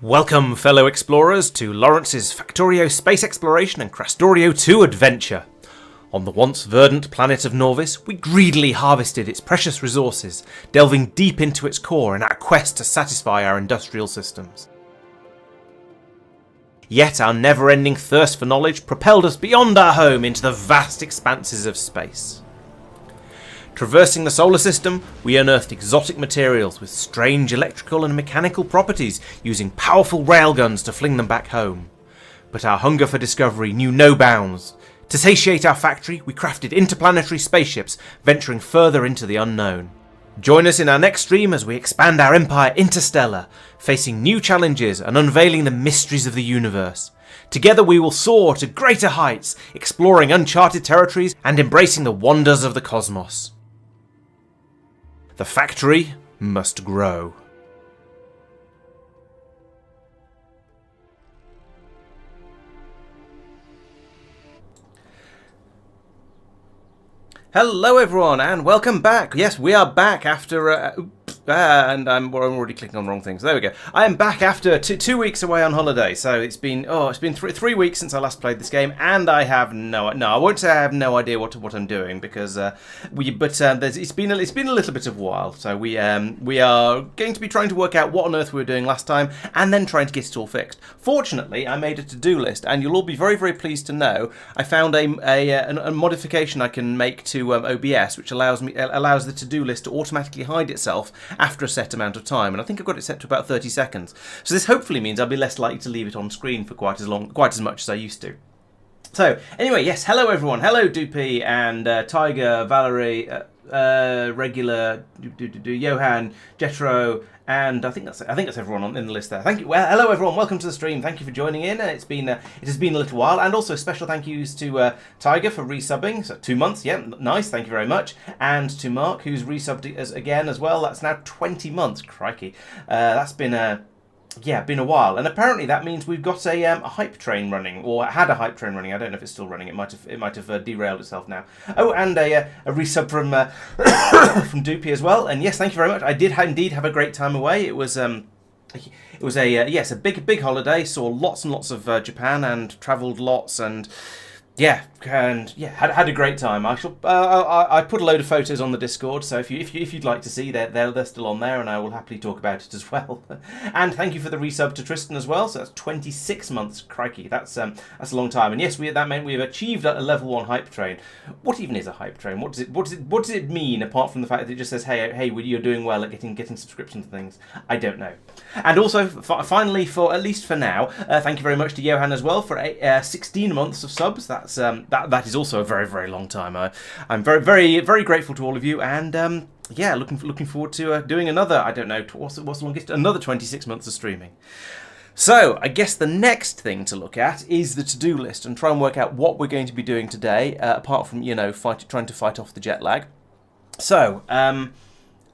Welcome, fellow explorers, to Laurence's Factorio space exploration and Krastorio² adventure. On the once verdant planet of Norvis, we greedily harvested its precious resources, delving deep into its core in our quest to satisfy our industrial systems. Yet our never-ending thirst for knowledge propelled us beyond our home into the vast expanses of space. Traversing the solar system, we unearthed exotic materials with strange electrical and mechanical properties, using powerful railguns to fling them back home. But our hunger for discovery knew no bounds. To satiate our factory, we crafted interplanetary spaceships, venturing further into the unknown. Join us in our next stream as we expand our empire interstellar, facing new challenges and unveiling the mysteries of the universe. Together we will soar to greater heights, exploring uncharted territories and embracing the wonders of the cosmos. The factory must grow. Hello everyone and welcome back. Yes, we are back after and I'm already clicking on the wrong things. There we go. I am back after 2 weeks away on holiday. So it's been 3 weeks since I last played this game, and I have I won't say I have no idea what I'm doing because it's been a little bit of a while. So we are going to be trying to work out what on earth we were doing last time, and then trying to get it all fixed. Fortunately, I made a to-do list, and you'll all be very, very pleased to know I found a modification I can make to OBS, which allows the to-do list to automatically hide itself after a set amount of time, and I think I've got it set to about 30 seconds. So this hopefully means I'll be less likely to leave it on screen for quite as much as I used to. So anyway, yes, hello everyone, hello Doopy and Tiger, Valerie, Regular, Johan, Jetro, and I think that's everyone in the list there. Thank you. Well, hello everyone. Welcome to the stream. Thank you for joining in. It has been a little while, and also special thank yous to Tiger for resubbing. So 2 months. Yeah, nice. Thank you very much. And to Marc, who's resubbed again as well. That's now 20 months. Crikey, that's been been a while, and apparently that means we've got a hype train running, or had a hype train running. I don't know if it's still running. It might have derailed itself now. Oh, and a resub from from Doopy as well. And yes, thank you very much. I did indeed have a great time away. It was a big holiday. Saw lots and lots of Japan and travelled lots and. Had a great time. I put a load of photos on the Discord, so if you'd like to see, they're still on there, and I will happily talk about it as well. And thank you for the resub to Tristan as well. So that's 26 months. Crikey, that's a long time. And yes, that meant we've achieved a level 1 hype train. What even is a hype train? What does it mean apart from the fact that it just says hey you're doing well at getting subscriptions and things? I don't know. And also finally, at least for now, thank you very much to Johan as well for 16 months of subs. That is also a very, very long time. I'm very, very, very grateful to all of you, and looking forward to doing another. I don't know what's the longest, another 26 months of streaming. So I guess the next thing to look at is the to-do list and try and work out what we're going to be doing today, apart from trying to fight off the jet lag. So.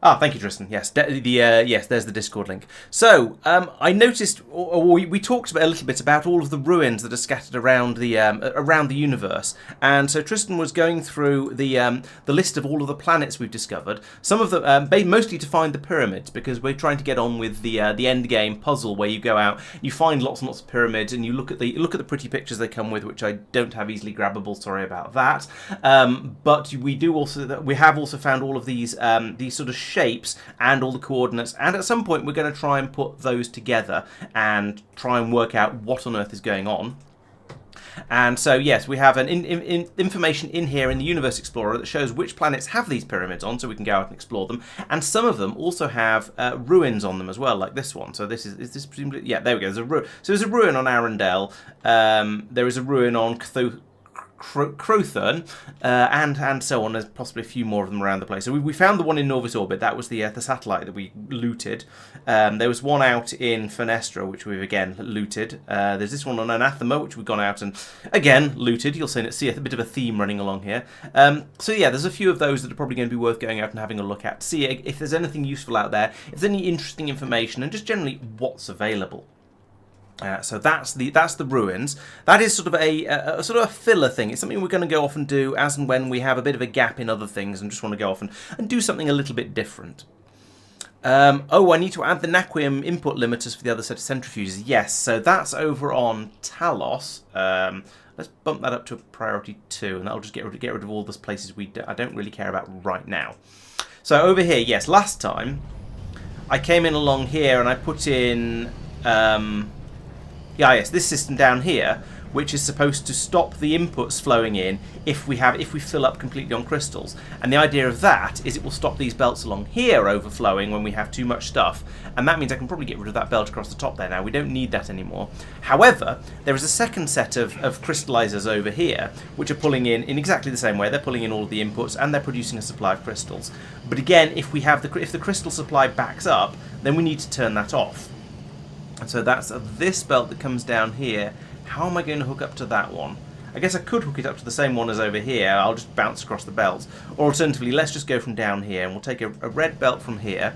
Thank you, Tristan. Yes, there's the Discord link. So, I noticed, or we talked a little bit about all of the ruins that are scattered around the universe, and so Tristan was going through the list of all of the planets we've discovered. Some of them, mostly to find the pyramids, because we're trying to get on with the end game puzzle, where you go out, you find lots and lots of pyramids, and you look at the pretty pictures they come with, which I don't have easily grabbable. Sorry about that. But we have also found all of these sort of shapes and all the coordinates, and at some point we're going to try and put those together and try and work out what on earth is going on. And so yes, we have an information in here in the Universe Explorer that shows which planets have these pyramids on, so we can go out and explore them. And some of them also have ruins on them as well, like this one. So this is this presumably, yeah, there we go. So there's a ruin on Arendelle. There is a ruin on Crothern, and so on. There's possibly a few more of them around the place. So we found the one in Norvis Orbit. That was the satellite that we looted. There was one out in Fenestra, which we've again looted. There's this one on Anathema, which we've gone out and again looted. You'll see a bit of a theme running along here. So yeah, there's a few of those that are probably going to be worth going out and having a look at, see if there's anything useful out there, if there's any interesting information, and just generally what's available. So that's the ruins. That is sort of a sort of a filler thing. It's something we're going to go off and do as and when we have a bit of a gap in other things and just want to go off and do something a little bit different. I need to add the naquium input limiters for the other set of centrifuges. Yes, so that's over on Talos. Let's bump that up to a priority 2, and that'll just get rid of all those places I don't really care about right now. So over here, yes, last time I came in along here and I put in... yes, this system down here which is supposed to stop the inputs flowing in if we fill up completely on crystals. And the idea of that is it will stop these belts along here overflowing when we have too much stuff, and that means I can probably get rid of that belt across the top there now. We don't need that anymore. However, there is a second set of crystallizers over here which are pulling in exactly the same way. They're pulling in all of the inputs and they're producing a supply of crystals. But again, if the crystal supply backs up, then we need to turn that off. And so that's this belt that comes down here. How am I going to hook up to that one? I guess I could hook it up to the same one as over here. I'll just bounce across the belts. Or alternatively, let's just go from down here, and we'll take a red belt from here.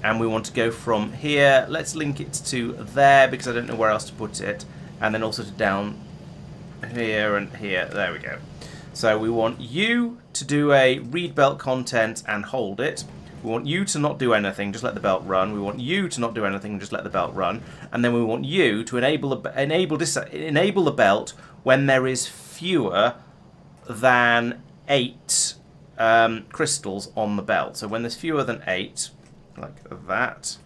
And we want to go from here. Let's link it to there because I don't know where else to put it. And then also to down here and here. There we go. So we want you to do a read belt content and hold it. We want you to not do anything, just let the belt run. We want you to not do anything, just let the belt run. And then we want you to enable the belt when there is fewer than 8 crystals on the belt. So when there's fewer than 8, like that,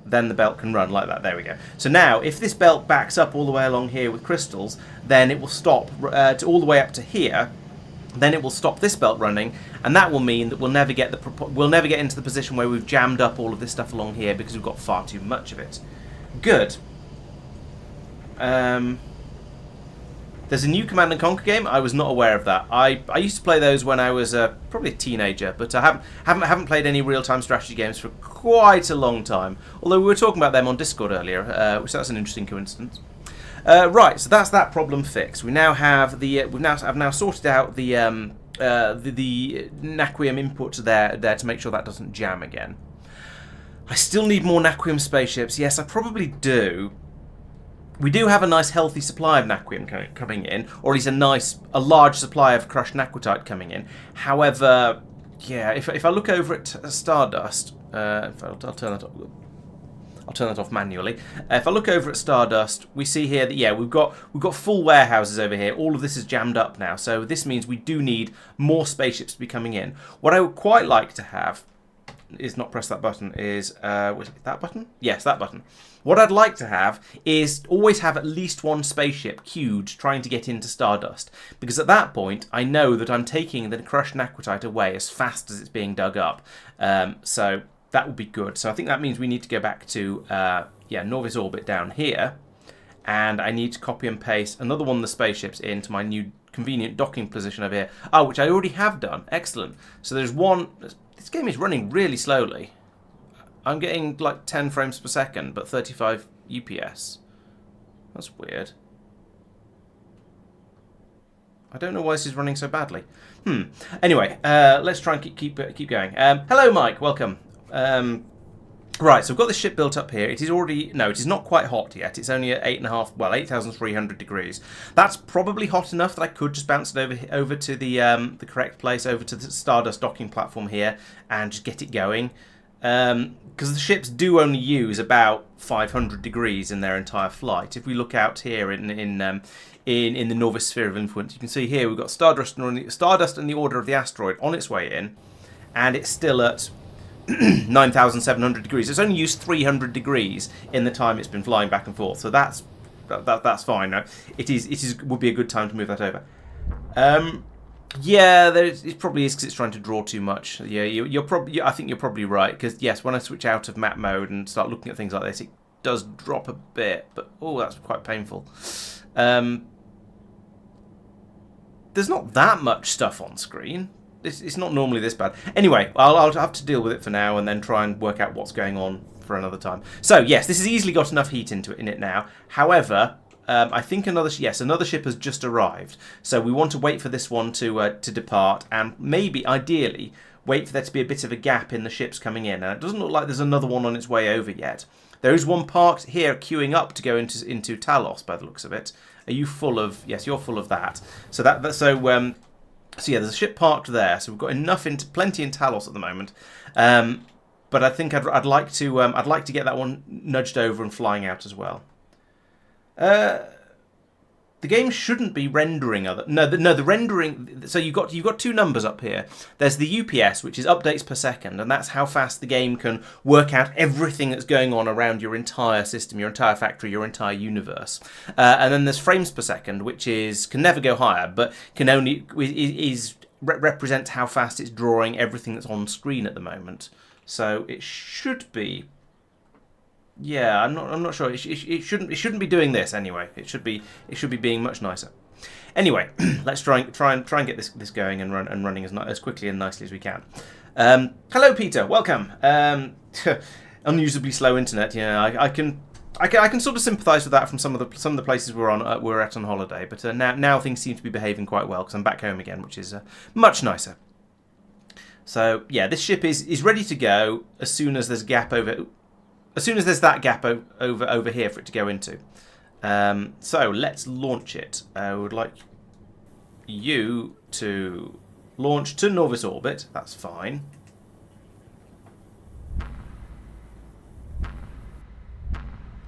then the belt can run like that. There we go. So now, if this belt backs up all the way along here with crystals, then it will stop all the way up to here. Then it will stop this belt running, and that will mean that we'll never get into the position where we've jammed up all of this stuff along here because we've got far too much of it. Good. There's a new Command and Conquer game. I was not aware of that. I used to play those when I was probably a teenager, but I haven't played any real-time strategy games for quite a long time. Although we were talking about them on Discord earlier, which that's an interesting coincidence. Right, so that's that problem fixed. We now have I've now sorted out the naquium input there to make sure that doesn't jam again. I still need more naquium spaceships. Yes, I probably do. We do have a nice healthy supply of naquium coming in, or at least a large supply of crushed naquitite coming in. However, yeah, if I look over at Stardust, I'll turn that off manually. If I look over at Stardust, we see here that, yeah, we've got full warehouses over here. All of this is jammed up now, so this means we do need more spaceships to be coming in. What I would quite like to have is not press that button. Was it that button? Yes, that button. What I'd like to have is always have at least one spaceship queued trying to get into Stardust, because at that point I know that I'm taking the crushed naquitite away as fast as it's being dug up. So that would be good. So I think that means we need to go back to Norvis orbit down here, and I need to copy and paste another one of the spaceships into my new convenient docking position over here. Oh, which I already have done. Excellent. So there's one. This game is running really slowly. I'm getting like 10 frames per second, but 35 UPS. That's weird. I don't know why this is running so badly. Anyway, let's try and keep going. Hello, Mike. Welcome. Right, so I've got this ship built up here. It is not quite hot yet. It's only at 8,300 degrees. That's probably hot enough that I could just bounce it over to the correct place, over to the Stardust docking platform here, and just get it going. Because the ships do only use about 500 degrees in their entire flight. If we look out here in the Norvis sphere of influence, you can see here we've got Stardust and the Order of the Asteroid on its way in, and it's still at 9,700 degrees. It's only used 300 degrees in the time it's been flying back and forth, so that's fine. Now, it would be a good time to move that over. Yeah, it probably is because it's trying to draw too much. Yeah, I think you're probably right, because yes, when I switch out of map mode and start looking at things like this, it does drop a bit, but oh, that's quite painful. There's not that much stuff on screen. It's not normally this bad. Anyway, I'll have to deal with it for now and then try and work out what's going on for another time. So yes, this has easily got enough heat in it now. However, I think another ship has just arrived. So we want to wait for this one to depart, and maybe, ideally, wait for there to be a bit of a gap in the ships coming in. And it doesn't look like there's another one on its way over yet. There is one parked here queuing up to go into Talos by the looks of it. Are you full of? Yes, you're full of that. So yeah, there's a ship parked there. So we've got plenty in Talos at the moment. But I think I'd like to get that one nudged over and flying out as well. The game shouldn't be rendering other. No, the rendering. So you've got two numbers up here. There's the UPS, which is updates per second, and that's how fast the game can work out everything that's going on around your entire system, your entire factory, your entire universe. And then there's frames per second, which can never go higher, but can only represents how fast it's drawing everything that's on screen at the moment. So it should be. Yeah, I'm not sure. It shouldn't be doing this anyway. It should be being much nicer. Anyway, let's try and get this going and running as quickly and nicely as we can. Hello, Peter. Welcome. Unusably slow internet. Yeah, I can sort of sympathise with that from some of the places we're at on holiday. But now things seem to be behaving quite well because I'm back home again, which is much nicer. So yeah, this ship is ready to go as soon as there's a gap over. As soon as there's that gap over here for it to go into. So let's launch it. I would like you to launch to Norvis orbit. That's fine.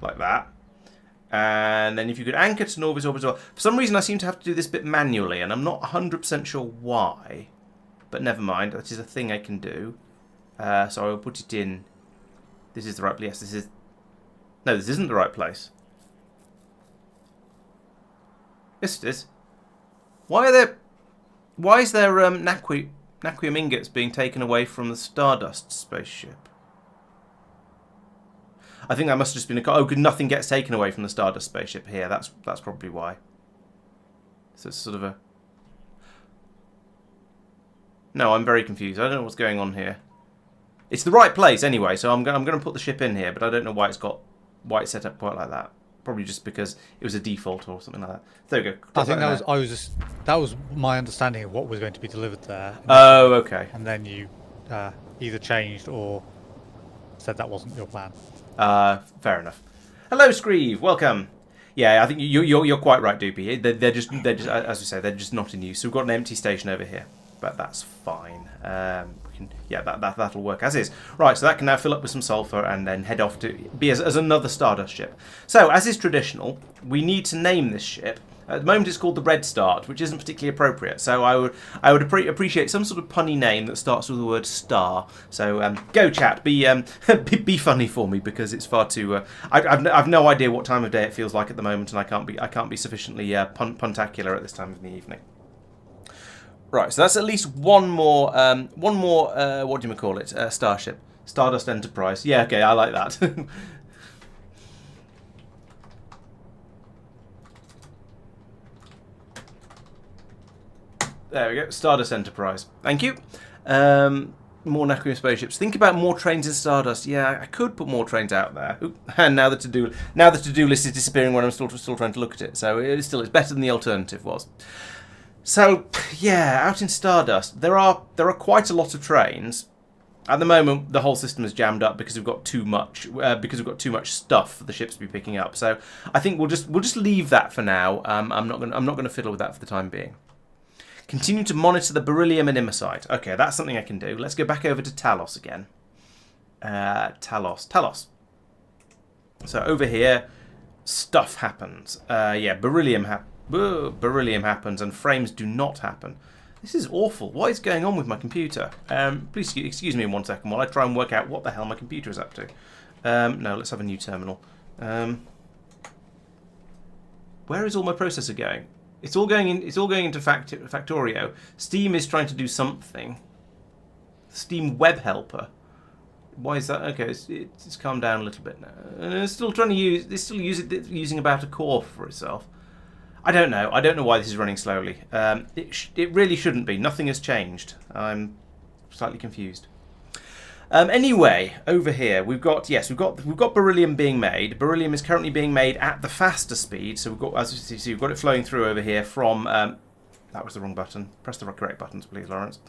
Like that. And then if you could anchor to Norvis orbit as well. For some reason I seem to have to do this bit manually, and I'm not 100% sure why. But never mind, that is a thing I can do. So I'll put it in. This is the right place. Yes, this is. No, this isn't the right place. Yes, it is. Why is there naquium ingots being taken away from the Stardust spaceship? I think that must have just been because nothing gets taken away from the Stardust spaceship here. That's probably why. So it's sort of a. No, I'm very confused. I don't know what's going on here. It's the right place anyway, so I'm going to put the ship in here, but I don't know why it's set up quite like that. Probably just because it was a default or something like that. There we go. I think that was my understanding of what was going to be delivered there. Oh, okay. And then you either changed or said that wasn't your plan. Fair enough. Hello, Screeve. Welcome. Yeah, I think you're quite right, Doopy. They're just as we say, they're just not in use. So we've got an empty station over here, but that's fine. That'll work as is. Right, so that can now fill up with some sulfur and then head off to be as another Stardust ship. So, as is traditional, we need to name this ship. At the moment, it's called the Red Start, which isn't particularly appropriate. So, I would appreciate some sort of punny name that starts with the word star. So, go chat, be funny for me because it's far too. I've no idea what time of day it feels like at the moment, and I can't be sufficiently puntacular at this time of the evening. Right, so that's at least one more, what do you call it, starship. Stardust Enterprise. Yeah, okay, I like that. There we go, Stardust Enterprise. Thank you. More naquium spaceships. Think about more trains in Stardust. Yeah, I could put more trains out there. Oop. And now the to-do list is disappearing when I'm still trying to look at it. So it's better than the alternative was. So, yeah, out in Stardust, there are quite a lot of trains. At the moment, the whole system is jammed up because we've got too much stuff for the ships to be picking up. So, I think we'll just leave that for now. I'm not going to fiddle with that for the time being. Continue to monitor the beryllium and imite. Okay, that's something I can do. Let's go back over to Talos again. Talos. So over here, stuff happens. Beryllium happens and frames do not happen. This is awful. What is going on with my computer? Please excuse me 1 second while I try and work out what the hell my computer is up to. No, let's have a new terminal. Where is all my processor going? It's all going into Factorio. Steam is trying to do something. Steam Web Helper. Why is that? Okay, it's calmed down a little bit now. And it's still using about a core for itself. I don't know. I don't know why this is running slowly. It really shouldn't be. Nothing has changed. I'm slightly confused. Anyway, over here we've got beryllium being made. Beryllium is currently being made at the faster speed. So we've got, as you see, we've got it flowing through over here from. That was the wrong button. Press the correct buttons, please, Laurence.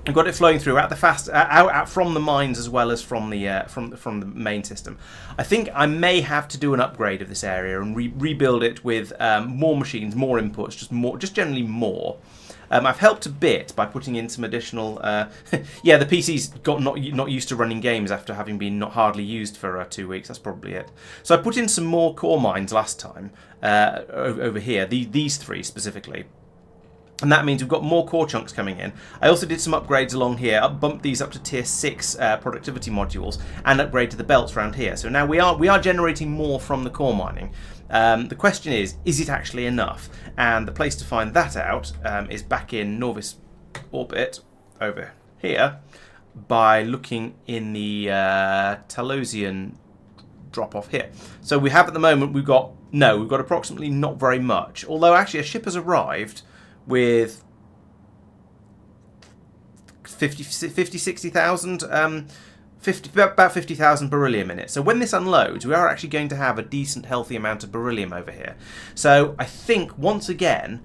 I've got it flowing through at the fast out from the mines as well as from the main system. I think I may have to do an upgrade of this area and rebuild it with more machines, more inputs, just generally more. I've helped a bit by putting in some additional. Yeah, the PC's got not used to running games after having been not hardly used for 2 weeks. That's probably it. So I put in some more core mines last time over here. These 3 specifically. And that means we've got more core chunks coming in. I also did some upgrades along here, bumped these up to tier 6 productivity modules, and upgraded the belts around here. So now we are generating more from the core mining. The question is it actually enough? And the place to find that out is back in Norvis orbit over here by looking in the Talosian drop off here. So we have at the moment we've got approximately not very much. Although actually a ship has arrived with 60,000 about 50,000 beryllium in it. So when this unloads, we are actually going to have a decent, healthy amount of beryllium over here. So I think, once again,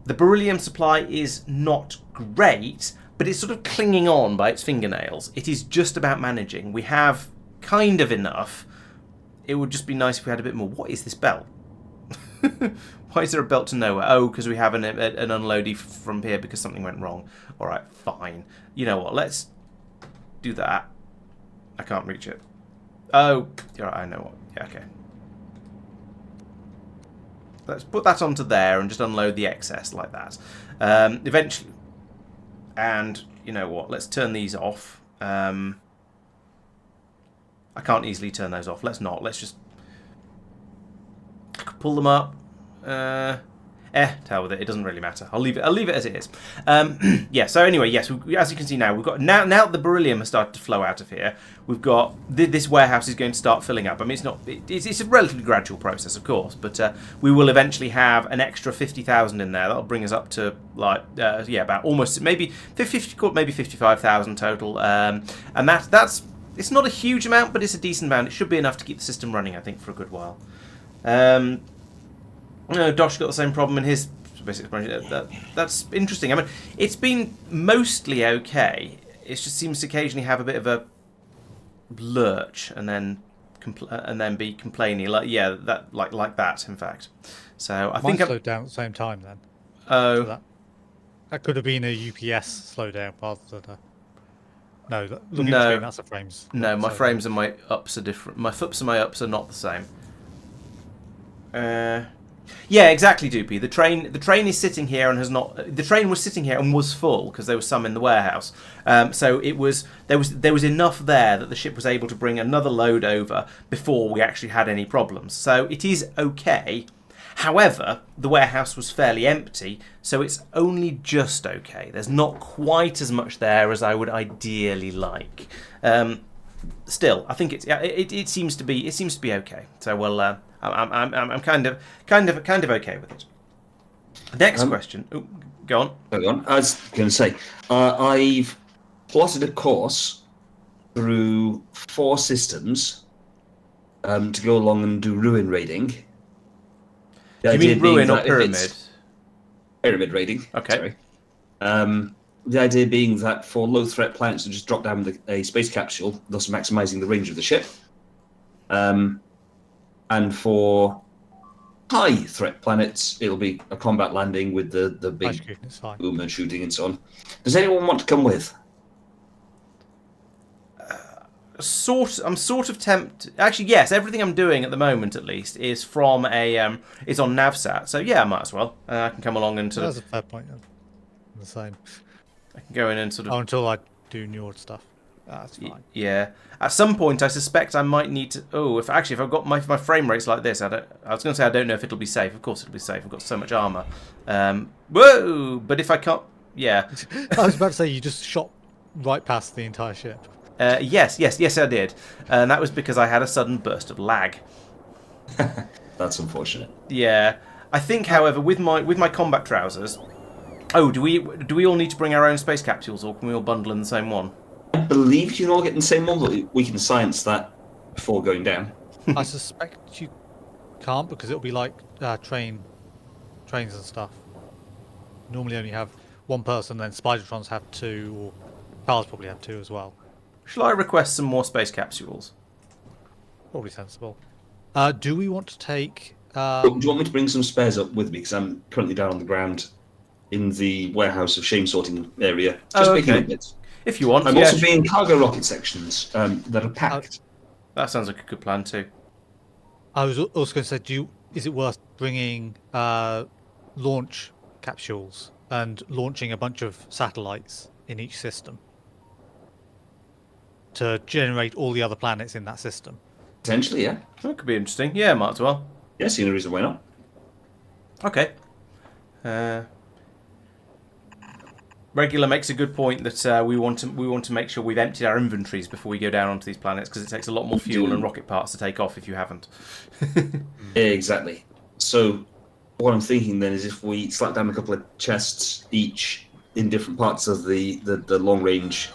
the beryllium supply is not great, but it's sort of clinging on by its fingernails. It is just about managing. We have kind of enough. It would just be nice if we had a bit more. What is this belt? Why is there a belt to nowhere? Oh, because we have an unloadie from here because something went wrong. All right, fine. You know what? Let's do that. I can't reach it. Oh, you're right, I know what. Yeah, okay. Let's put that onto there and just unload the excess like that. Eventually. And, you know what? Let's turn these off. I can't easily turn those off. Let's not. Let's just pull them up. Hell with it. It doesn't really matter. I'll leave it as it is. Yeah. So anyway, yes. As you can see now, we've got now the beryllium has started to flow out of here. We've got this warehouse is going to start filling up. I mean, it's a relatively gradual process, of course, but we will eventually have an extra 50,000 in there. That'll bring us up to like about almost maybe 55,000 total. And that's it's not a huge amount, but it's a decent amount. It should be enough to keep the system running, I think, for a good while. Dosh got the same problem in his basic explanation. That's interesting. I mean, it's been mostly okay. It just seems to occasionally have a bit of a lurch and then be complaining. Like like that. In fact, so I think mine slowed down at the same time then. Oh, So that could have been a UPS slowdown rather than a. No, looking at the screen, that's a frames. no, my slowdown. frames and my ups are different. My foops and my ups are not the same. Yeah, exactly, Doopy. The train is sitting here and has not. The train was sitting here and was full because there was some in the warehouse. So there was enough there that the ship was able to bring another load over before we actually had any problems. So it is okay. However, the warehouse was fairly empty, so it's only just okay. There's not quite as much there as I would ideally like. Still, I think it seems to be okay. So well. I'm kind of okay with it. Next question. Oh, go on. Hang on. I was going to say, I've plotted a course through 4 systems to go along and do ruin raiding. Do you mean ruin or pyramid? Pyramid raiding. Okay. Sorry. The idea being that for low threat planets to just drop down with a space capsule, thus maximising the range of the ship. And for high threat planets, it'll be a combat landing with the big boom and shooting and so on. Does anyone want to come with? I'm sort of tempted. Actually, yes. Everything I'm doing at the moment, at least, is from is on Navsat. So yeah, I might as well. I can come along and sort of. That's a fair point. Yeah. The same. I can go in and sort of. Oh, until I do Njord stuff. That's fine. Yeah. At some point, I suspect I might need to. Oh, if I've got my frame rates like this, I was going to say I don't know if it'll be safe. Of course, it'll be safe. I've got so much armor. Whoa! But if I can't, yeah. I was about to say you just shot right past the entire ship. Yes, I did, and that was because I had a sudden burst of lag. That's unfortunate. Yeah, I think, however, with my combat trousers. Oh, do we all need to bring our own space capsules, or can we all bundle in the same one? I believe you can all get in the same one, but we can science that before going down. I suspect you can't because it'll be like trains and stuff. Normally only have one person, then Spidertrons have 2, or Carl's probably had 2 as well. Shall I request some more space capsules? Probably sensible. Do we want to take... Do you want me to bring some spares up with me? Because I'm currently down on the ground in the warehouse of shame sorting area. Just making up bits. If you want. I'm also being cargo rocket sections that are packed. That sounds like a good plan too. I was also going to say, is it worth bringing launch capsules and launching a bunch of satellites in each system to generate all the other planets in that system? Potentially, yeah. That could be interesting. Yeah, might as well. Yeah, see no reason why not. Okay. Regular makes a good point that we want to make sure we've emptied our inventories before we go down onto these planets, because it takes a lot more fuel and rocket parts to take off if you haven't. Exactly. So what I'm thinking then is if we slap down a couple of chests each in different parts of the long range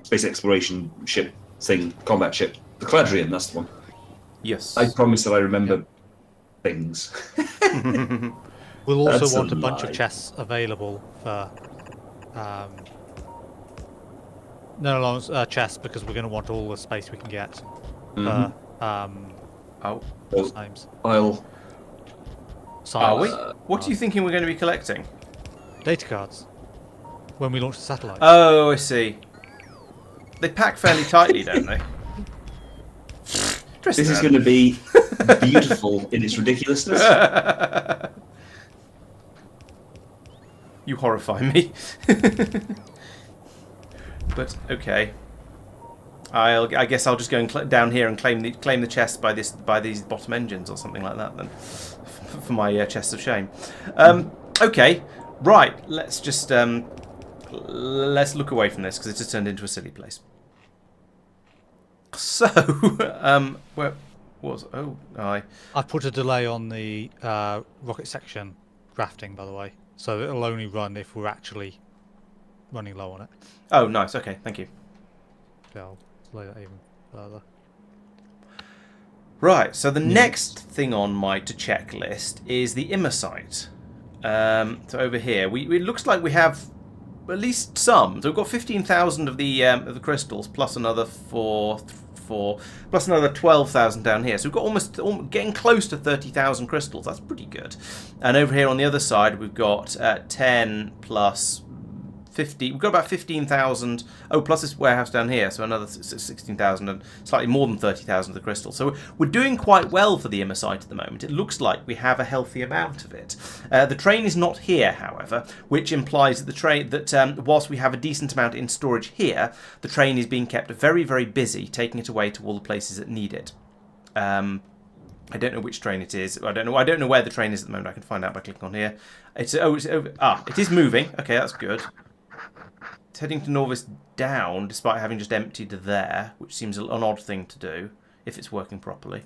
space exploration ship thing, combat ship, the Cladrian, that's the one. Yes. I promise that I remember things. We'll also That's want a a bunch lie. of chests available for no, Laurence, chests, because we're going to want all the space we can get for what's names? I'll Are we? Science. What are you thinking we're going to be collecting? Data cards when we launch the satellite. Oh, I see. They pack fairly tightly, don't they? Tristan. This is going to be beautiful in its ridiculousness. You horrify me. But okay, I guess I'll just go and down here and claim the chest by these bottom engines or something like that then, for my chests of shame. Okay, right. Let's just let's look away from this because it just turned into a silly place. So, where was? Oh, I put a delay on the rocket section grafting, by the way, so it'll only run if we're actually running low on it. Oh, nice. Okay, thank you. So I'll delay that even further. Right. So the next thing on my to-check list is the imite. So over here, it looks like we have at least some. So we've got 15,000 of the crystals, plus another plus another 12,000 down here. So we've got almost getting close to 30,000 crystals. That's pretty good. And over here on the other side, we've got 10 plus 50. We've got about 15,000. Oh, plus this warehouse down here, so another 16,000 and slightly more than 30,000 of the crystal. So we're doing quite well for the imite at the moment. It looks like we have a healthy amount of it. The train is not here, however, which implies that whilst we have a decent amount in storage here, the train is being kept very, very busy, taking it away to all the places that need it. I don't know which train it is. I don't know where the train is at the moment. I can find out by clicking on here. It's over. It is moving. Okay, that's good. It's heading to Norvis down, despite having just emptied there, which seems an odd thing to do, if it's working properly.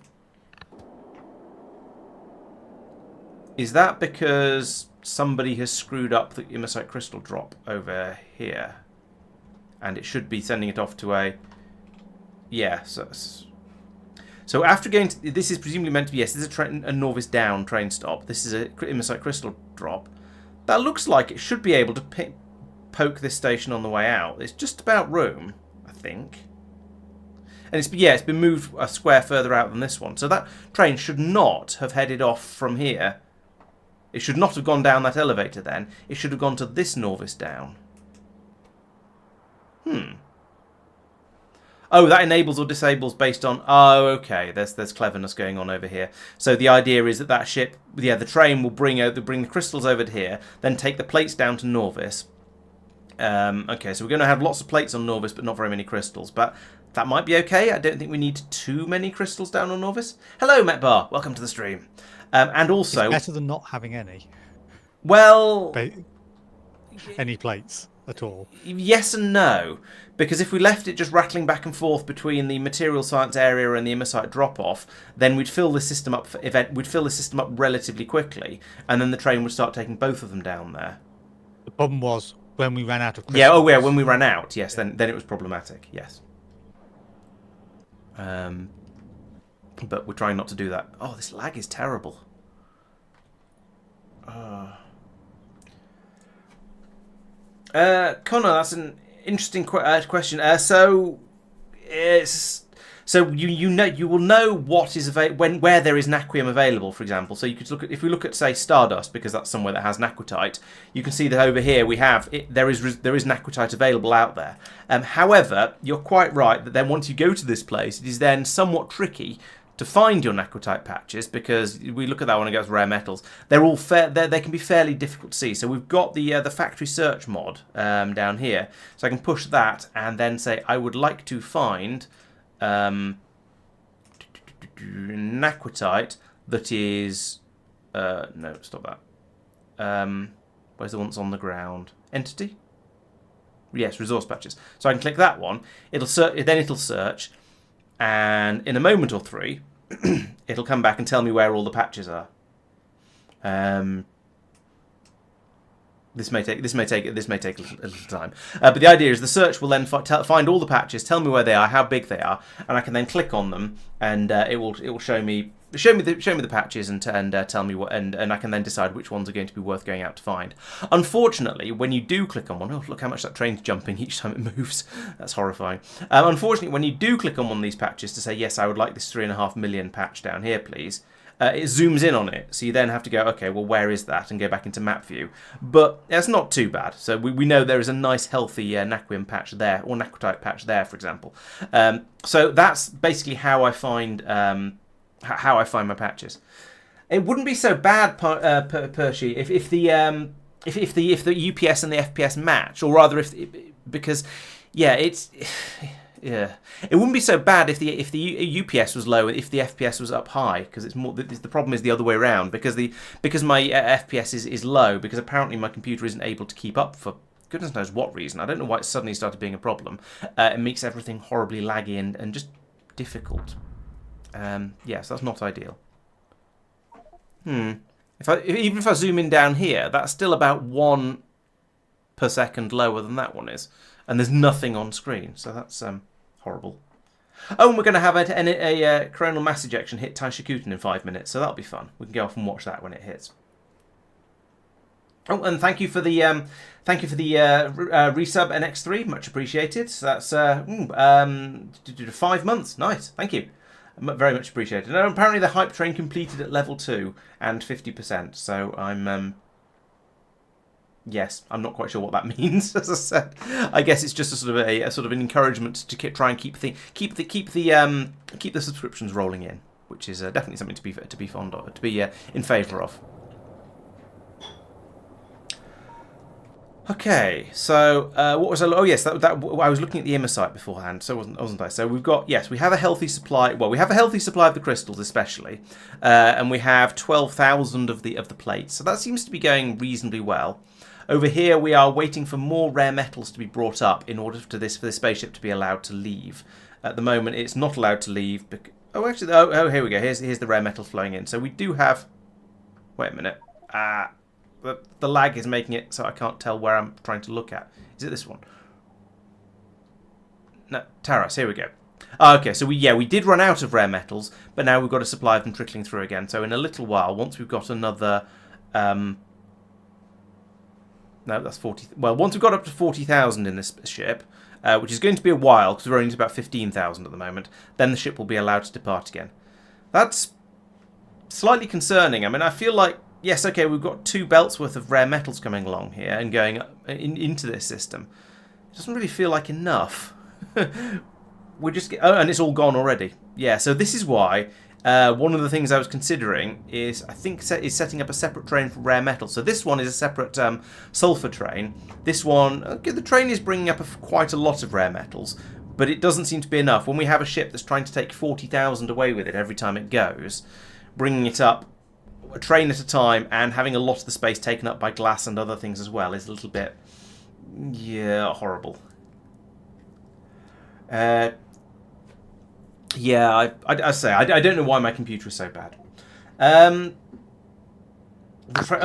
Is that because somebody has screwed up the imite crystal drop over here? And it should be sending it off to a... Yeah, so after going to... This is presumably meant to be... Yes, this is a Norvis down train stop. This is a imite crystal drop. That looks like it should be able to poke this station on the way out. It's just about room, I think. And it's been moved a square further out than this one. So that train should not have headed off from here. It should not have gone down that elevator then. It should have gone to this Norvis down. Oh, that enables or disables based on... Oh, okay. There's cleverness going on over here. So the idea is that ship... Yeah, the train will bring the crystals over to here, then take the plates down to Norvis. Okay, so we're going to have lots of plates on Norvis, but not very many crystals. But that might be okay. I don't think we need too many crystals down on Norvis. Hello, Metbar. Welcome to the stream. And also... It's better than not having any. Well... Any plates at all. Yes and no. Because if we left it just rattling back and forth between the material science area and the imite drop-off, then we'd fill the system up relatively quickly, and then the train would start taking both of them down there. The problem was... when we ran out of crystals. Yeah, oh yeah, when we ran out, yes, then it was problematic, yes. But we're trying not to do that. Oh, this lag is terrible. Connor, that's an interesting question. So you will know what is where there is naquium available, for example. So you could look at, if we look at, say, Stardust, because that's somewhere that has naquitite, you can see that over here we have there is naquitite available out there. However, you're quite right that then once you go to this place, it is then somewhat tricky to find your naquitite patches, because we look at that one and it goes rare metals. They're all they can be fairly difficult to see. So we've got the factory search mod down here, so I can push that and then say I would like to find naquitite that is no, stop that. Where's the one that's on the ground? Entity? Yes, resource patches. So I can click that one. It'll search, and in a moment or three, it'll come back and tell me where all the patches are. This may take a little time, but the idea is the search will then find all the patches, tell me where they are, how big they are, and I can then click on them, and it will show me the patches and tell me what, and I can then decide which ones are going to be worth going out to find. Unfortunately, when you do click on one, oh look how much that train's jumping each time it moves. That's horrifying. Unfortunately, when you do click on one of these patches to say yes, I would like this 3.5 million patch down here, please. It zooms in on it, so you then have to go, okay, well, where is that? And go back into map view. But that's not too bad. So we know there is a nice, healthy naquium patch there, or naquitite patch there, for example. So that's basically how I find my patches. It wouldn't be so bad, Pershi, if the UPS and the FPS match, or rather because yeah, it's. Yeah, it wouldn't be so bad if the UPS was low, if the FPS was up high, because it's more. The problem is the other way around, because my FPS is low, because apparently my computer isn't able to keep up for goodness knows what reason. I don't know why it suddenly started being a problem. It makes everything horribly laggy and just difficult. Yeah, so that's not ideal. Even if I zoom in down here, that's still about 1 per second lower than that one is, and there's nothing on screen, so that's horrible. Oh, and we're going to have a coronal mass ejection hit Taishikuten in 5 minutes, so that'll be fun. We can go off and watch that when it hits. Oh, and thank you for the resub NX3, much appreciated. So that's 5 months, nice, thank you. Very much appreciated. And apparently the hype train completed at level 2 and 50%. So I'm yes, I'm not quite sure what that means. As I said, I guess it's just a sort of an encouragement to try and keep the subscriptions rolling in, which is definitely something to be fond of, to be in favour of. Okay, so what was I? Oh yes, that I was looking at the imite beforehand, so wasn't I? So we have a healthy supply. Well, we have a healthy supply of the crystals, especially, and we have 12,000 of the plates. So that seems to be going reasonably well. Over here, we are waiting for more rare metals to be brought up in order for this spaceship to be allowed to leave. At the moment, it's not allowed to leave. Actually, here we go. Here's the rare metals flowing in. So we do have. Wait a minute. The lag is making it so I can't tell where I'm trying to look at. Is it this one? No, Taras, here we go. Okay, so we did run out of rare metals, but now we've got a supply of them trickling through again. So in a little while, once we've got another... no, that's 40... Well, once we've got up to 40,000 in this ship, which is going to be a while, because we're only at about 15,000 at the moment, then the ship will be allowed to depart again. That's slightly concerning. I mean, I feel like... Yes, okay, we've got 2 belts worth of rare metals coming along here and going into this system. It doesn't really feel like enough. We're just... Oh, and it's all gone already. Yeah, so this is why one of the things I was considering is, I think, is setting up a separate train for rare metals. So this one is a separate sulfur train. This one... Okay, the train is bringing up quite a lot of rare metals, but it doesn't seem to be enough. When we have a ship that's trying to take 40,000 away with it every time it goes, bringing it up a train at a time and having a lot of the space taken up by glass and other things as well is a little bit, yeah, horrible. Yeah, I say I don't know why my computer is so bad. Oh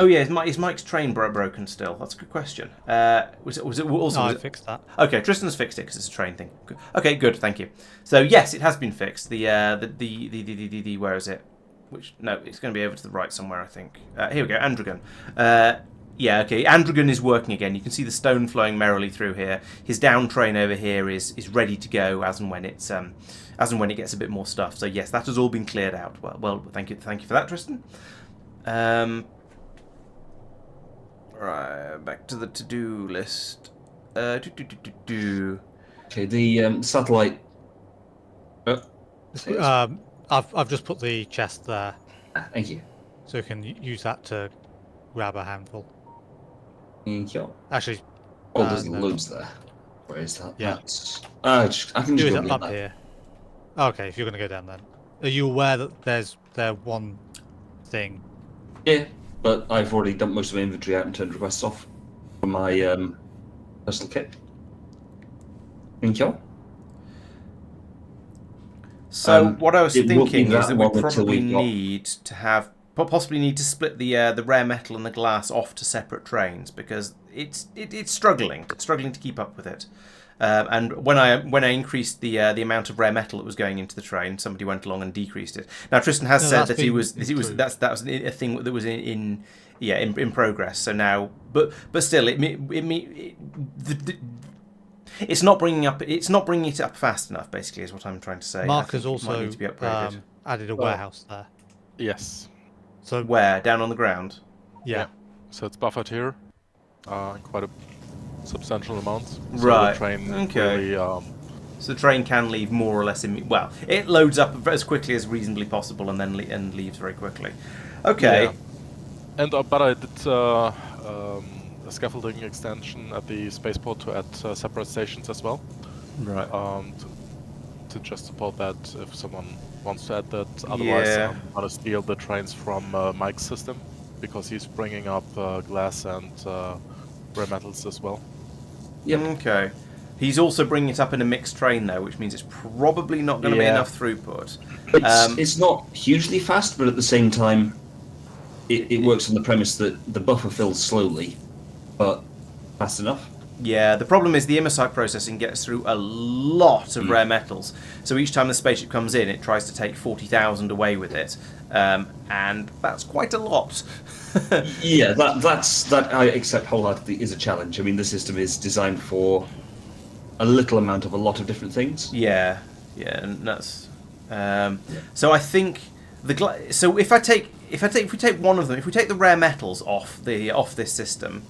yeah, is Mike's train broken still? That's a good question. Was it also? No, I fixed that. Okay, Tristan's fixed it because it's a train thing. Okay, good, thank you. So yes, it has been fixed. The where is it? Which, no, it's going to be over to the right somewhere, I think. Here we go, Andragon. Yeah, okay. Andragon is working again. You can see the stone flowing merrily through here. His down train over here is ready to go as and when it gets a bit more stuff. So yes, that has all been cleared out. Well, thank you for that, Tristan. Right, back to the to-do list. Okay, the satellite. I've just put the chest there, Thank you. so you can use that to grab a handful. Thank you. Actually, Oh, there's no. loads there. Where is that? Yeah. I can Do just it go up that. here. Okay, if you're going to go down then. Are you aware that there's one thing? Yeah, but I've already dumped most of my inventory out and turned requests off from my personal kit. Thank you. So what I was it won't be thinking is that that we long until probably we've got- need to have possibly need to split the rare metal and the glass off to separate trains because it's struggling. It's struggling to keep up with it. And when I increased the amount of rare metal that was going into the train, somebody went along and decreased it. Now Tristan has said that that was a thing that was in progress. So now, but still, it's not bringing it up fast enough. Basically, is what I'm trying to say. Marc has It might also need to be upgraded. added a warehouse there. Yes. So Where? Down on the ground? yeah. So it's buffered here, quite a substantial amount. So Right, The train okay. really, So the train can leave more or less well, it loads up as quickly as reasonably possible and then leaves very quickly. Okay. Yeah. And but I did a scaffolding extension at the spaceport to add separate stations as well. Right. To just support that if someone wants to add that. Otherwise, Yeah. I'm gonna steal the trains from Mike's system because he's bringing up glass and rare metals as well. Yep. Okay. He's also bringing it up in a mixed train though, which means it's probably not going to be Yeah. enough throughput. It's not hugely fast, but at the same time, it works on the premise that the buffer fills slowly, but fast enough. Yeah, the problem is the imite processing gets through a lot of rare metals. So each time the spaceship comes in, it tries to take 40,000 away with it, and that's quite a lot. Yeah, that I accept wholeheartedly is a challenge. I mean, the system is designed for a little amount of a lot of different things. Yeah, and that's. So I think so if we take one of them, if we take the rare metals off this system,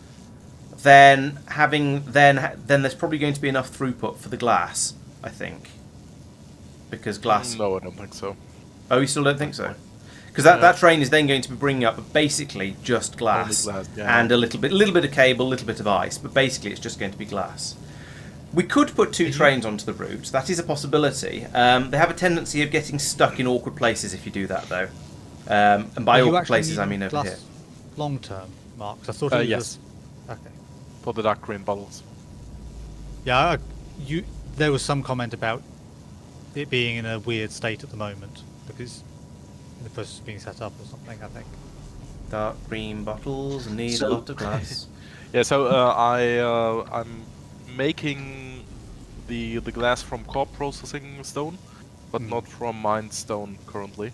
then there's probably going to be enough throughput for the glass, I think, because glass. No, I don't think so. Oh, you still don't think so? Because that train is then going to be bringing up basically just glass, Only glass, yeah. and a little bit of cable, a little bit of ice, but basically it's just going to be glass. We could put two trains onto the route. That is a possibility. They have a tendency of getting stuck in awkward places if you do that, though. And by Are you awkward actually places, I needing mean over glass here. long term, Marc. 'Cause I thought it was Yes. okay. For the dark green bottles. Yeah, there was some comment about it being in a weird state at the moment because in the process of being set up or something. I think. Dark green bottles need So- a lot of glass. Yeah, so I'm making the glass from core processing stone, but not from mined stone currently.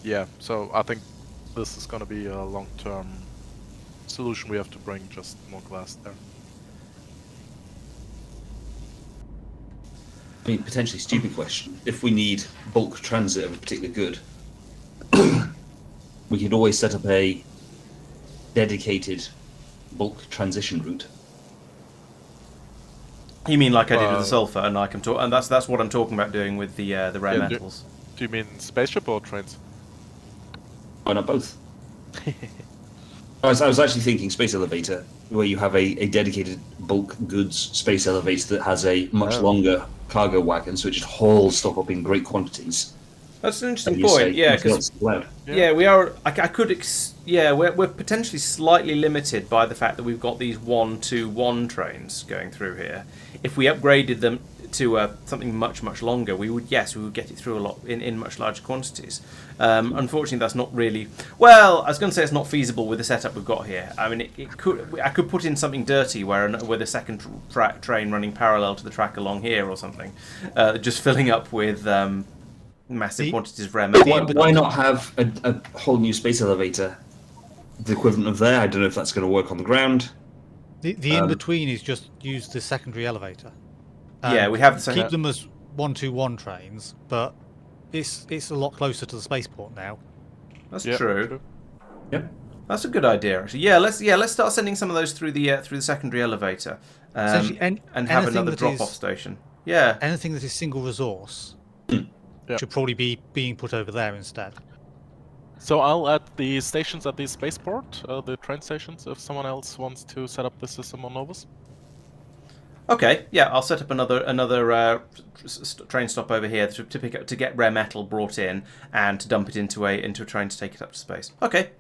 Yeah, so I think this is gonna be a long-term solution. We have to bring just more glass there. I mean, potentially stupid question. If we need bulk transit of a particular good, we could always set up a dedicated bulk transition route. You mean like I did with the sulfur, and and that's what I'm talking about doing with the rare Yeah, metals. Do you mean spaceship or trains? Why not both? I was actually thinking space elevator, where you have a dedicated bulk goods space elevator that has a much Oh. longer cargo wagon, so it just hauls stuff up in great quantities. That's an And interesting you say, point. Yeah, "Nothing because else is allowed." yeah, we are. I could. We're potentially slightly limited by the fact that we've got these 1-2-1 trains going through here. If we upgraded them to something much longer, we would get it through a lot in much larger quantities. Unfortunately, that's not really. Well, I was going to say it's not feasible with the setup we've got here. I mean, I could put in something dirty with a second train running parallel to the track along here or something, just filling up with massive The- quantities of rare metal. Why not have a whole new space elevator, the equivalent of there? I don't know if that's going to work on the ground. The in between is just use the secondary elevator. Yeah, And we have the keep them as 121 trains, but it's a lot closer to the spaceport now. That's Yeah, true. Yep. That's a good idea, actually. Let's start sending some of those through the secondary elevator, Essentially, and have anything another that drop-off is- station. Yeah, Anything that is single resource Yeah. should probably be being put over there instead. So I'll add the stations at the spaceport, the train stations, if someone else wants to set up the system on Novus. okay. Yeah, I'll set up another train stop over here to get rare metal brought in and to dump it into a train to take it up to space. Okay.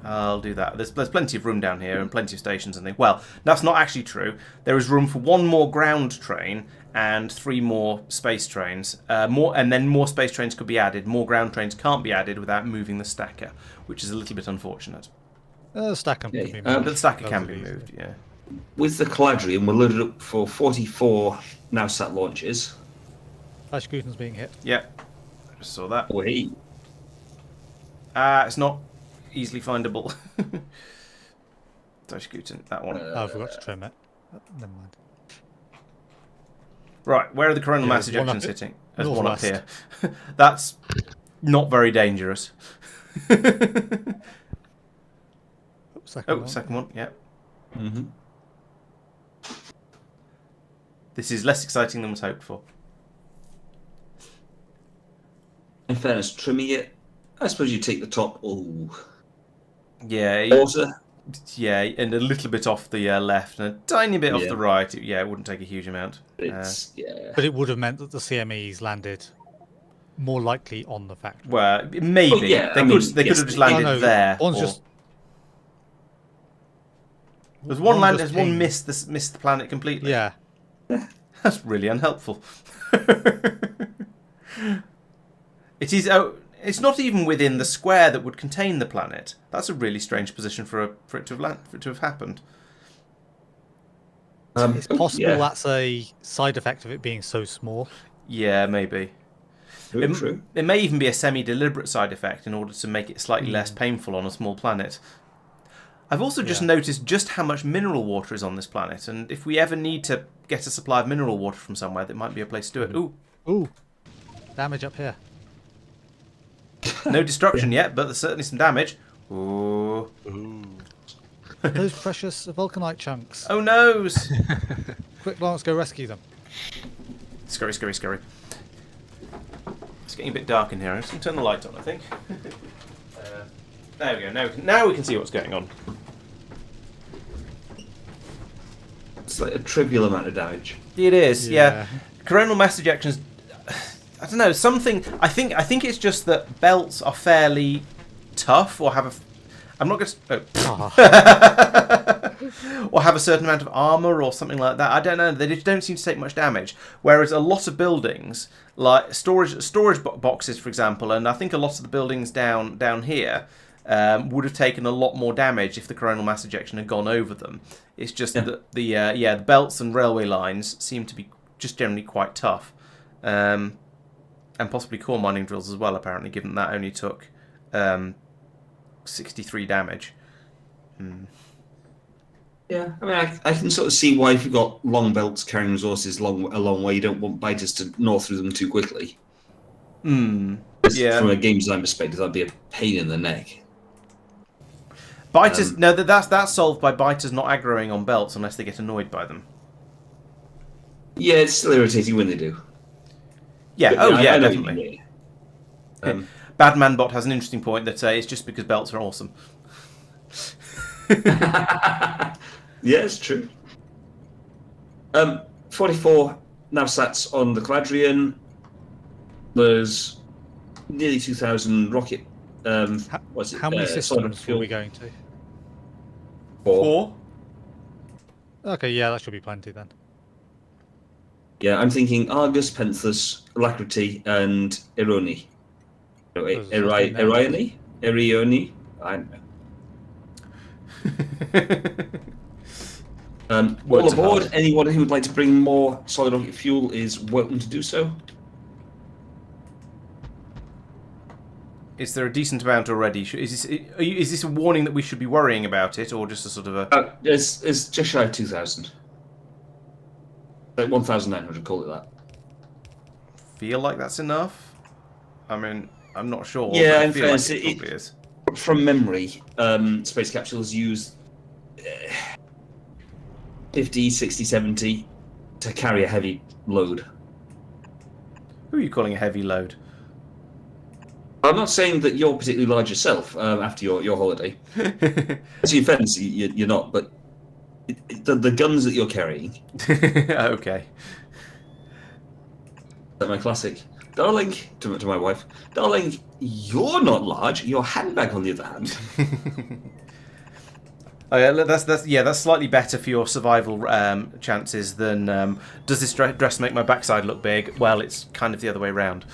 I'll do that. There's plenty of room down here and plenty of stations and things. Well, that's not actually true. There is room for one more ground train and 3 more space trains. And then more space trains could be added. More ground trains can't be added without moving the stacker, which is a little bit unfortunate. Stack can Yeah, be moved. But the stacker can be relatively moved. easily. Yeah. With the Caladrian, we're loaded up for 44 now sat launches. Flash-Guten's being hit. Yeah. I just saw that. Wait. It's not easily findable. Touchguten, that one. Oh, I forgot to trim it. Never mind. Right, where are the coronal Yeah, mass there's one ejections up- sitting? There's one up northwest. here. That's not very dangerous. Second Oh, one. second one, yeah. Mm-hmm. This is less exciting than was hoped for. In fairness, trimming it, I suppose you take the top. Oh, Yeah, water. yeah, and a little bit off the left and a tiny bit off Yeah. the right. It wouldn't take a huge amount. It's yeah. But it would have meant that the CMEs landed more likely on the factory. Well, maybe. Oh, yeah, they I could mean, they could yes, have just they- landed Oh, no, there. One's or- just. There's one land. just There's one pinged. missed the planet completely. Yeah. That's really unhelpful. It is. Oh, it's not even within the square that would contain the planet. That's a really strange position for it to have happened. It's possible yeah. that's a side effect of it being so small. Yeah, maybe. True. It may even be a semi-deliberate side effect in order to make it slightly less painful on a small planet. I've also just Yeah. noticed just how much mineral water is on this planet, and if we ever need to get a supply of mineral water from somewhere, that might be a place to do it. Ooh, Ooh. Damage up here. no destruction yet, but there's certainly some damage. Ooh. Those precious vulcanite chunks. Oh noes! Quick, Laurence, go rescue them. Scurry, scurry, scurry. It's getting a bit dark in here. I'm just going to turn the light on, I think. There we go. Now we can see what's going on. It's like a trivial amount of damage. It is, yeah. Yeah. Coronal mass ejections. I don't know. Something. I think it's just that belts are fairly tough, or have a. I'm not going to. Oh. Or have a certain amount of armor or something like that. I don't know. They just don't seem to take much damage. Whereas a lot of buildings, like storage boxes, for example, and I think a lot of the buildings down here would have taken a lot more damage if the coronal mass ejection had gone over them. It's just that the belts and railway lines seem to be just generally quite tough, and possibly core mining drills as well. Apparently, given that only took 63 damage. Yeah, I mean, I can sort of see why if you've got long belts carrying resources a long way, you don't want biters to gnaw through them too quickly. Yeah. From a game design perspective, that'd be a pain in the neck. Biters, no, that's solved by biters not aggroing on belts unless they get annoyed by them. Yeah, it's still irritating when they do. Yeah, But, I know what you definitely. mean. Badman Bot has an interesting point that it's just because belts are awesome. Yeah, it's true. 44 navsats on the Caladrian. There's nearly 2,000 rocket. What's it? How many solid systems fuel. were we going to? 4? Okay, yeah, that should be plenty then. Yeah, I'm thinking Argus, Penthus, Alacrity, and Eroni. No, Those are something there. Erione? Erione? I don't know. All Words are aboard. hard. Anyone who would like to bring more solid rocket fuel is welcome to do so. Is there a decent amount already? Is this a warning that we should be worrying about it, or just a sort of a... It's just shy of 2,000. Like 1,900, call it that. Feel like that's enough? I mean, I'm not sure. Yeah, but I in feel like fairness, it probably is. From memory, space capsules use 50, 60, 70 to carry a heavy load. Who are you calling a heavy load? I'm not saying that you're particularly large yourself after your holiday. To your fairness, you're not, but the guns that you're carrying... Okay. That my classic, darling, to my wife, darling, you're not large, your handbag on the other hand. Oh yeah, that's slightly better for your survival chances than does this dress make my backside look big? Well, it's kind of the other way around.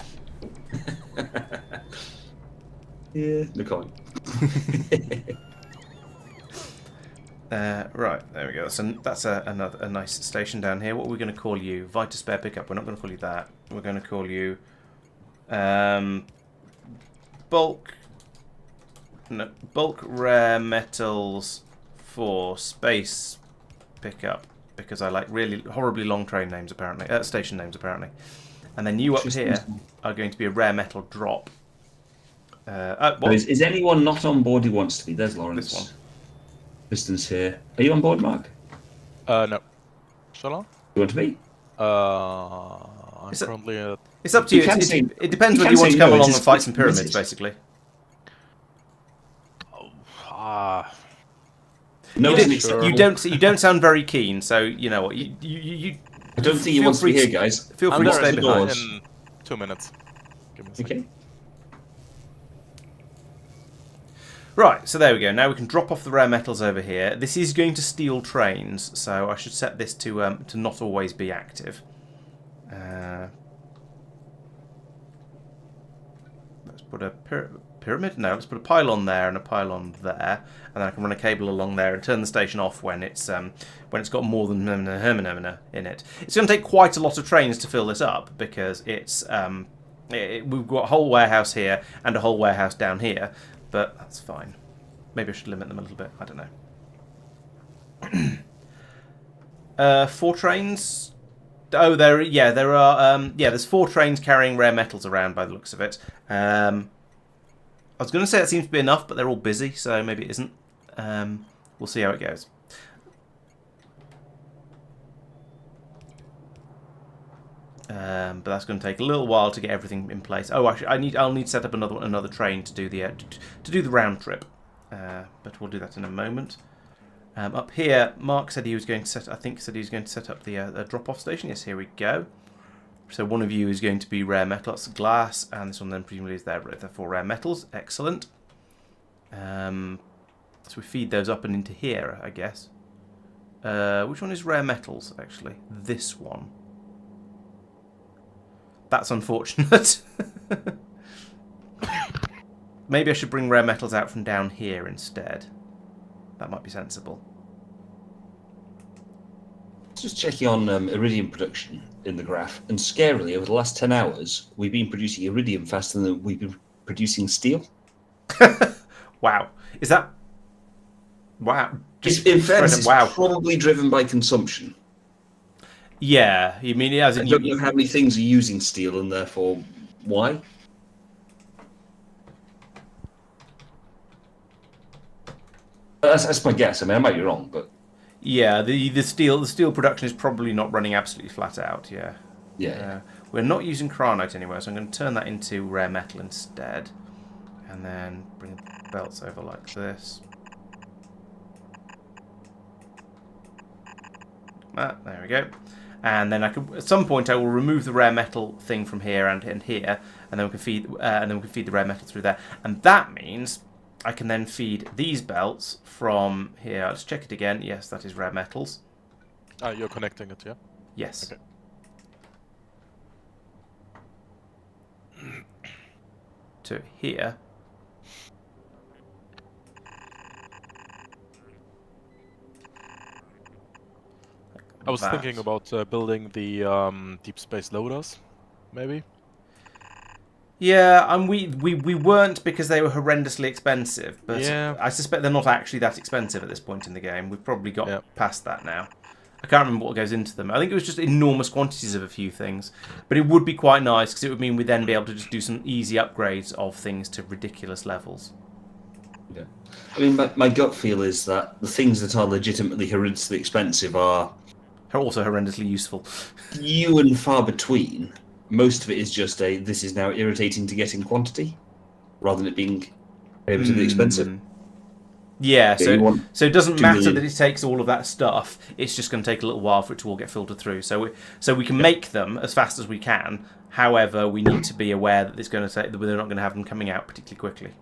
Yeah, no comment. Right, there we go. So that's a nice station down here. What are we going to call you? Vita spare pickup. We're not going to call you that. We're going to call you bulk rare metals for space pickup, because I like really horribly long train names apparently, station names apparently. And then you up here are going to be a rare metal drop. Is anyone not on board who wants to be? There's Laurence. This one. Tristan's here. Are you on board, Marc? No. Shall I? You want to be? I'm currently at... It's up to you. It depends whether you want to come along and fight some pyramids, basically. No, you don't sound very keen, so you know what you I don't think you want to be here, guys. Feel free to stay behind. In 2 minutes. Give me a second. Okay. Right, so there we go. Now we can drop off the rare metals over here. This is going to steal trains, so I should set this to not always be active. Let's put a pyramid? No, let's put a pylon there and a pylon there, and then I can run a cable along there and turn the station off when it's got more than in it. It's going to take quite a lot of trains to fill this up because it's we've got a whole warehouse here and a whole warehouse down here. But that's fine. Maybe I should limit them a little bit. I don't know. 4 trains. Oh, there are. There's 4 trains carrying rare metals around by the looks of it. I was going to say that seems to be enough, but they're all busy, so maybe it isn't. We'll see how it goes. But that's going to take a little while to get everything in place. Oh, actually, I'll need to set up another train to do the round trip. But we'll do that in a moment. Up here, Marc said he was going to set up the drop-off station. Yes, here we go. So one of you is going to be rare metal. That's glass, and this one then presumably is there for rare metals. Excellent. So we feed those up and into here, I guess. Which one is rare metals? Actually, this one. That's unfortunate. Maybe I should bring rare metals out from down here instead. That might be sensible. Just checking on iridium production in the graph, and scarily, over the last 10 hours, we've been producing iridium faster than we've been producing steel. Wow. Is that... Wow. In fairness, it's probably driven by consumption. Yeah, you mean as in I don't know how many things are using steel, and therefore why. That's my guess. I mean, I might be wrong, but yeah, the steel production is probably not running absolutely flat out. Yeah. Yeah. We're not using cranite anywhere, so I'm going to turn that into rare metal instead, and then bring the belts over like this. There we go. And then at some point I will remove the rare metal thing from here and here, and then we can feed the rare metal through there. And that means I can then feed these belts from here. Let's check it again. Yes, that is rare metals. You're connecting it, yeah? Yes. Okay. To here. I was thinking about building the deep space loaders, maybe. Yeah, and we weren't because they were horrendously expensive, but Yeah. I suspect they're not actually that expensive at this point in the game. We've probably got Yeah. past that now. I can't remember what goes into them. I think it was just enormous quantities of a few things, but it would be quite nice because it would mean we'd then be able to just do some easy upgrades of things to ridiculous levels. Yeah. I mean, my gut feel is that the things that are legitimately horrendously expensive are Are also horrendously useful. few and far between. Most of it is just this is now irritating to get in quantity, rather than it being prohibitively expensive. Yeah, Yeah, you want so it doesn't 2 matter million. that it takes all of that stuff. It's just going to take a little while for it to all get filtered through. So we can make them as fast as we can. However, we need to be aware that it's going to take that we're not going to have them coming out particularly quickly.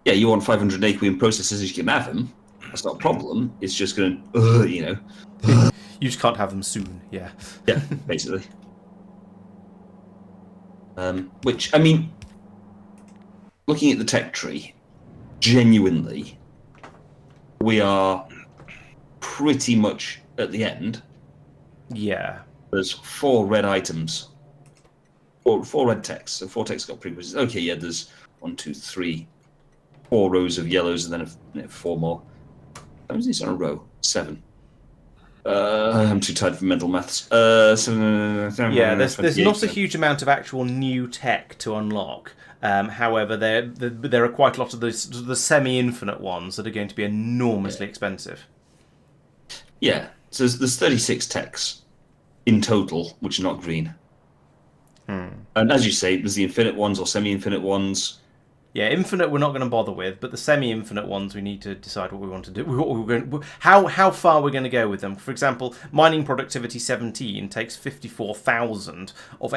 Yeah, you want 500 naquium processors, you can have them. That's not a problem. It's just going to, You just can't have them soon. Yeah. Yeah, basically. Which, I mean, looking at the tech tree, genuinely, we are pretty much at the end. Yeah. There's 4 red items. 4 red techs. So 4 techs got prerequisites. Okay, yeah, there's 1, 2, 3, 4 rows of yellows and then 4 more. How is this on a row? 7. I'm too tired for mental maths. 7, Yeah, there's 28, not a huge amount of actual new tech to unlock. However, there are quite a lot of the semi-infinite ones that are going to be enormously expensive. Yeah, so there's 36 techs in total, which are not green. And as you say, there's the infinite ones or semi-infinite ones. Yeah, infinite we're not going to bother with, but the semi-infinite ones we need to decide what we want to do. How far we're going to go with them. For example, mining productivity 17 takes 54,000 of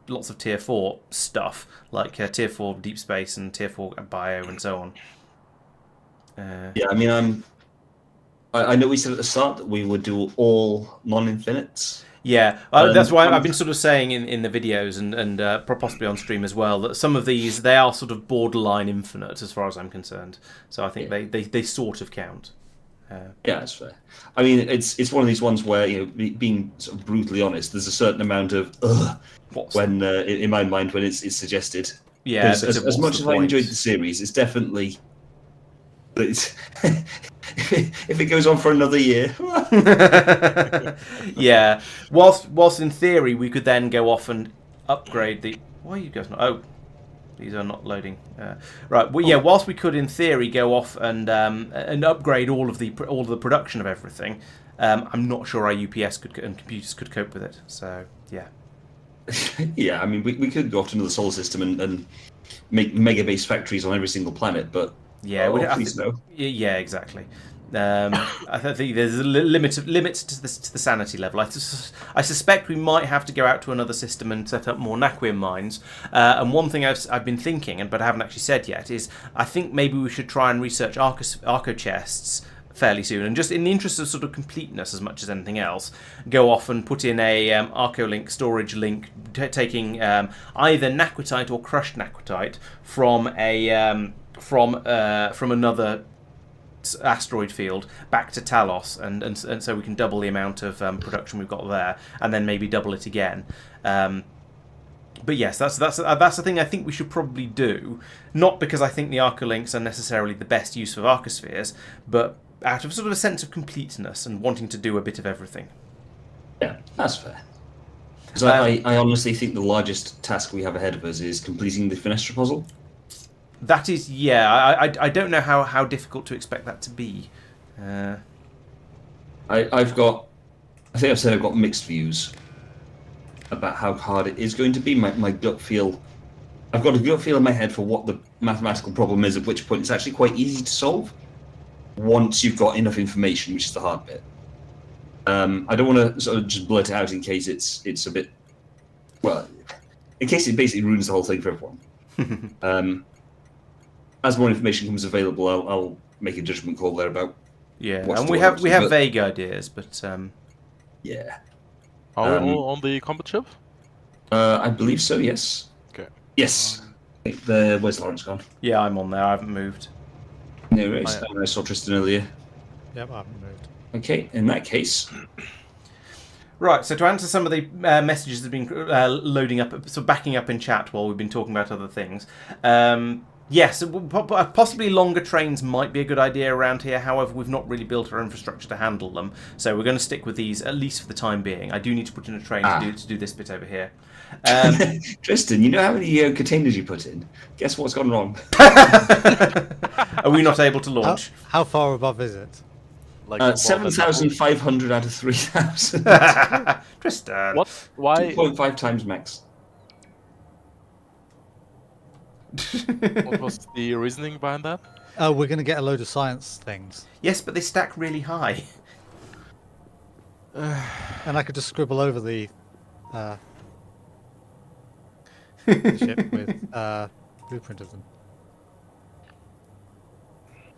lots of tier 4 stuff, like tier 4 deep space and tier 4 bio and so on. Yeah, I mean, I know we said at the start that we would do all non-infinites. Yeah, that's why I've been sort of saying in the videos and possibly on stream as well that some of these, they are sort of borderline infinite as far as I'm concerned. So I think they sort of count. Yeah, that's fair. I mean, it's one of these ones where, being sort of brutally honest, there's a certain amount of when in my mind when it's suggested. Yeah, as much as I enjoyed the series, it's definitely. If it goes on for another year. Yeah. Whilst in theory we could then go off and upgrade the. Why are you guys not? Oh, these are not loading. Right. Well, yeah. Whilst we could in theory go off and upgrade all of the production of everything, I'm not sure our UPS and computers could cope with it. So yeah. Yeah, I mean, we could go off to another solar system and make mega-based factories on every single planet, but. Yeah, please no. Yeah, exactly. I think there's a limits to the sanity level. I suspect we might have to go out to another system and set up more naquium mines. And one thing I've been thinking, but I haven't actually said yet, is I think maybe we should try and research arco chests fairly soon, and just in the interest of sort of completeness as much as anything else, go off and put in a arco-link storage link, taking either naquitite or crushed naquitite from a from another asteroid field back to Talos, and so we can double the amount of production we've got there, and then maybe double it again. But yes, that's the thing I think we should probably do. Not because I think the arco-links are necessarily the best use of arcospheres, but out of sort of a sense of completeness and wanting to do a bit of everything. Yeah, that's fair. Because I honestly think the largest task we have ahead of us is completing the Finestra puzzle. That is, yeah. I don't know how difficult to expect that to be. I think I've said I've got mixed views about how hard it is going to be. My gut feel, I've got a gut feel in my head for what the mathematical problem is, at which point it's actually quite easy to solve once you've got enough information, which is the hard bit. I don't want to sort of just blurt it out in case it's a bit, well, in case it basically ruins the whole thing for everyone. As more information comes available, I'll make a judgment call there about. Yeah, and we have vague ideas, but yeah. Are we all on the combat ship? I believe so. Yes. Okay. Yes. Where's Laurence gone? yeah, I'm on there. I haven't moved. No worries. I saw Tristan earlier. Yep, I haven't moved. Okay, in that case. Right, so to answer some of the messages that have been loading up, so backing up in chat while we've been talking about other things. Yes, possibly longer trains might be a good idea around here. However, we've not really built our infrastructure to handle them, so we're going to stick with these at least for the time being. I do need to put in a train to do this bit over here. Tristan, you know how many containers you put in? Guess what's gone wrong? Are we not able to launch? How far above is it? Like more than 7,500 out of 3,000. Tristan. double. What? Why? 2.5 times max. What was the reasoning behind that? Oh, we're going to get a load of science things. Yes, but they stack really high. And I could just scribble over the ship with blueprint of them.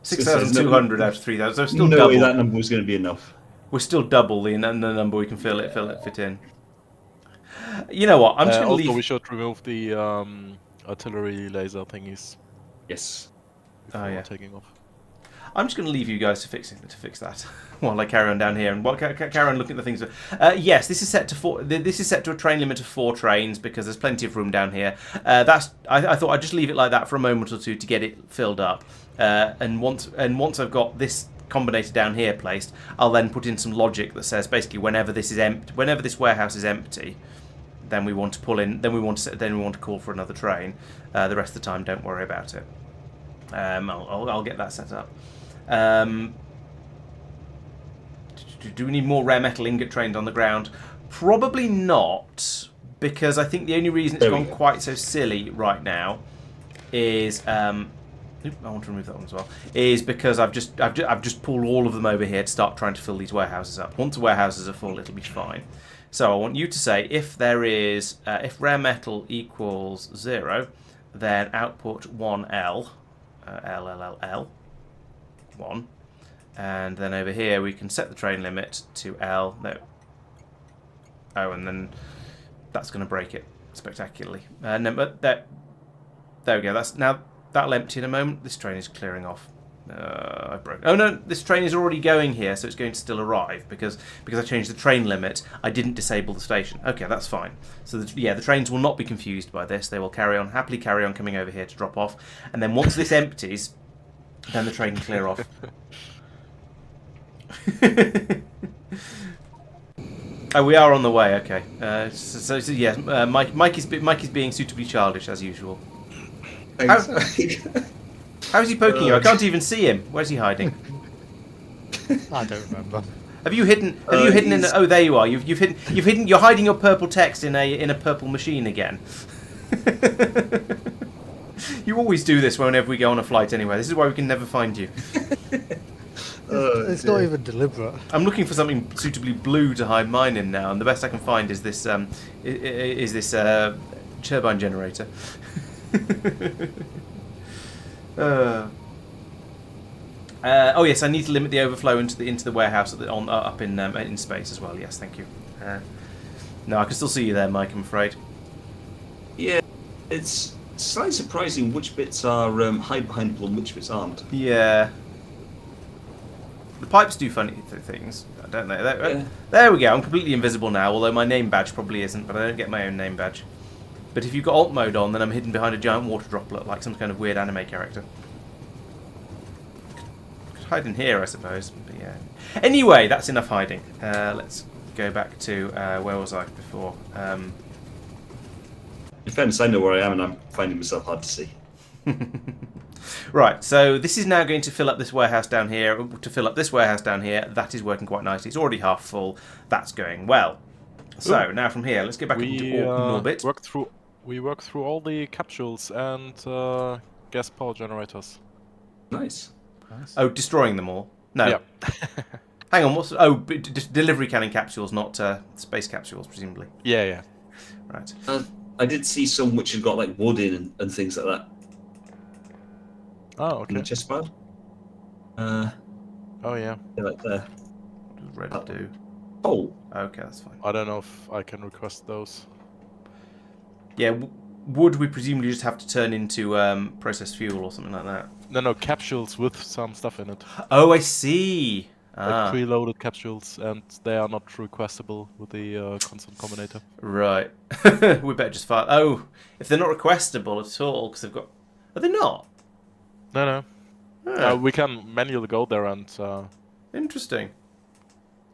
6,200 out of 3,000. So still No double. way that number was going to be enough. We're still double the number we can fit in. You know what? I'm just going to Also, leave. we should remove the artillery laser thingies Oh before yeah. taking off. I'm just going to leave you guys to fix that while I carry on down here and carry on looking at the things. Yes, this is set to 4. This is set to a train limit of 4 trains because there's plenty of room down here. I thought I'd just leave it like that for a moment or two to get it filled up. And once I've got this combinator down here placed, I'll then put in some logic that says basically whenever this warehouse is empty, then we want to pull in. Then we want to call for another train. The rest of the time, don't worry about it. I'll get that set up. Do we need more rare metal ingot trains on the ground? Probably not, because I think the only reason it's gone quite so silly right now is I want to remove that one as well. Is because I've just pulled all of them over here to start trying to fill these warehouses up. Once the warehouses are full, it'll be fine. So I want you to say if there is if rare metal equals 0, then output 1L, L 1, and then over here we can set the train limit to L. No. Oh, and then that's going to break it spectacularly. No, but there we go. That'll empty in a moment. This train is clearing off. I broke. Oh no, this train is already going here, so it's going to still arrive because I changed the train limit. I didn't disable the station. Okay, that's fine. So the trains will not be confused by this. They will happily carry on coming over here to drop off, and then once this empties, then the train can clear off. Oh, we are on the way. Okay. So yeah, Mike is being suitably childish as usual. How is he poking you? I can't even see him. Where's he hiding? I don't remember. Have you hidden? Have you hidden in? Oh, there you are. You've hidden. You're hiding your purple text in a purple machine again. You always do this whenever we go on a flight. Anyway, this is why we can never find you. It's not even deliberate. I'm looking for something suitably blue to hide mine in now, and the best I can find is this turbine generator. Oh yes, I need to limit the overflow into the warehouse up in space as well. Yes, thank you. No, I can still see you there, Mike. I'm afraid. Yeah, it's slightly surprising which bits are hide behind and which bits aren't. Yeah. The pipes do funny things, don't they? There we go. I'm completely invisible now, although my name badge probably isn't, but I don't get my own name badge. But if you've got alt mode on, then I'm hidden behind a giant water droplet, like some kind of weird anime character. Could hide in here, I suppose. But yeah. Anyway, that's enough hiding. Let's go back to where was I before? In fairness, I know where I am, and I'm finding myself hard to see. Right, so this is now going to fill up this warehouse down here. To fill up this warehouse down here, that is working quite nicely. It's already half full. That's going well. So now from here, let's get back into orbit. We work through all the capsules and gas power generators. Nice. Oh, destroying them all? No. Yeah. Hang on, what's... Oh, delivery cannon capsules, not space capsules, presumably. Yeah. Right. I did see some which had got like wood in and things like that. Oh, In the okay. chest pad. Oh, yeah. They're like there. What does red do? Oh. Okay, that's fine. I don't know if I can request those. Yeah, wood we presumably just have to turn into processed fuel or something like that. No, capsules with some stuff in it. Oh, I see. like preloaded capsules, and they are not requestable with the constant combinator. Right. We better just fire. Oh, if they're not requestable at all, because they've got. Are they not? No. Ah, We can manually go there and interesting.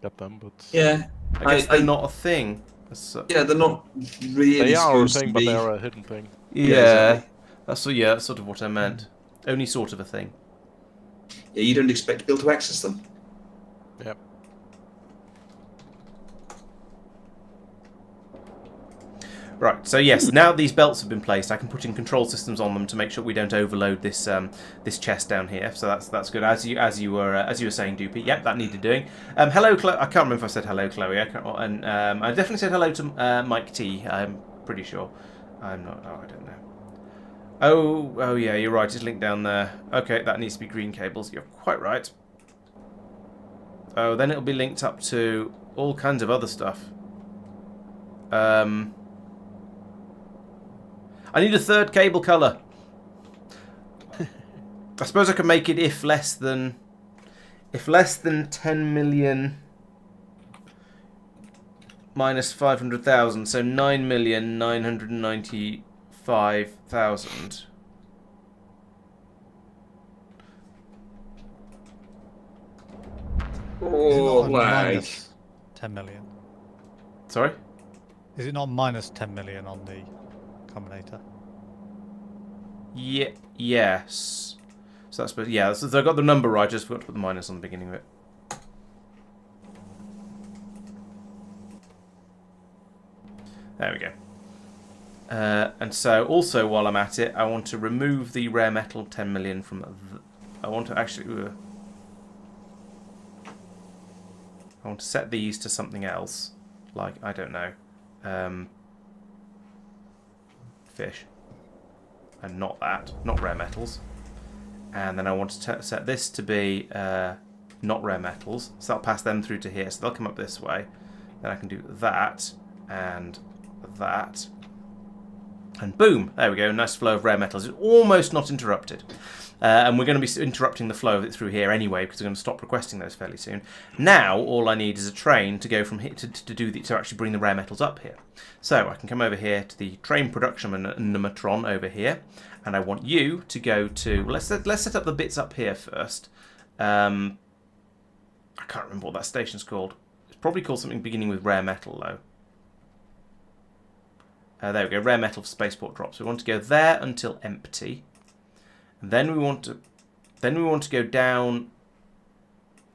get them, but Yeah. I guess they're not a thing. As such. Yeah, they're not really they are a supposed thing, to but be. they are a hidden thing. Yeah. exactly. That's sort of what I meant. Only sort of a thing. Yeah, you don't expect to be able to access them. Yep. Right, so yes, now these belts have been placed, I can put in control systems on them to make sure we don't overload this this chest down here. So that's good. As you were saying, Doopy. Yep, that needed doing. Hello, Chloe. I can't remember if I said hello, Chloe. I definitely said hello to Mike T. I'm pretty sure. I'm not. Oh, I don't know. Oh yeah, you're right. It's linked down there. Okay, that needs to be green cables. You're quite right. Oh, then it'll be linked up to all kinds of other stuff. I need a third cable colour. I suppose I could make it if less than 10 million minus 500,000, so 9,995,000. Oh, Is it not lag. minus 10 million? Sorry? Is it not minus 10 million on the combinator? Yeah. Yes. So that's so I got the number right. I just forgot to put the minus on the beginning of it. There we go. And so also while I'm at it, I want to remove the rare metal 10 million from. I want to actually. I want to set these to something else, like I don't know. Fish, and not rare metals. And then I want to set this to be not rare metals, so I'll pass them through to here, so they'll come up this way. Then I can do that, and boom, there we go, nice flow of rare metals. It's almost not interrupted. And we're going to be interrupting the flow of it through here anyway, because we're going to stop requesting those fairly soon. Now, all I need is a train to go from here to actually bring the rare metals up here. So I can come over here to the train production animatron over here, and I want you to go to. Let's set up the bits up here first. I can't remember what that station's called. It's probably called something beginning with rare metal though. There we go, rare metal for spaceport drops. We want to go there until empty. Then we want to go down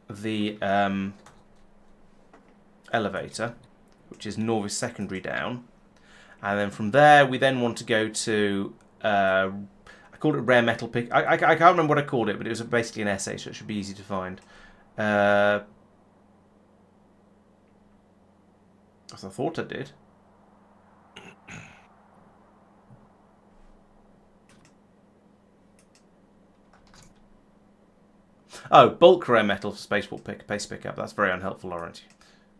the elevator, which is Norvis secondary down, and then from there we then want to go to I called it rare metal pick. I can't remember what I called it, but it was basically an essay, so it should be easy to find. As I thought I did. Oh, bulk rare metal for spaceport pace pickup. That's very unhelpful, Laurence.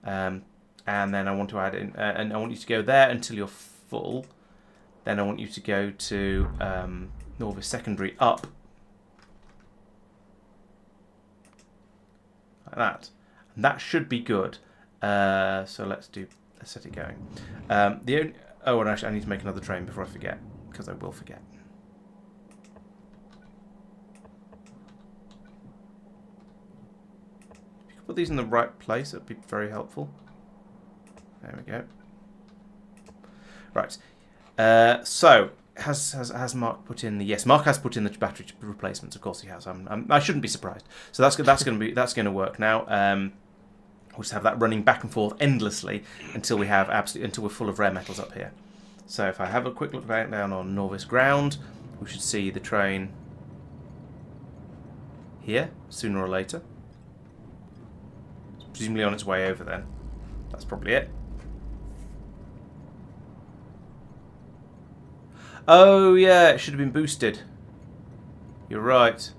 And then I want to add in, and I want you to go there until you're full. Then I want you to go to Norvis secondary up, like that, and that should be good. So let's set it going. And actually, I need to make another train before I forget, because I will forget. Put these in the right place, it would be very helpful. There we go. Right. So has Marc put in the? Yes, Marc has put in the battery replacements. Of course he has. I shouldn't be surprised. So that's going to work now. We'll just have that running back and forth endlessly until we're full of rare metals up here. So if I have a quick look down on Norvis ground, we should see the train here sooner or later. Presumably on its way over then. That's probably it. Oh yeah, it should have been boosted. You're right.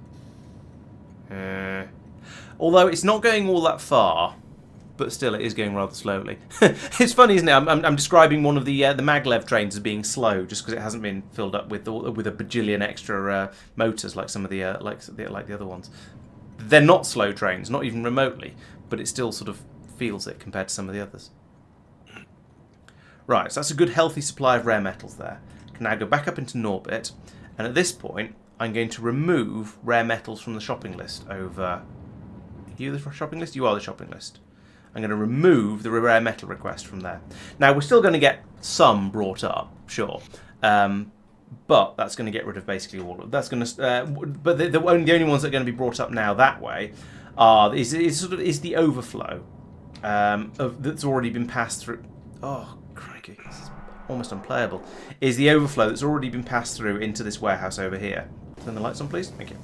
Although it's not going all that far, but still it is going rather slowly. It's funny, isn't it? I'm describing one of the maglev trains as being slow just because it hasn't been filled up with a bajillion extra motors like some of the like the other ones. They're not slow trains, not even remotely, but it still sort of feels it compared to some of the others. Right, so that's a good healthy supply of rare metals there. Can now go back up into Norbit, and at this point, I'm going to remove rare metals from the shopping list over... Are you the shopping list? You are the shopping list. I'm going to remove the rare metal request from there. Now, we're still going to get some brought up, sure. But that's going to get rid of basically all of that's going to. But the only ones that are going to be brought up now that way is the overflow that's already been passed through. Oh, crikey, this is almost unplayable. Is the overflow that's already been passed through into this warehouse over here? Turn the lights on, please. Thank you.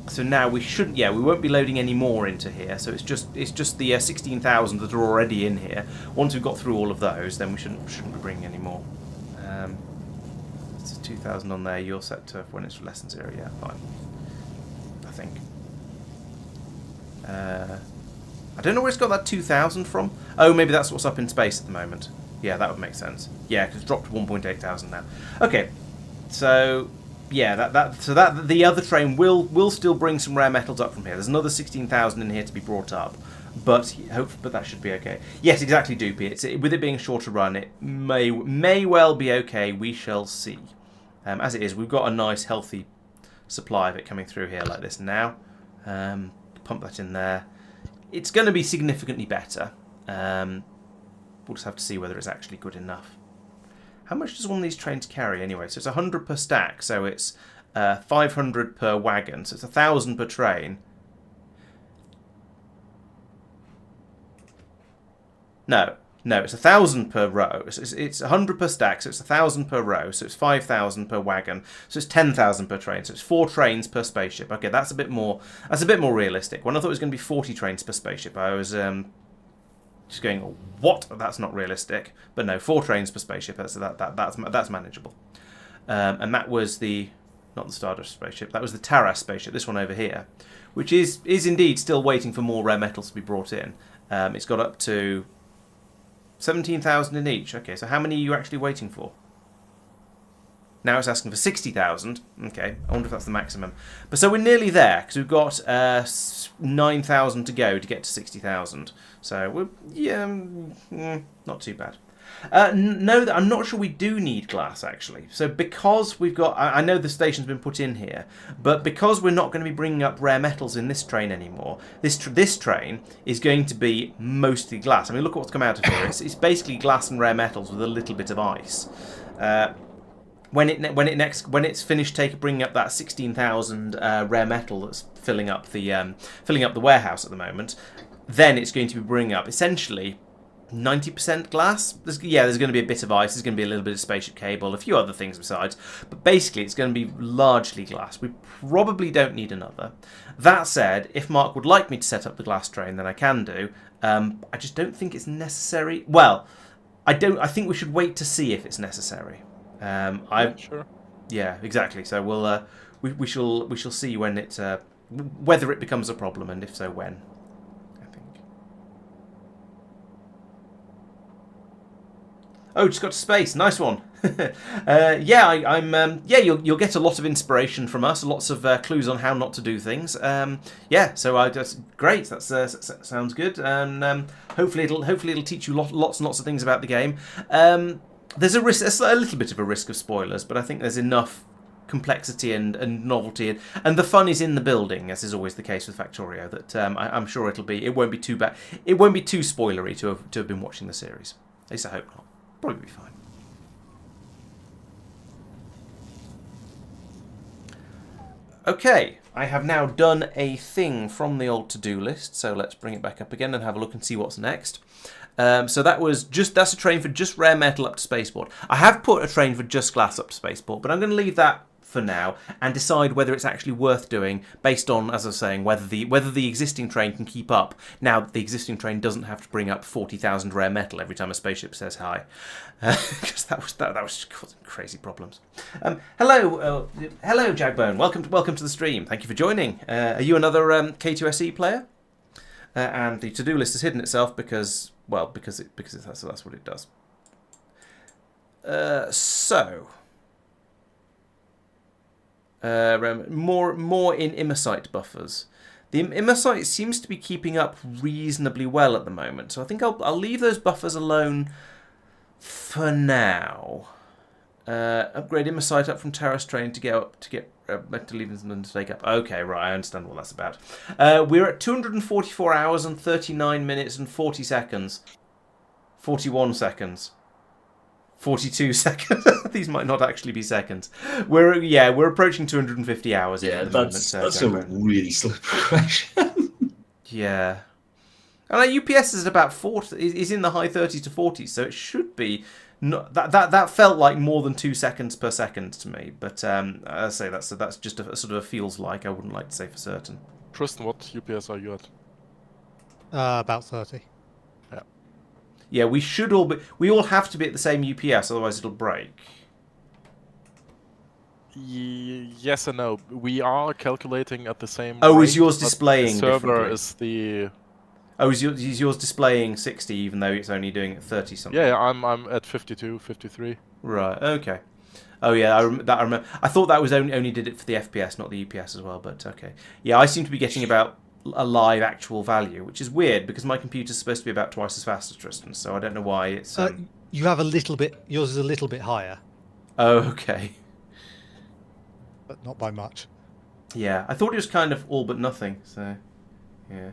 So now we shouldn't. Yeah, we won't be loading any more into here. So it's just the 16,000 that are already in here. Once we've got through all of those, then we shouldn't be bringing any more. It's 2,000 on there. You're set to when it's less than 0. Yeah, fine. I think. I don't know where it's got that 2,000 from. Oh, maybe that's what's up in space at the moment. Yeah, that would make sense. Yeah, because it's dropped to 1.8,000 now. Okay, so yeah, that the other train will still bring some rare metals up from here. There's another 16,000 in here to be brought up, but that should be okay. Yes, exactly, Doopy. With it being a shorter run, it may well be okay. We shall see. As it is, we've got a nice healthy supply of it coming through here like this now. Pump that in there. It's going to be significantly better. We'll just have to see whether it's actually good enough. How much does one of these trains carry anyway? So it's 100 per stack, so it's 500 per wagon, so it's 1,000 per train. No, it's 1,000 per row. It's 100 per stack, so it's 1,000 per row, so it's 5,000 per wagon, so it's 10,000 per train, so it's 4 trains per spaceship. Okay, that's a bit more realistic. When I thought it was going to be 40 trains per spaceship, I was just going, what? That's not realistic. But no, 4 trains per spaceship. That's manageable. And that was not the Stardust spaceship. That was the Taras spaceship. This one over here, which is indeed still waiting for more rare metals to be brought in. It's got up to 17,000 in each. Okay, so how many are you actually waiting for? Now it's asking for 60,000. Okay, I wonder if that's the maximum. But so we're nearly there, because we've got 9,000 to go to get to 60,000. So we're, not too bad. No, I'm not sure we do need glass, actually. So because we've got... I know the station's been put in here, but because we're not going to be bringing up rare metals in this train anymore, this train is going to be mostly glass. I mean, look at what's come out of here. It's basically glass and rare metals with a little bit of ice. When it's finished bringing up that 16,000 rare metal that's filling up the warehouse at the moment, then it's going to be bringing up essentially 90% glass. There's going to be a bit of ice. There's going to be a little bit of spaceship cable, a few other things besides, but basically it's going to be largely glass. We probably don't need another. That said, if Marc would like me to set up the glass train, then I can do. I just don't think it's necessary. Well, I think we should wait to see if it's necessary. Sure. Yeah, exactly. So we shall see when whether it becomes a problem, and if so, when. I think. Oh, just got to space. Nice one. You'll get a lot of inspiration from us, lots of clues on how not to do things. So that's great. That sounds good, and hopefully it'll teach you lots and lots of things about the game. There's a little bit of a risk of spoilers, but I think there's enough complexity and novelty, and the fun is in the building, as is always the case with Factorio. That I'm sure it won't be too bad. It won't be too spoilery to have been watching the series. At least I hope not. Probably be fine. Okay, I have now done a thing from the old to-do list, so let's bring it back up again and have a look and see what's next. So that's a train for just rare metal up to spaceport. I have put a train for just glass up to spaceport, but I'm going to leave that for now and decide whether it's actually worth doing based on, as I was saying, whether the existing train can keep up. Now the existing train doesn't have to bring up 40,000 rare metal every time a spaceship says hi, because that was causing crazy problems. Hello, Jagbone. Welcome to the stream. Thank you for joining. Are you another K2SE player? And the to-do list has hidden itself because that's what it does. More in imite buffers. The imite seems to be keeping up reasonably well at the moment, so I think I'll leave those buffers alone for now. Upgrade imite up from Terrace Train to get metal leavings and to take up. Okay, right, I understand what that's about. We're at 244 hours and 39 minutes and 40 seconds. 41 seconds. 42 seconds. These might not actually be seconds. We're approaching 250 hours. Yeah, at the moment, that's a really slow progression. Yeah. And our UPS is at about 40. Is in the high 30s to 40s, so it should be. Not, that felt like more than 2 seconds per second to me, but I say that's just a sort of a feels like. I wouldn't like to say for certain. Tristan, what UPS are you at? About 30. Yeah, we should all be. We all have to be at the same UPS, otherwise it'll break. Yes and no. We are calculating at the same. Oh, rate, is yours but displaying the server differently? is the. Oh, is yours displaying 60 even though it's only doing 30 something? Yeah, I'm at 52, 53. Right. Okay. Oh yeah, I remember. I thought that was only did it for the FPS, not the EPS as well. But okay. Yeah, I seem to be getting about a live actual value, which is weird because my computer's supposed to be about twice as fast as Tristan, so I don't know why it's. You have a little bit. Yours is a little bit higher, Oh, okay. but not by much. Yeah, I thought it was kind of all but nothing. So, yeah.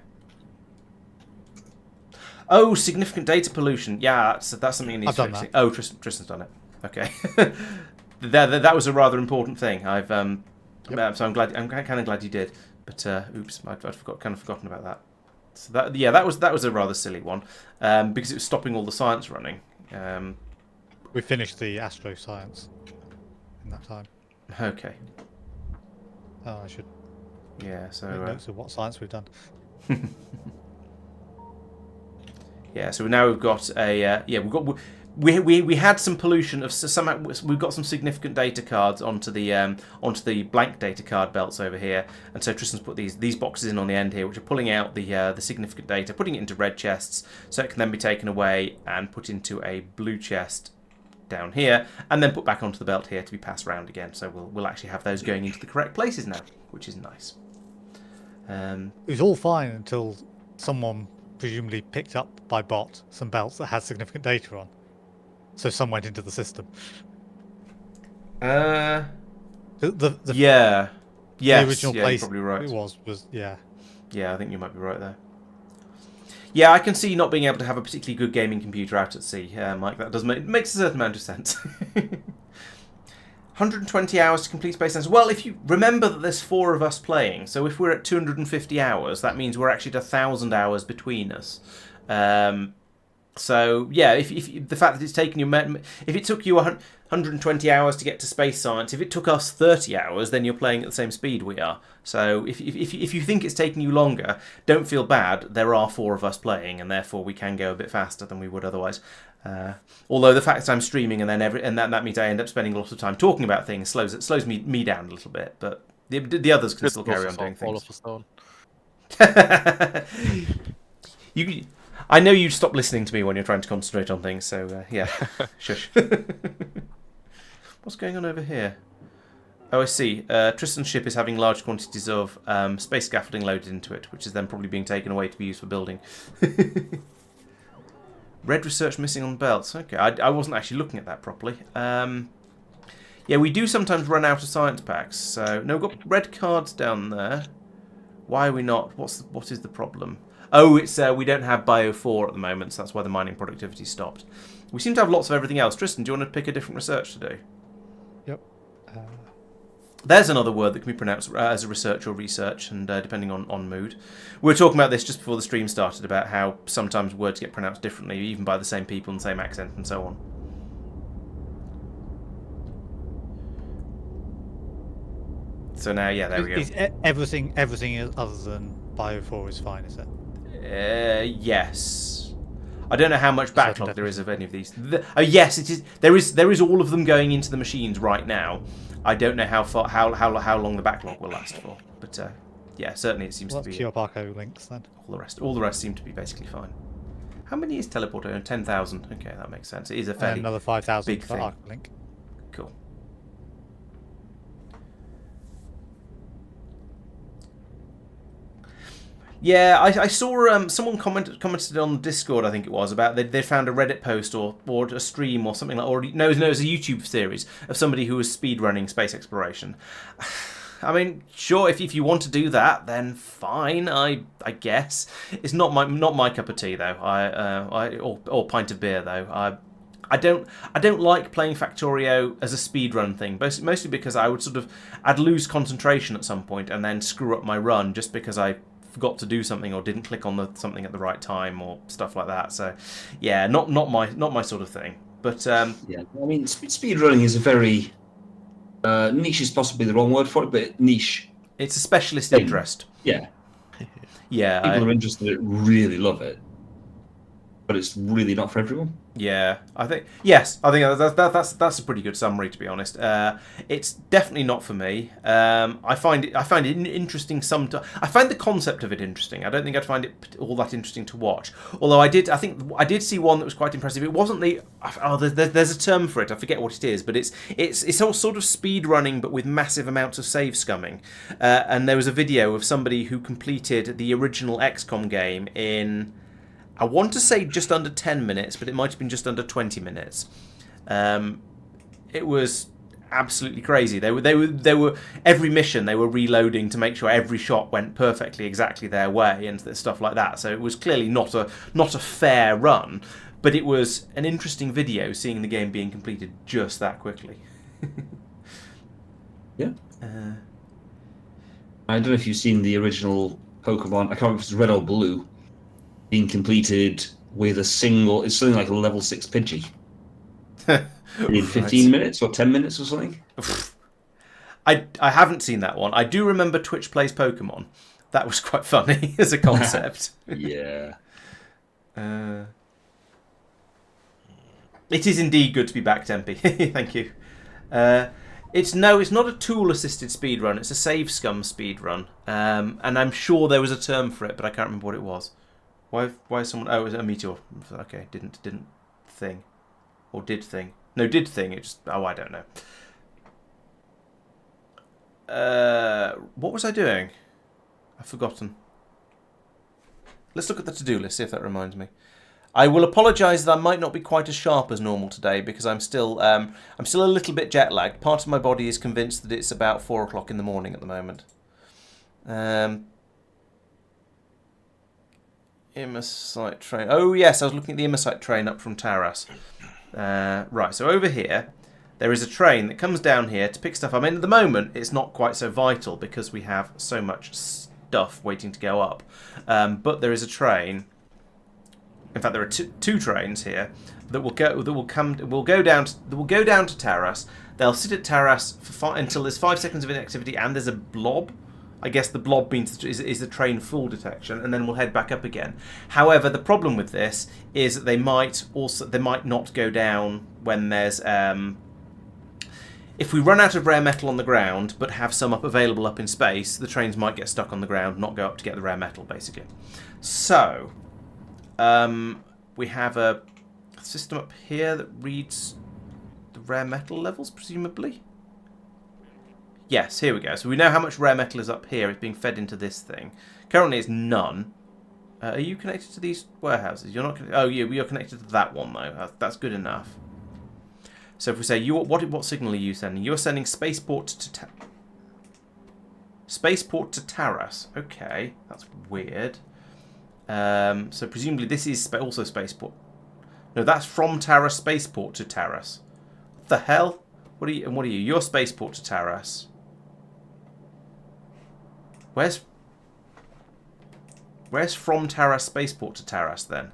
Oh, significant data pollution. Yeah, that's something that needs I've done fixing. that. Oh, Tristan's done it. Okay. that was a rather important thing. I've so I'm glad. I'm kind of glad you did. But oops, I'd kind of forgotten about that. So that was a rather silly one because it was stopping all the science running. We finished the astro science in that time. Okay. Oh, I should Yeah. make So notes of what science we've done. yeah. So now we've got a we had some pollution of somehow we've got some significant data cards onto the blank data card belts over here, and so Tristan's put these boxes in on the end here, which are pulling out the significant data, putting it into red chests, so it can then be taken away and put into a blue chest down here, and then put back onto the belt here to be passed around again. So we'll actually have those going into the correct places now, which is nice. It was all fine until someone presumably picked up by bot some belts that had significant data on. So some went into the system. Yeah. The Yes. original Yeah, place you're probably right. it was yeah. Yeah, I think you might be right there. Yeah, I can see not being able to have a particularly good gaming computer out at sea, Mike. That does makes a certain amount of sense. 120 hours to complete Space Sense. Well, if you remember that there's 4 of us playing, so if we're at 250 hours, that means we're actually at 1,000 hours between us. So yeah, if the fact that it's taken you, if it took you 120 hours to get to space science, if it took us 30 hours, then you're playing at the same speed we are. So if you think it's taking you longer, don't feel bad. There are 4 of us playing, and therefore we can go a bit faster than we would otherwise. Although the fact that I'm streaming and that means I end up spending a lot of time talking about things slows me down a little bit. But the others can still carry on doing All things. of a stone. I know you stop listening to me when you're trying to concentrate on things, so yeah. Shush. What's going on over here? Oh, I see. Tristan's ship is having large quantities of space scaffolding loaded into it, which is then probably being taken away to be used for building. Red research missing on belts. Okay, I wasn't actually looking at that properly. Yeah, we do sometimes run out of science packs. So no, we've got red cards down there. Why are we not? What is the problem? Oh, it's we don't have Bio 4 at the moment, so that's why the mining productivity stopped. We seem to have lots of everything else. Tristan, do you want to pick a different research to do? Yep. There's another word that can be pronounced as a research or research, and depending on mood. We were talking about this just before the stream started, about how sometimes words get pronounced differently, even by the same people and same accent and so on. So now, yeah, there we go. Is everything is other than Bio 4 is fine, is it? Yes. I don't know how much backlog there is of any of these. Yes, it is. There is all of them going into the machines right now. I don't know how long the backlog will last for, but yeah, certainly it seems to be. That's Barco links then. All the rest seem to be basically fine. How many is teleporter? 10,000. Okay, that makes sense. It is a fairly another 5,000 big for thing. Arc link. Cool. Yeah, I saw someone commented on Discord, I think it was, about they found a Reddit post or a stream or something like, or no, it was a YouTube series of somebody who was speedrunning space exploration. I mean, sure, if you want to do that, then fine. I guess it's not my cup of tea though. Or pint of beer though. I don't like playing Factorio as a speedrun thing, mostly because I'd lose concentration at some point and then screw up my run just because I forgot to do something or didn't click on something at the right time or stuff like that. So, yeah, not my sort of thing. But yeah, I mean, speedrunning is a very niche is possibly the wrong word for it, but niche. It's a specialist thing. Interest. Yeah, yeah. People are interested in it, really love it, but it's really not for everyone. Yeah, I think that's a pretty good summary, to be honest. It's definitely not for me. I find it interesting. I find the concept of it interesting. I don't think I'd find it all that interesting to watch. Although I did see one that was quite impressive. It wasn't there's a term for it. I forget what it is, but it's all sort of speed running, but with massive amounts of save scumming. And there was a video of somebody who completed the original XCOM game in, I want to say just under 10 minutes, but it might have been just under 20 minutes. It was absolutely crazy. They were every mission they were reloading to make sure every shot went perfectly exactly their way and stuff like that. So it was clearly not a fair run, but it was an interesting video seeing the game being completed just that quickly. Yeah. I don't know if you've seen the original Pokemon. I can't remember if it's red or blue. Being completed with it's something like a level 6 Pidgey. In 15 minutes or 10 minutes or something. I haven't seen that one. I do remember Twitch Plays Pokemon. That was quite funny as a concept. Yeah. It is indeed good to be back, Tempe. Thank you. It's not a tool-assisted speedrun. It's a save scum speedrun. And I'm sure there was a term for it, but I can't remember what it was. Why someone? Oh, it was a meteor. Okay, didn't thing, or did thing? No, did thing. It just. Oh, I don't know. What was I doing? I've forgotten. Let's look at the to-do list. See if that reminds me. I will apologise that I might not be quite as sharp as normal today because I'm still a little bit jet lagged. Part of my body is convinced that it's about 4 o'clock in the morning at the moment. Imite train. Oh yes, I was looking at the Imite train up from Taras. Right, so over here there is a train that comes down here to pick stuff up. I mean, at the moment it's not quite so vital because we have so much stuff waiting to go up. But there is a train. In fact, there are two trains here that will go down to Taras. They'll sit at Taras until there's 5 seconds of inactivity and there's a blob. I guess the blob means is the train full detection, and then we'll head back up again. However, the problem with this is that they might not go down when there's if we run out of rare metal on the ground but have some available up in space, the trains might get stuck on the ground, not go up to get the rare metal, basically. So we have a system up here that reads the rare metal levels, presumably. Yes, here we go. So we know how much rare metal is up here. It's being fed into this thing. Currently it's none. Are you connected to these warehouses? You're not connected. Oh, yeah, you're connected to that one, though. That's good enough. So if we say, what signal are you sending? You're sending spaceport to Taras. Okay, that's weird. So presumably this is also spaceport. No, that's from Taras spaceport to Taras. What the hell? What are you? You're spaceport to Taras. Where's from Taras spaceport to Taras then?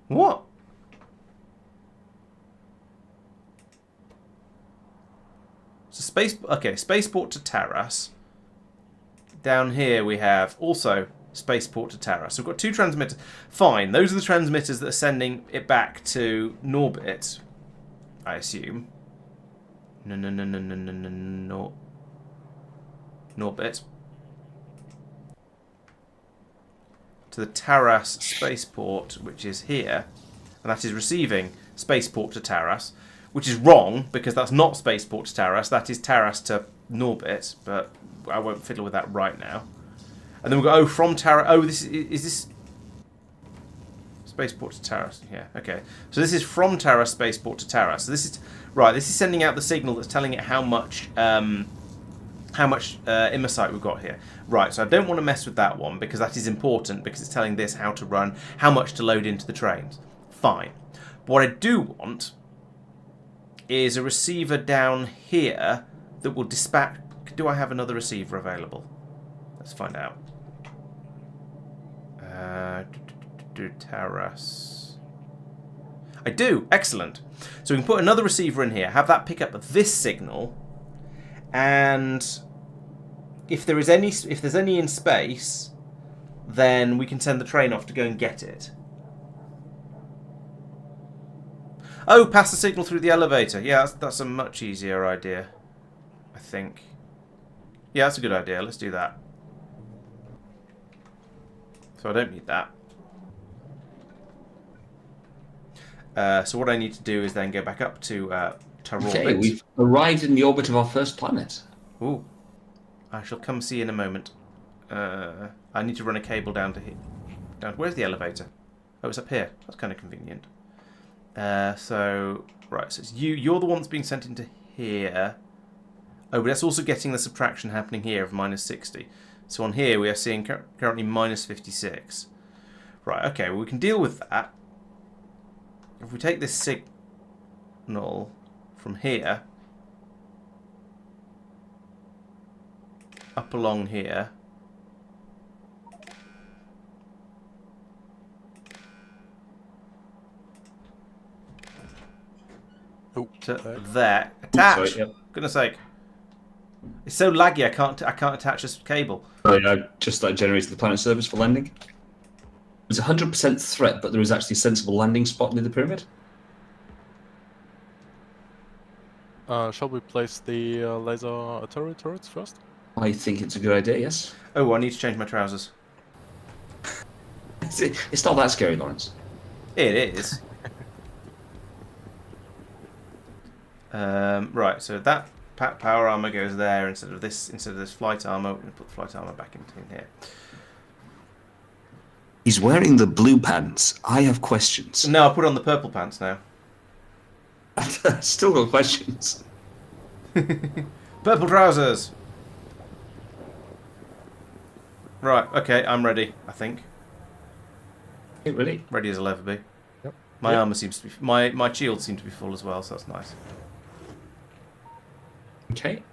What? So spaceport to Taras. Down here we have also spaceport to Taras. So we've got two transmitters. Fine, those are the transmitters that are sending it back to Norbit, I assume. No. Norbit. To the Taras spaceport, which is here. And that is receiving spaceport to Taras. which is wrong because that's not spaceport to Taras. That is Taras to Norbit, but I won't fiddle with that right now. And then we've got from Taras. Oh, this is this spaceport to Taras? Yeah, okay. So this is from Taras spaceport to Taras. So this is right. This is sending out the signal that's telling it how much imite we've got here. Right. So I don't want to mess with that one because that is important because it's telling this how to run, how much to load into the trains. Fine. But what I do want is a receiver down here that will dispatch. Do I have another receiver available? Let's find out. Taras. I do. Excellent. So we can put another receiver in here, have that pick up this signal, and if there's any in space, then we can send the train off to go and get it. Oh, pass the signal through the elevator. Yeah, that's a much easier idea, I think. Yeah, that's a good idea. Let's do that. So I don't need that. So what I need to do is then go back up to Tarorbit. Okay, we've arrived in the orbit of our first planet. Ooh. I shall come see you in a moment. I need to run a cable down to here. Where's the elevator? Oh, it's up here. That's kind of convenient. So it's you're the one that's being sent into here. Oh, but that's also getting the subtraction happening here of -60. So on here we are seeing currently -56. Right, okay, well we can deal with that. If we take this signal from here up along here, to there, attach. Sorry, yep. Goodness sake, it's so laggy. I can't attach this cable. Sorry, I just generated the planet service for landing. It's a 100% threat, but there is actually a sensible landing spot near the pyramid. Shall we place the laser artillery turrets first? I think it's a good idea, yes. Oh, I need to change my trousers. It's not that scary, Laurence. It is. Right, so that power armor goes there instead of this flight armor. We're going to put the flight armor back in here. He's wearing the blue pants. I have questions. No, I'll put on the purple pants now. Still got questions. Purple trousers. Right, okay, I'm ready, I think. Okay, ready? Ready as I'll ever be. Yep. My armor seems to be... My shields seem to be full as well, so that's nice. Okay.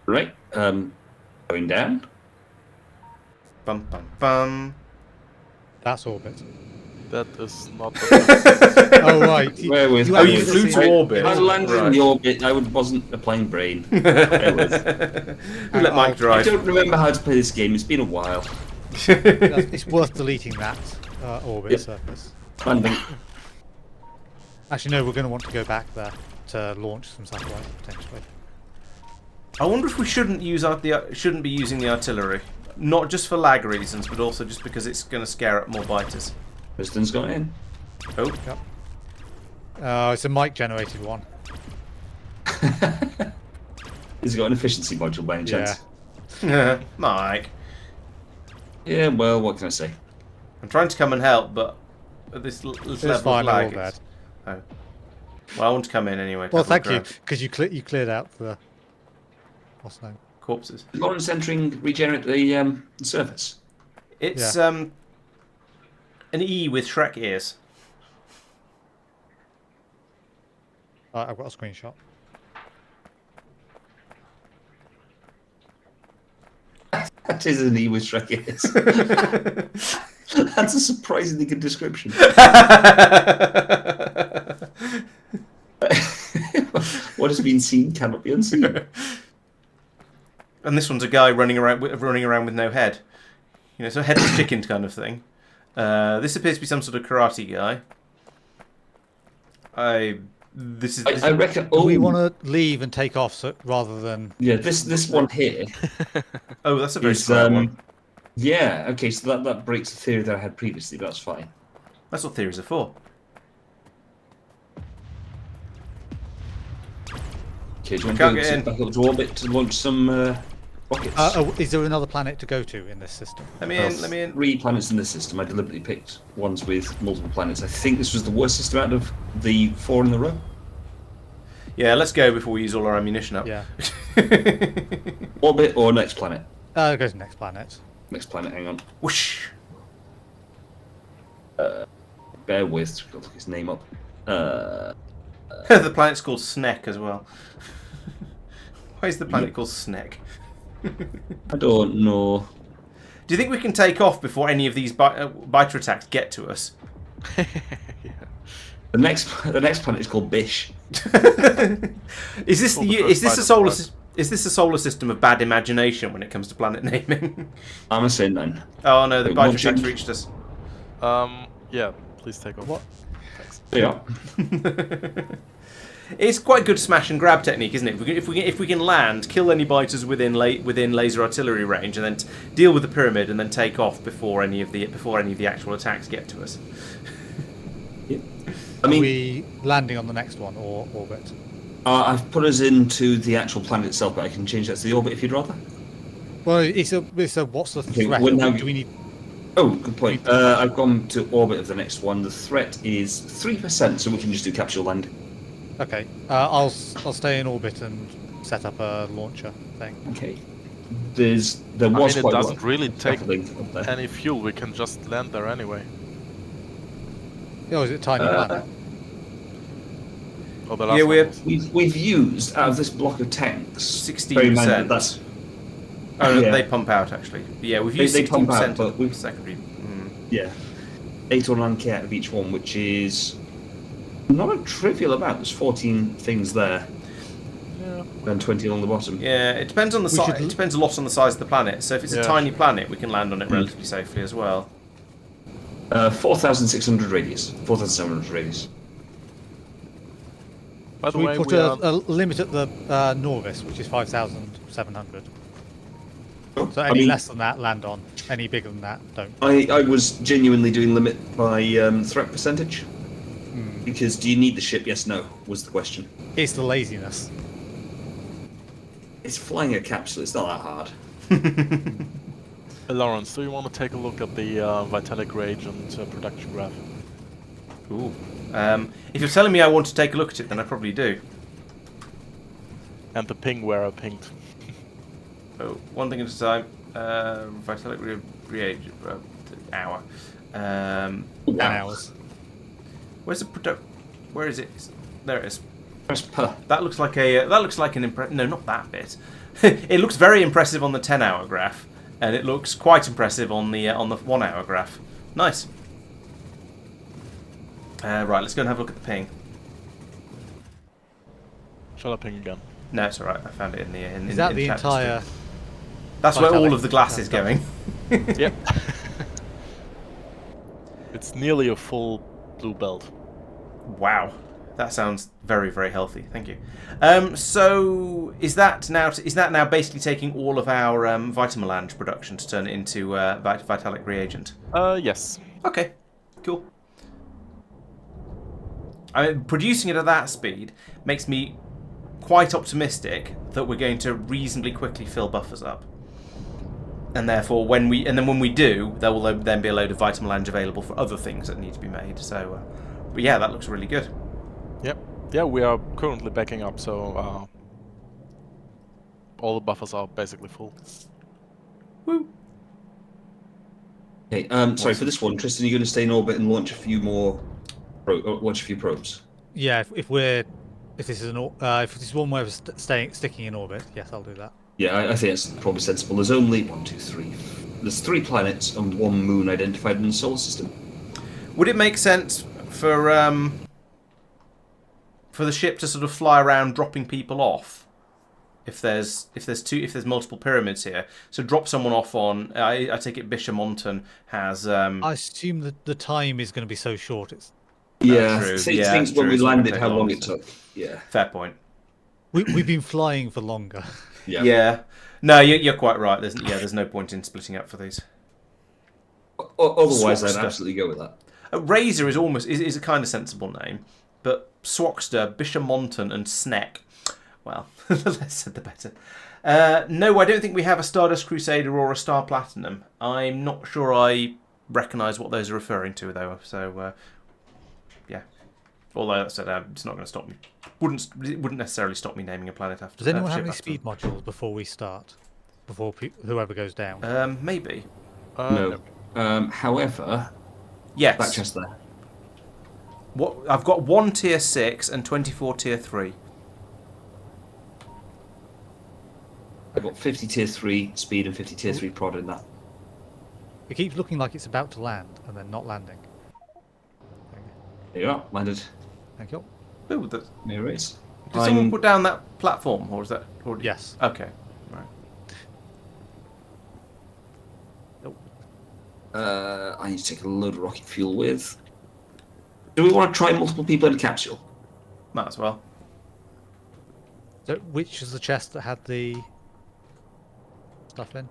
Right. Going down. Bum, bum, bum. That's orbit. That is not the Oh, right. You flew to orbit. I landed in the orbit. I wasn't applying brain. It was. We'll let Mike I drive. don't remember how to play this game. It's been a while. It's worth deleting that orbit surface. Landing. Actually, no, we're going to want to go back there to launch some satellites, potentially. I wonder if we shouldn't be using the artillery. Not just for lag reasons, but also just because it's going to scare up more biters. Tristan's got in. Oh. Yep. It's a mic generated one. He's got an efficiency module by any chance. Mike. Yeah, well, what can I say? I'm trying to come and help, but at this level of lag... Bad. Oh. Well, I want to come in anyway. Well, thank you, because you cleared out the... What's the name? Corpses. Laurence entering regenerate the surface. It's an E with Shrek ears. I've got a screenshot. That is an E with Shrek ears. That's a surprisingly good description. What has been seen cannot be unseen. And this one's a guy running around with no head. You know, so headless chicken kind of thing. This appears to be some sort of karate guy. I reckon. Do we want to leave and take off rather than? Yeah, this one here. Oh, that's a very smart one. Yeah. Okay, so that breaks the theory that I had previously. But that's fine. That's what theories are for. Okay, do you want Can't to get in. back up to orbit to launch some rockets? Is there another planet to go to in this system? Let me in. Let me in. 3 planets in this system. I deliberately picked ones with multiple planets. I think this was the worst system out of the 4 in the row. Yeah, let's go before we use all our ammunition up. Yeah. Orbit or next planet? Go to the next planet. Next planet, hang on. Whoosh. Bear with, got to look his name up. The planet's called Sneck as well. Why is the planet called Sneck? I don't know. Do you think we can take off before any of these biter attacks get to us? Yeah. The next planet is called Bish. Is this Well, the is first this a bite solar of the is this a solar system of bad imagination when it comes to planet naming? I'm a sin then. Oh no, the Wait, biter launching. attacks reached us. Yeah, please take off. What? Yeah. It's quite good smash and grab technique, isn't it? If we can land, kill any biters within laser artillery range, and then deal with the pyramid, and then take off before any of the actual attacks get to us. I Are mean, we landing on the next one or orbit? I've put us into the actual planet itself, but I can change that to the orbit if you'd rather. Well, it's a what's the Okay, threat? we're now- Do we need? Oh, good point. I've gone to orbit of the next one. The threat is 3%, so we can just do capsule land. Okay, I'll stay in orbit and set up a launcher thing. Okay. There was I mean, it quite a doesn't lot really of take scaffolding up there. any fuel. We can just land there anyway. Oh, is it a tiny planet? Oh, the last Yeah, one we're- was- We've used out of this block of tanks 16%. That's Oh, no, yeah. they pump out actually. Yeah, we've used They pump 16% out, but we've- secondary. yeah, 8 or 9k out of each one, which is not a trivial amount. There's 14 things there Yeah. and 20 along the bottom. Yeah, it depends on the We size. should- It depends a lot on the size of the planet. So if it's a Yeah, tiny planet, we can land on it relatively safely as well. 4,600 radius. 4,700 radius. By the Should we way, put we are... a limit at the Norvis, which is 5,700? So I any mean, less than that, land on. Any bigger than that, don't. I was genuinely doing limit by threat percentage. Because do you need the ship? Yes, no, was the question. It's the laziness. It's flying a capsule, it's not that hard. Laurence, do you want to take a look at the vitalic reagent production graph? Ooh. If you're telling me I want to take a look at it, then I probably do. And the ping where I pinged. Oh, one thing at a time. Vitalic reagent hour. 10 hours. Where's the product? Where is it? There it is. Press per. That looks like a. That looks like an impress. No, not that bit. It looks very impressive on the 10-hour graph, and it looks quite impressive on the 1-hour graph. Nice. Right, let's go and have a look at the ping. Shall I ping again? No, it's all right. I found it in the. Is that in the chat entire? history. That's where all Vitalic? of the glass is going. Yep. It's nearly a full blue belt. Wow, that sounds very, very healthy. Thank you. So is that now basically taking all of our Vitamelange production to turn it into Vitalic reagent? Yes. Okay, cool. I mean, producing it at that speed makes me quite optimistic that we're going to reasonably quickly fill buffers up. And therefore, when we do, there will then be a load of Vitamelange available for other things that need to be made. So, but yeah, that looks really good. Yep. Yeah, we are currently backing up, so all the buffers are basically full. Woo! Okay, sorry for this one, Tristan. You're going to stay in orbit and launch a few more, launch a few probes. Yeah, if this is if this is one way of sticking in orbit, yes, I'll do that. Yeah, I think that's probably sensible. There's only 1, 2, 3. There's 3 planets and 1 moon identified in the solar system. Would it make sense for the ship to sort of fly around dropping people off? If there's multiple pyramids here, so drop someone off on. I take it Bishamonton has. I assume that the time is going to be so short. It's Yeah, true. think Yeah, when true. we It's not gonna landed, take how long, long it so- took. Yeah. Fair point. we've been flying for longer. Yeah. No, you're quite right. There's no point in splitting up for these. Otherwise, I'd Swapster. absolutely go with that. Razor is a kind of sensible name, but Swackster, Bishamonton, and Sneck Well, the less said the better. No, I don't think we have a Stardust Crusader or a Star Platinum. I'm not sure I recognise what those are referring to, though. So, yeah. Although that said, it's not going to stop me. It wouldn't necessarily stop me naming a planet after. Does anyone have ship any after speed modules before we start? Before whoever goes down? Maybe. No. However, Yes. that chest there. What I've got 1 tier 6 and 24 tier 3. I've got 50 tier 3 speed and 50 tier 3 prod in that. It keeps looking like it's about to land and then not landing. There you are, landed. Thank you. Ooh, did There it is. someone put down that platform, or is that already? Yes. Okay. Right. I need to take a load of rocket fuel with. Do we want to try multiple people in a capsule? Might as well. So which is the chest that had the stuff in?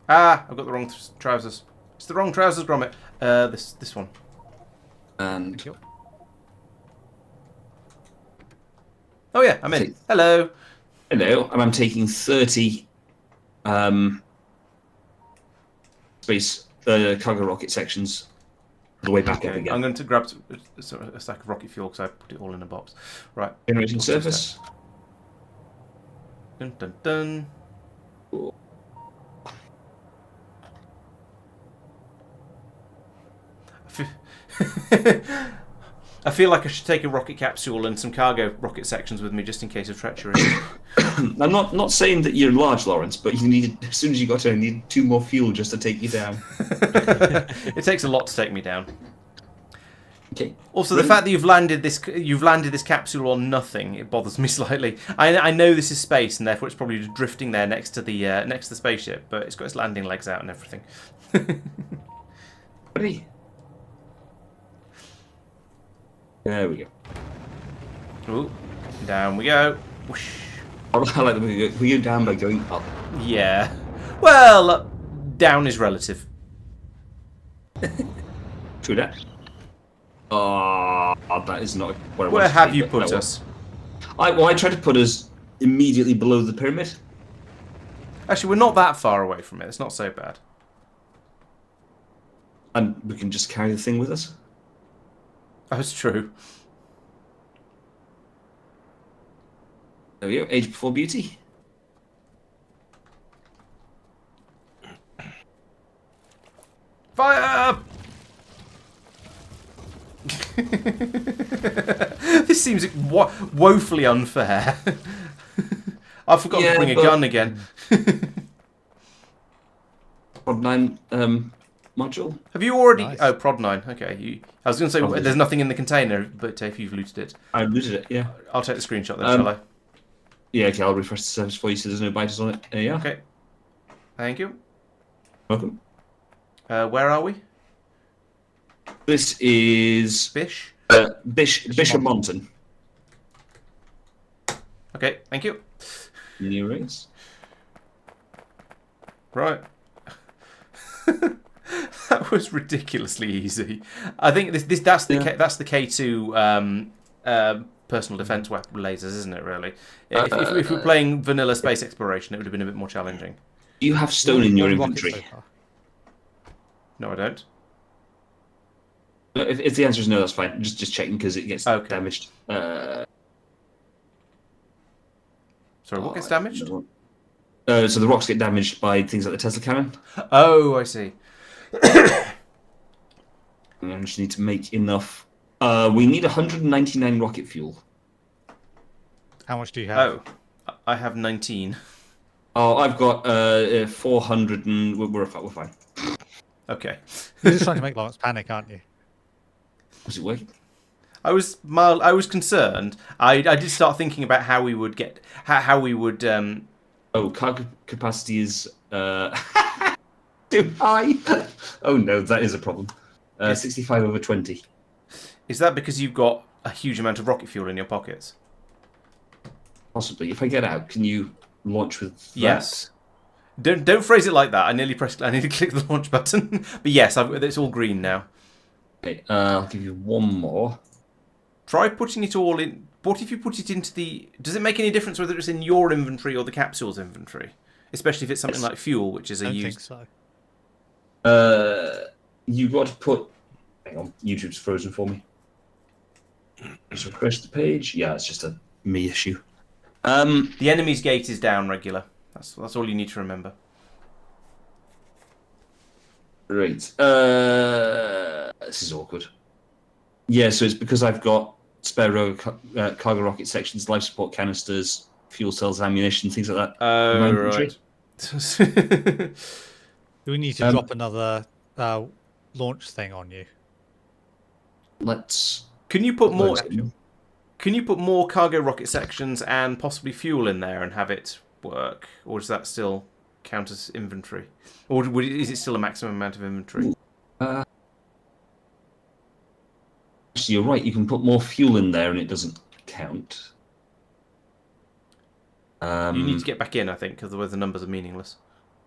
Ah, I've got the wrong trousers. It's the wrong trousers, Gromit. This one. And Thank you. Oh yeah, I'm in. Okay. Hello. hello, and I'm taking 30 space cargo rocket sections on the way back up Okay, again. I'm going to grab a stack of rocket fuel because I put it all in a box. Right. Generating surface. Dun dun dun. I feel like I should take a rocket capsule and some cargo rocket sections with me just in case of treachery. I'm not saying that you're large, Laurence, but you needed, as soon as you got there, you needed 2 more fuel just to take you down. It takes a lot to take me down. Okay. Also, the fact that you've landed this capsule on nothing, it bothers me slightly. I know this is space, and therefore it's probably just drifting there next to the spaceship, but it's got its landing legs out and everything. Ready? There we go. Ooh, down we go. Whoosh. I like that we go down by going up. Yeah. Well, down is relative. True that. Oh, that is not where I Where wanted to have be, you but put no. us? I tried to put us immediately below the pyramid. Actually, we're not that far away from it. It's not so bad. And we can just carry the thing with us. That's true. There we go. Age before beauty. Fire! This seems woefully unfair. I forgot to bring a gun again. Prod 9 module. Have you already? Nice. Oh, prod 9. Okay. I was going to say Probably. there's nothing in the container, but if you've looted it, I looted it, yeah. I'll take the screenshot then, shall I? Yeah, okay, I'll refresh the service for you so there's no biters on it. There you are. Okay. Thank you. Welcome. Where are we? This is Bish. Bishop Monton. Okay. Thank you. New race. Right. That was ridiculously easy. I think that's the K2 personal defense weapon lasers, isn't it? Really. If we're playing vanilla space exploration, it would have been a bit more challenging. Do you have stone in your One rocket inventory? so far. No, I don't. If the answer is no, that's fine. Just checking because it gets Okay. damaged. Sorry, what gets damaged? No. So the rocks get damaged by things like the Tesla cannon. Oh, I see. And I just need to make enough. We need 199 rocket fuel. How much do you have? Oh, I have 19. Oh, I've got 400 and we're fine. Okay. You're just trying to make Laurence panic, aren't you? Was it working? I was concerned. I did start thinking about how we would get how we would. Oh, cargo capacity is too high. Oh no, that is a problem. 65 over 20. Is that because you've got a huge amount of rocket fuel in your pockets? Possibly. If I get out, can you launch with that? Yes. Don't phrase it like that. I nearly clicked the launch button. But yes, it's all green now. Okay, I'll give you one more. Try putting it all in. what if you put it into the... Does it make any difference whether it's in your inventory or the capsule's inventory? Especially if it's something like fuel, which is I a don't used... think so. You've got to put... Hang on, YouTube's frozen for me. Just refresh the page. Yeah, it's just a me issue. The enemy's gate is down regular. That's all you need to remember. Right. This is awkward. Yeah, so it's because I've got spare cargo rocket sections, life support canisters, fuel cells, ammunition, things like that. Oh, in my inventory. right. Do we need to drop another launch thing on you? Let's... Can you put more... those in. Can you put more cargo rocket sections and possibly fuel in there and have it work? Or does that still count as inventory? Or is it still a maximum amount of inventory? Actually, you're right. You can put more fuel in there and it doesn't count. You need to get back in, I think, because otherwise the numbers are meaningless.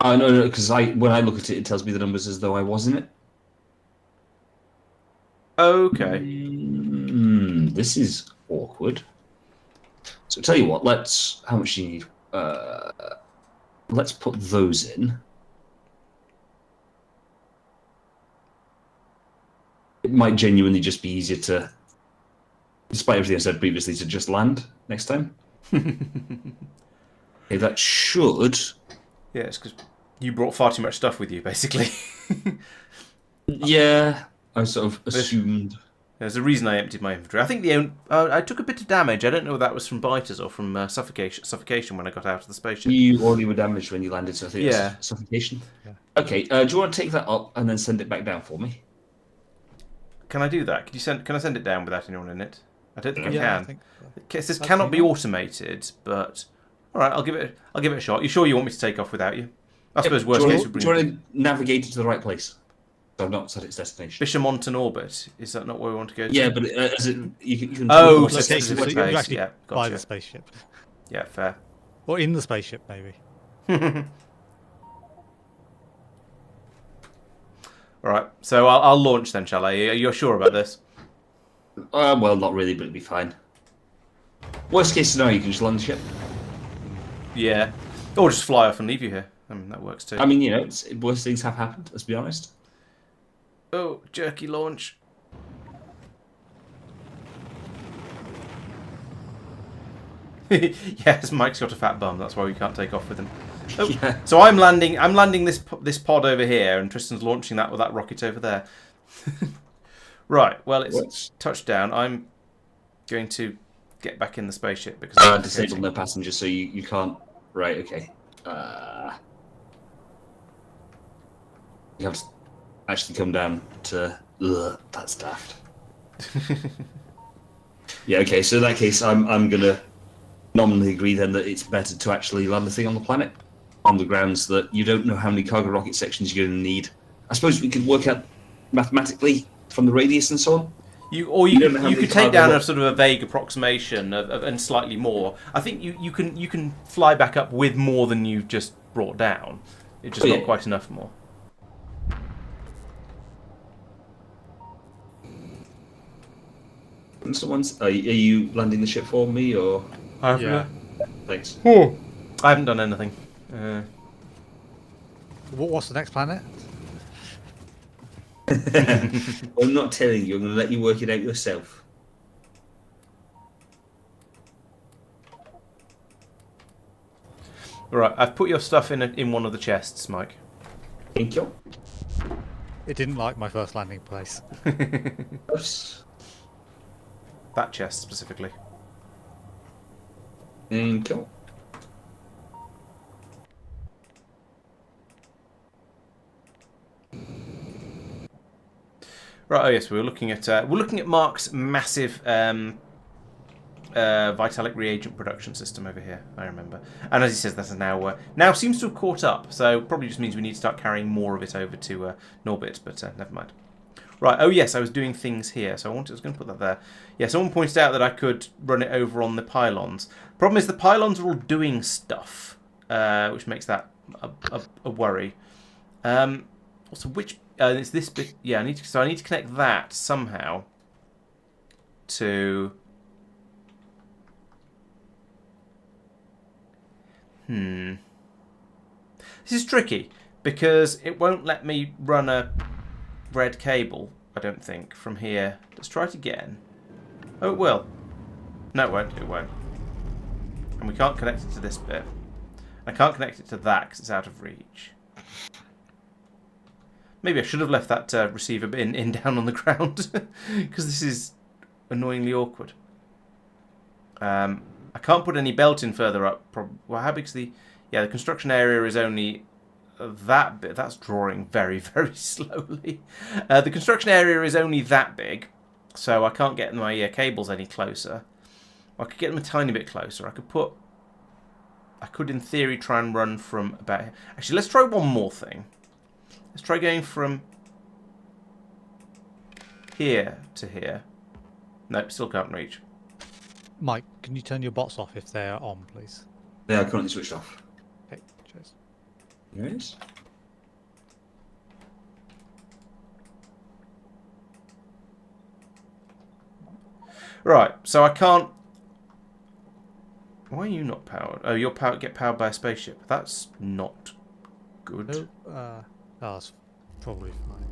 Oh, no, because when I look at it, it tells me the numbers as though I was in it. Okay. This is awkward. So tell you what, how much do you need? Let's put those in. It might genuinely just be easier to, despite everything I said previously, to just land next time. Okay, that should... Yeah, it's because you brought far too much stuff with you, basically. Yeah, I sort of assumed... There's a reason I emptied my inventory. I think I took a bit of damage. I don't know whether that was from biters or from suffocation when I got out of the spaceship. You already were damaged when you landed, so I think Yeah. it's suffocation. Yeah. Okay, do you want to take that up and then send it back down for me? Can I do that? Can I send it down without anyone in it? I don't think I Yeah, I can. think so. It says That's cannot be enough. automated, but all right, I'll give it a shot. You sure you want me to take off without you? I suppose worst do case you would want bring to navigate it to the right place? So I've not set its destination. Fishermonton orbit. Is that not where we want to go to? Yeah, but you can Oh, talk so about it's Location, specific so you place, actually yeah, buy gotcha. the spaceship. Yeah, fair. Or in the spaceship, maybe. All right, so I'll launch then, shall I? You're sure about this? well, not really, but it'll be fine. Worst case scenario, you can just land the ship. Yeah. Or just fly off and leave you here. I mean, that works too. I mean, worst things have happened, let's be honest. Oh, jerky launch. Yes, Mike's got a fat bum. That's why we can't take off with him. Oh, Yeah. so I'm landing this pod over here, and Tristan's launching that with that rocket over there. Right. Well, it's Works. touchdown. I'm going to get back in the spaceship because Disable no passengers, so you can't... Right, okay. You have to actually come down to... Ugh, that's daft. Yeah, okay, so in that case, I'm going to nominally agree then that it's better to actually land the thing on the planet, on the grounds that you don't know how many cargo rocket sections you're going to need. I suppose we could work out mathematically from the radius and so on. You don't know how you many could take down cargo- a sort of a vague approximation and slightly more. I think you can fly back up with more than you've just brought down. It's just Oh, not yeah. quite enough more. And someone's... Are you landing the ship for me, or... Yeah. Thanks. I haven't done anything. What's the next planet? I'm not telling you, I'm going to let you work it out yourself. All right, I've put your stuff in one of the chests, Mike. Thank you. It didn't like my first landing place. That chest specifically. Thank you. Right. Oh yes, we're looking at Marc's massive vitalic reagent production system over here. I remember, and as he says, that's now seems to have caught up. So probably just means we need to start carrying more of it over to Norbit. But never mind. Right. Oh yes, I was doing things here, so I was going to put that there. Yeah. Someone pointed out that I could run it over on the pylons. Problem is the pylons are all doing stuff, which makes that a worry. Also, which it's this bit. Yeah, I need to connect that somehow to This is tricky because it won't let me run a red cable, I don't think, from here. Let's try it again. Oh, it will. No, it won't. It won't. And we can't connect it to this bit. I can't connect it to that because it's out of reach. Maybe I should have left that receiver in down on the ground because this is annoyingly awkward. I can't put any belt in further up. Well, how big's the... Yeah, the construction area is only that bit. That's drawing very, very slowly. The construction area is only that big, so I can't get my cables any closer. I could get them a tiny bit closer. I could, in theory, try and run from about here. Actually, let's try one more thing. Let's try going from here to here. Nope, still can't reach. Mike, can you turn your bots off if they're on, please? They are currently switched off. Okay, cheers. There it is. Right, so I can't... Why are you not powered? Oh, you're get powered by a spaceship. That's not good. No, that's probably fine.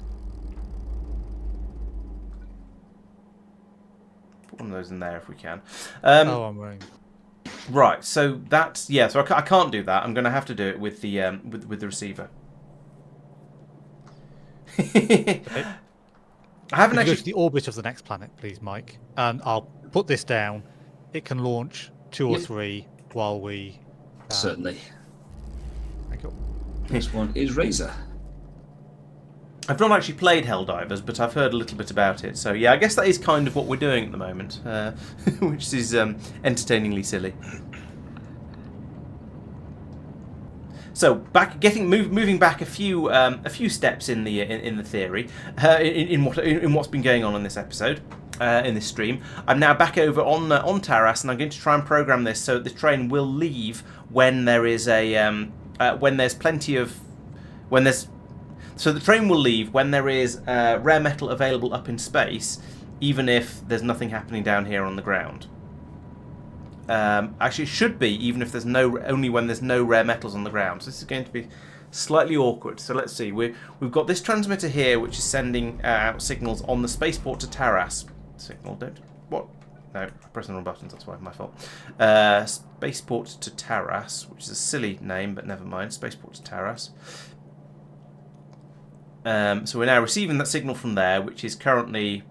Put one of those in there if we can. I'm wearing. Right, so that's... Yeah, so I can't do that. I'm going to have to do it with the with the receiver. Okay. I haven't Go actually... to the orbit of the next planet, please, Mike. And I'll put this down. It can launch 2 or 3 while we... Certainly. Thank you. This one is Razor. I've not actually played Helldivers, but I've heard a little bit about it. So yeah, I guess that is kind of what we're doing at the moment, which is entertainingly silly. So moving back a few steps in the theory, in what's been going on in this episode, in this stream. I'm now back over on Taras, and I'm going to try and program this so that the train will leave when there is So the train will leave when there is rare metal available up in space, even if there's nothing happening down here on the ground. Actually, it should be even if there's only when there's no rare metals on the ground. So this is going to be slightly awkward. So let's see. We've got this transmitter here, which is sending out signals on the spaceport to Taras. Signal, don't what? No, I pressed the wrong buttons. That's why, my fault. Spaceport to Taras, which is a silly name, but never mind. Spaceport to Taras. So we're now receiving that signal from there, which is currently...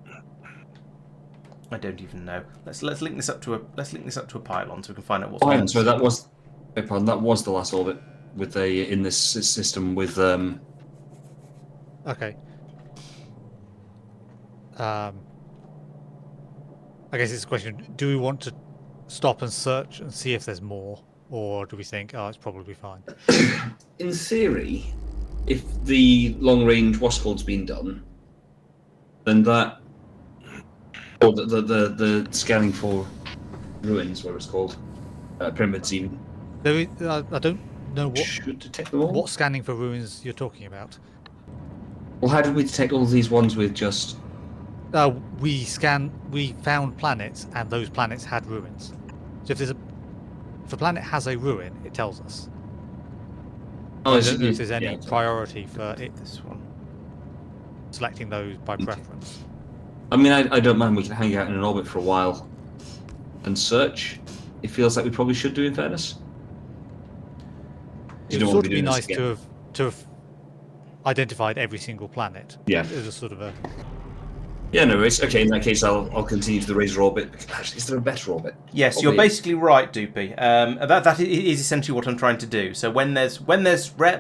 I don't even know. Let's link this up to a pylon so we can find out what's going on. So that was the last orbit with in this system with Okay. I guess it's a question: do we want to stop and search and see if there's more, or do we think, oh, it's probably fine? In theory, if the long-range what's-call's been done, then that, or the scanning for ruins, whatever it's called, pyramids even. I don't know what Should detect them all. what scanning for ruins you're talking about. Uh, Well, how did we detect all of these ones with just? We found planets, and those planets had ruins. So if a planet has a ruin, it tells us. Oh, I don't know if there's any yeah. priority for it This one. selecting those by preference. I mean, I don't mind. We can hang out in an orbit for a while and search. It feels like we probably should do, in fairness. It would sort of be nice to have identified every single planet. Yeah. As a sort of a... Yeah, no worries. Okay, in that case, I'll continue to the Razor orbit. Actually, is there a better orbit? Yes, you're basically right, Doopy. That is essentially what I'm trying to do. So when there's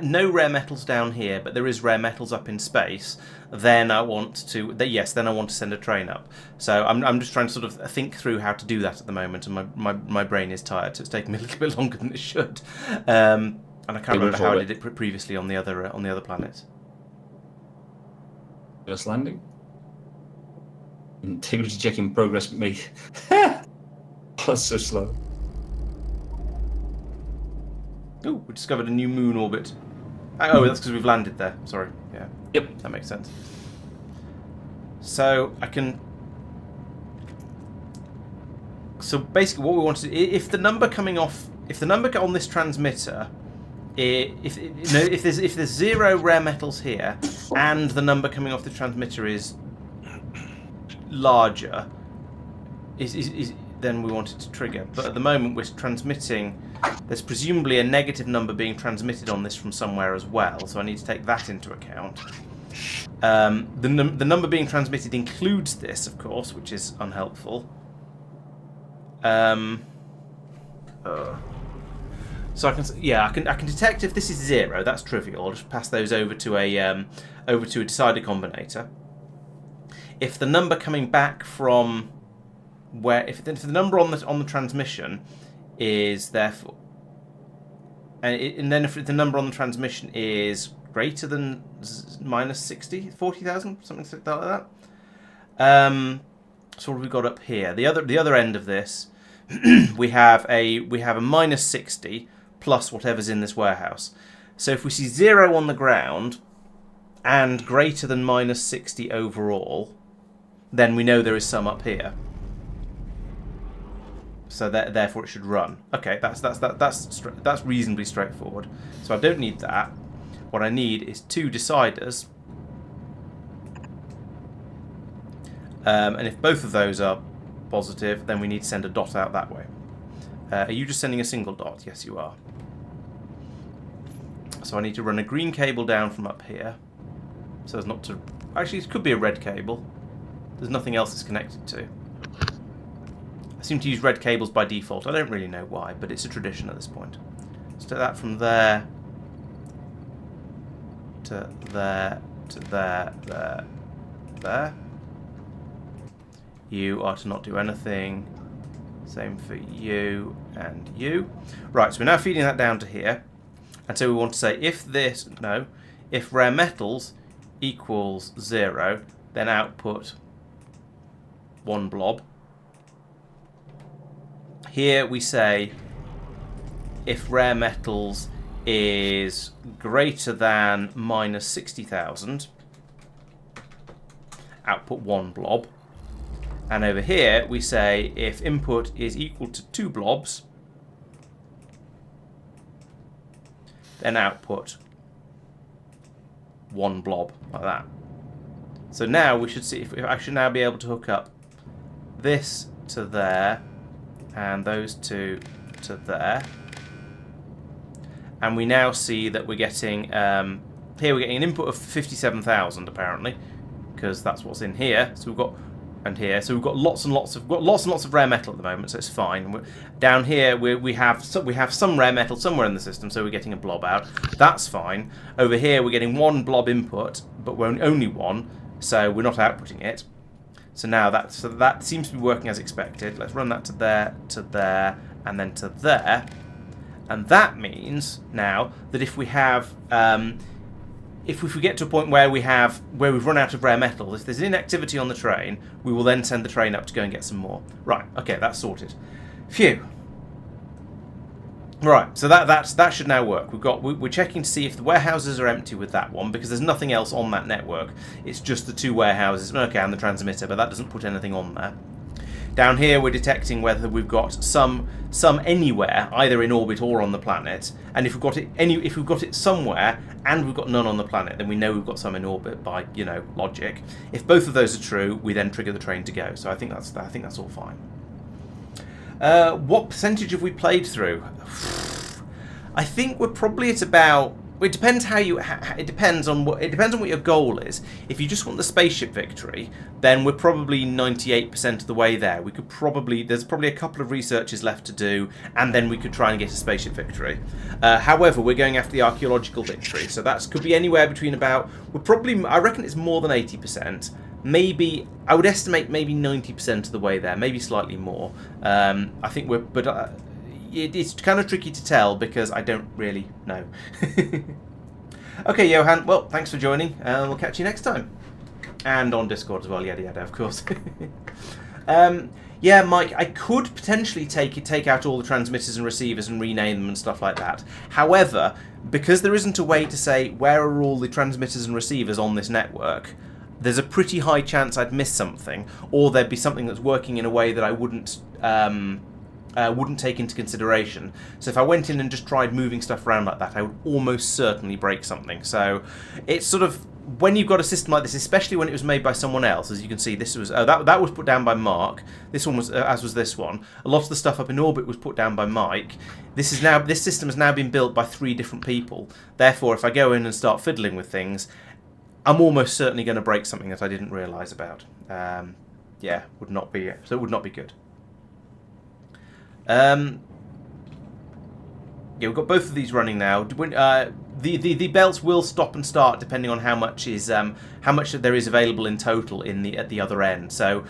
no rare metals down here, but there is rare metals up in space, then I want to send a train up. So I'm just trying to sort of think through how to do that at the moment, and my brain is tired, so it's taking me a little bit longer than it should. And I can't remember how I did it previously on the other planet. First landing. Integrity check in progress. Mate. That's so slow. Ooh, we discovered a new moon orbit. Oh, that's because we've landed there. Sorry. Yeah. Yep. That makes sense. So I can. So basically, what we want to do, if the number coming off if the number on this transmitter, if there's 0 rare metals here, and the number coming off the transmitter is larger, then we want it to trigger. But at the moment we're transmitting. There's presumably a negative number being transmitted on this from somewhere as well, so I need to take that into account. The number being transmitted includes this, of course, which is unhelpful. So I can detect if this is 0. That's trivial. I'll just pass those over to a decider combinator. If the number coming back from if the number on the transmission is therefore, and then if the number on the transmission is greater than minus 60, 40,000, something like that. So what have we got up here? The other end of this, we have a minus 60 plus whatever's in this warehouse. So if we see 0 on the ground and greater than minus 60 overall, then we know there is some up here. So therefore it should run. Okay, that's reasonably straightforward. So I don't need that. What I need is 2 deciders. And if both of those are positive, then we need to send a dot out that way. Are you just sending a single dot? Yes, you are. So I need to run a green cable down from up here. So as not to... Actually, it could be a red cable. There's nothing else it's connected to. I seem to use red cables by default. I don't really know why, but it's a tradition at this point. Let's take that from there to there to there, there. You are to not do anything. Same for you and you. Right, so we're now feeding that down to here. And so we want to say if rare metals equals 0, then output 1 blob. Here we say if rare metals is greater than minus 60,000, output 1 blob. And over here we say if input is equal to 2 blobs, then output 1 blob, like that. So now we should see if I should now be able to hook up this to there and those two to there. And we now see that we're getting here we're getting an input of 57,000 apparently, because that's what's in here. So we've got so we've got lots and lots of rare metal at the moment, so it's fine. Down here we have some rare metal somewhere in the system, so we're getting a blob out. That's fine. Over here we're getting 1 blob input, but we're only 1, so we're not outputting it. So now that seems to be working as expected. Let's run that to there, and then to there. And that means now that if we have if we get to a point where we've run out of rare metals, if there's inactivity on the train, we will then send the train up to go and get some more. Right, okay, that's sorted. Phew. Right, so that should now work. We're checking to see if the warehouses are empty with that one, because there's nothing else on that network. It's just the 2 warehouses, okay, and the transmitter, but that doesn't put anything on there. Down here we're detecting whether we've got some anywhere, either in orbit or on the planet. And if we've got it somewhere and we've got none on the planet, then we know we've got some in orbit by, logic. If both of those are true, we then trigger the train to go. So I think that's all fine. What percentage have we played through? I think we're probably at about. It depends it depends on what your goal is. If you just want the spaceship victory, then we're probably 98% of the way there. There's probably a couple of researches left to do, and then we could try and get a spaceship victory. However, we're going after the archaeological victory, so that could be anywhere between about. I reckon it's more than 80%. Maybe I would estimate maybe 90% of the way there, maybe slightly more. I think it's kind of tricky to tell because I don't really know. Okay, Johan, well, thanks for joining. We'll catch you next time. And on Discord as well, yada yada, of course. Yeah, Mike, I could potentially take out all the transmitters and receivers and rename them and stuff like that. However, because there isn't a way to say where are all the transmitters and receivers on this network, there's a pretty high chance I'd miss something, or there'd be something that's working in a way that I wouldn't wouldn't take into consideration. So if I went in and just tried moving stuff around like that, I would almost certainly break something. So it's sort of, when you've got a system like this, especially when it was made by someone else, as you can see, this was that was put down by Marc. This one was, as was this one. A lot of the stuff up in orbit was put down by Mike. This system has now been built by 3 different people. Therefore, if I go in and start fiddling with things, I'm almost certainly going to break something that I didn't realise about. Yeah, would not be good. Yeah, we've got both of these running now. The belts will stop and start depending on how much there is available in total at the other end. So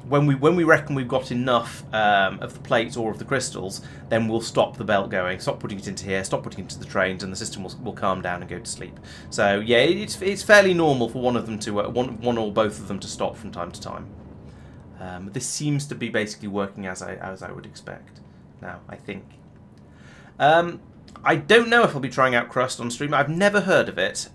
when we reckon we've got enough of the plates or of the crystals, then we'll stop the belt going, stop putting it into here, stop putting it into the trains, and the system will calm down and go to sleep. So yeah, it's fairly normal for one of them to one or both of them to stop from time to time. This seems to be basically working as I would expect now, I think. I don't know if I'll be trying out Crust on stream. I've never heard of it.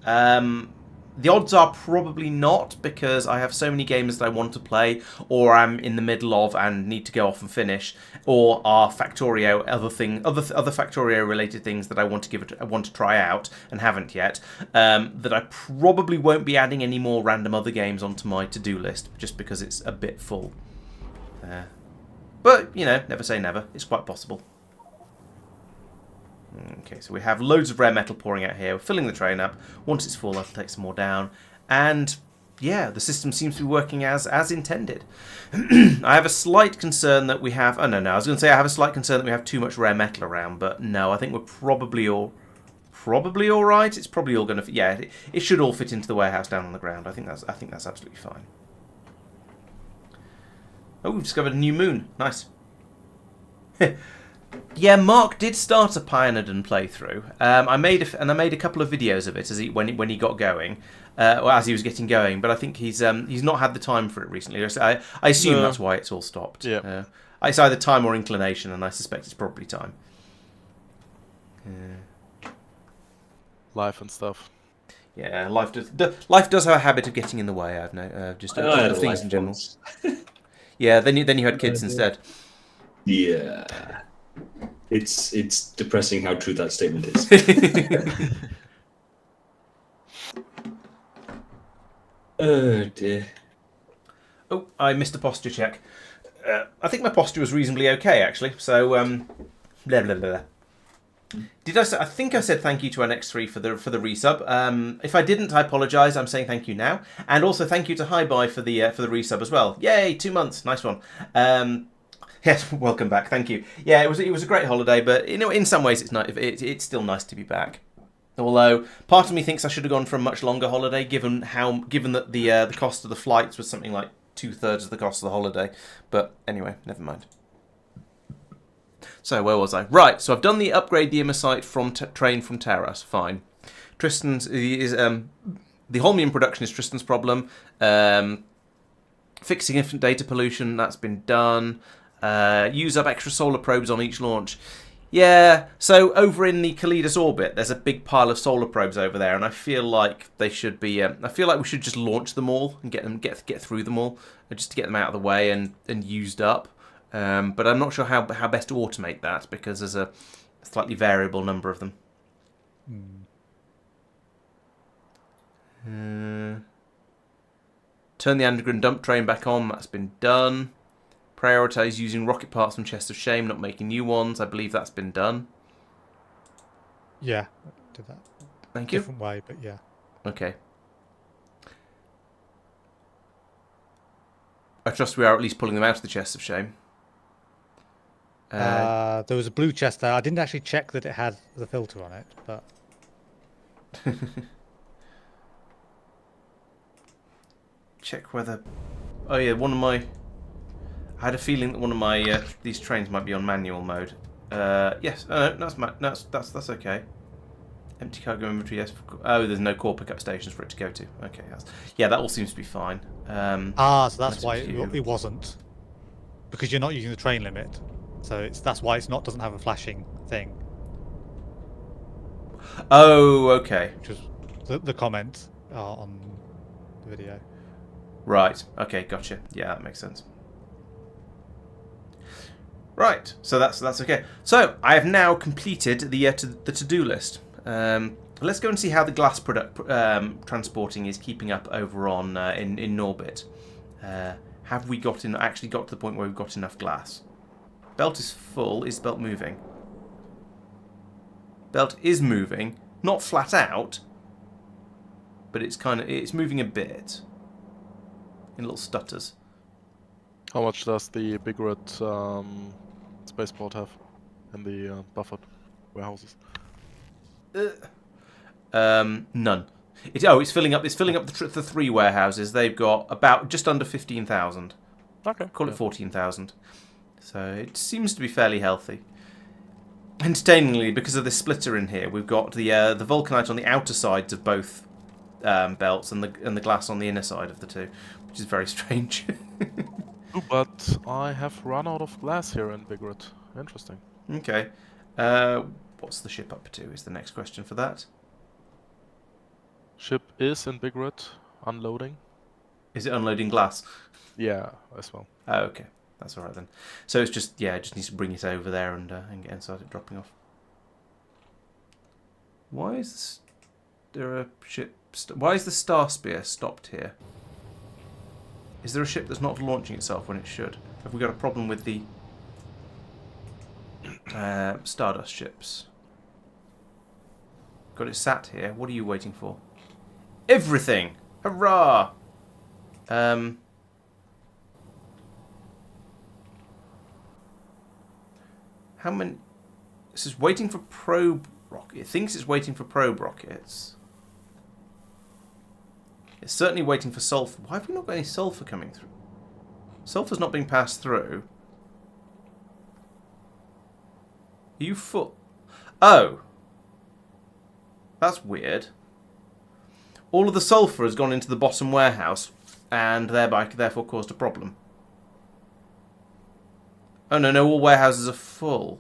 The odds are probably not, because I have so many games that I want to play, or I'm in the middle of and need to go off and finish, or are Factorio other Factorio related things that I want to try out and haven't yet. That I probably won't be adding any more random other games onto my to-do list, just because it's a bit full. But you know, never say never. It's quite possible. Okay, so we have loads of rare metal pouring out here. We're filling the train up. Once it's full, I'll take some more down. And yeah, the system seems to be working as intended. I have a slight concern that we have... Oh, no. I was going to say I have a slight concern that we have too much rare metal around, but no, I think we're probably all right. It's probably all going to... Yeah, it should all fit into the warehouse down on the ground. I think that's absolutely fine. Oh, we've discovered a new moon. Nice. Yeah, Marc did start a Pioneerdon playthrough. I made a couple of videos of it when he got going, or as he was getting going. But I think he's not had the time for it recently. I assume that's why it's all stopped. Yeah. It's either time or inclination, and I suspect it's probably time. Life and stuff. Yeah, life does have a habit of getting in the way. I've known just of things in general. Yeah, then you had kids instead. Yeah. It's depressing how true that statement is. Oh dear. Oh, I missed a posture check. I think my posture was reasonably okay, actually. So, blah blah blah. Did I say? I think I said thank you to NX3 for the resub. If I didn't, I apologise. I'm saying thank you now, and also thank you to Hi-Bye for the resub as well. Yay, 2 months, nice one. Yes, welcome back. Thank you. Yeah, it was a great holiday, but you know, in some ways, it's still nice to be back. Although part of me thinks I should have gone for a much longer holiday, given that the cost of the flights was something like 2/3 of the cost of the holiday. But anyway, never mind. So where was I? Right. So I've done the upgrade the imite from train from Terra. So fine. Tristan's is the Holmium production is Tristan's problem. Fixing infant data pollution, that's been done. Use up extra solar probes on each launch. Yeah, so over in the Kaleidos orbit, there's a big pile of solar probes over there, and I feel like they should be. I feel like we should just launch them all and get through them all, just to get them out of the way and used up. But I'm not sure how best to automate that, because there's a slightly variable number of them. Turn the underground dump train back on. That's been done. Prioritise using rocket parts from Chest of Shame, not making new ones. I believe that's been done. Yeah, did that. Thank you. Different way, but yeah. Okay. I trust we are at least pulling them out of the Chest of Shame. There was a blue chest there. I didn't actually check that it had the filter on it, but... Check whether... Oh yeah, one of my... I had a feeling that one of my these trains might be on manual mode. Yes, that's okay. Empty cargo inventory, yes. Oh, there's no core pickup stations for it to go to. Okay, yeah, that all seems to be fine. So that's why it wasn't, because you're not using the train limit. So that's why it's not doesn't have a flashing thing. Oh, okay. Which was the comment on the video. Right. Okay, gotcha. Yeah, that makes sense. Right, so that's okay. So I have now completed the to-do list. Let's go and see how the glass product transporting is keeping up over on in Norbit. Have we actually got to the point where we've got enough glass? Belt is full. Is the belt moving? Belt is moving, not flat out, but it's moving a bit in little stutters. How much does the big red spaceport have in the buffered warehouses? None. It's filling up. It's filling up the 3 warehouses. They've got about just under 15,000. Okay. Call it 14,000. So it seems to be fairly healthy. Entertainingly, because of this splitter in here, we've got the vulcanite on the outer sides of both belts and the glass on the inner side of the two, which is very strange. But I have run out of glass here in Big Red. Interesting. Okay. What's the ship up to is the next question for that. Ship is in Big Red, unloading. Is it unloading glass? Yeah, as well. Oh, okay. That's alright then. So it's just, it just needs to bring it over there and start it dropping off. Why is there a ship... Why is the Star Spear stopped here? Is there a ship that's not launching itself when it should? Have we got a problem with the Stardust ships? Got it sat here. What are you waiting for? Everything! Hurrah! How many... This is waiting for probe rocket. It thinks it's waiting for probe rockets. It's certainly waiting for sulfur. Why have we not got any sulfur coming through? Sulfur's not being passed through. Are you full? Oh. That's weird. All of the sulfur has gone into the bottom warehouse and therefore caused a problem. Oh no, all warehouses are full.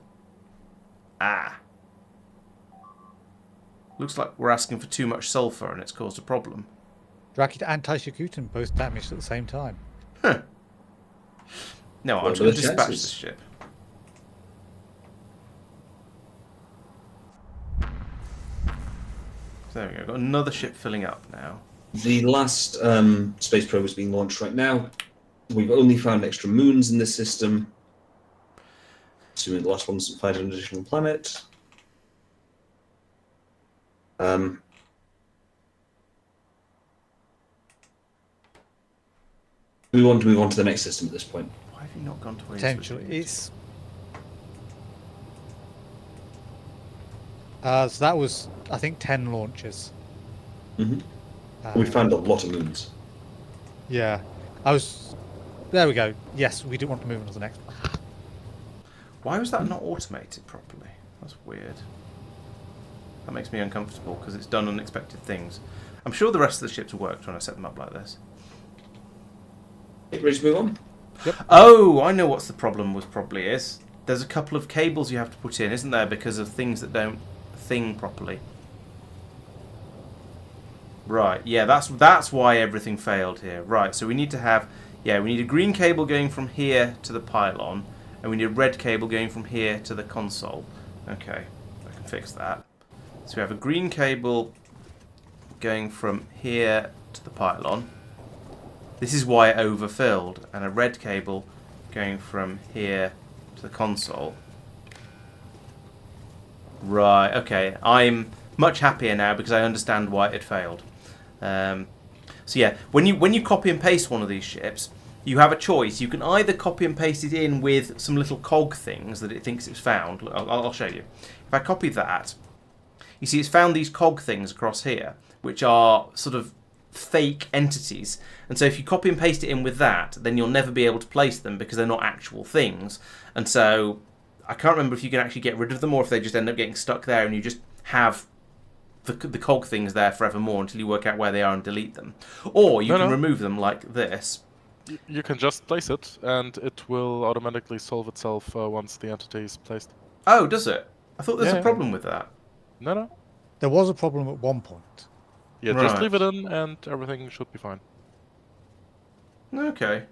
Ah. Looks like we're asking for too much sulfur and it's caused a problem. Racket and Taishikutan both damaged at the same time. Huh. No, I'm What just are going the to dispatch chances? this ship. So there we go. Got another ship filling up now. The last space probe is being launched right now. We've only found extra moons in this system. Assuming the last one's find an additional planet. We want to move on to the next system at this point. Why have you not gone to where you're supposed to Potentially. be? It's... so that was, I think, 10 launches. Mm-hmm. Uh, We found a lot of moons. Yeah. There we go. Yes, we do want to move on to the next one. Why was that not automated properly? That's weird. That makes me uncomfortable because it's done unexpected things. I'm sure the rest of the ships worked when I set them up like this. Ready to move on? Oh, I know what's the problem probably is. There's a couple of cables you have to put in, isn't there, because of things that don't thing properly. Right, yeah, that's why everything failed here. Right, so we need to have, we need a green cable going from here to the pylon, and we need a red cable going from here to the console. Okay, I can fix that. So we have a green cable going from here to the pylon. This is why it overfilled, and a red cable going from here to the console. Right, okay, I'm much happier now because I understand why it failed. So yeah, when you copy and paste one of these ships, you have a choice. You can either copy and paste it in with some little cog things that it thinks it's found. I'll show you. If I copy that, you see it's found these cog things across here, which are sort of fake entities. And so if you copy and paste it in with that, then you'll never be able to place them because they're not actual things. And so I can't remember if you can actually get rid of them or if they just end up getting stuck there and you just have the cog things there forevermore until you work out where they are and delete them. Or you can remove them like this. You can just place it, and it will automatically solve itself once the entity is placed. Oh, does it? I thought there's Yeah. a problem with that. No. There was a problem at one point. Yeah, just Right. leave it in, and everything should be fine. Okay.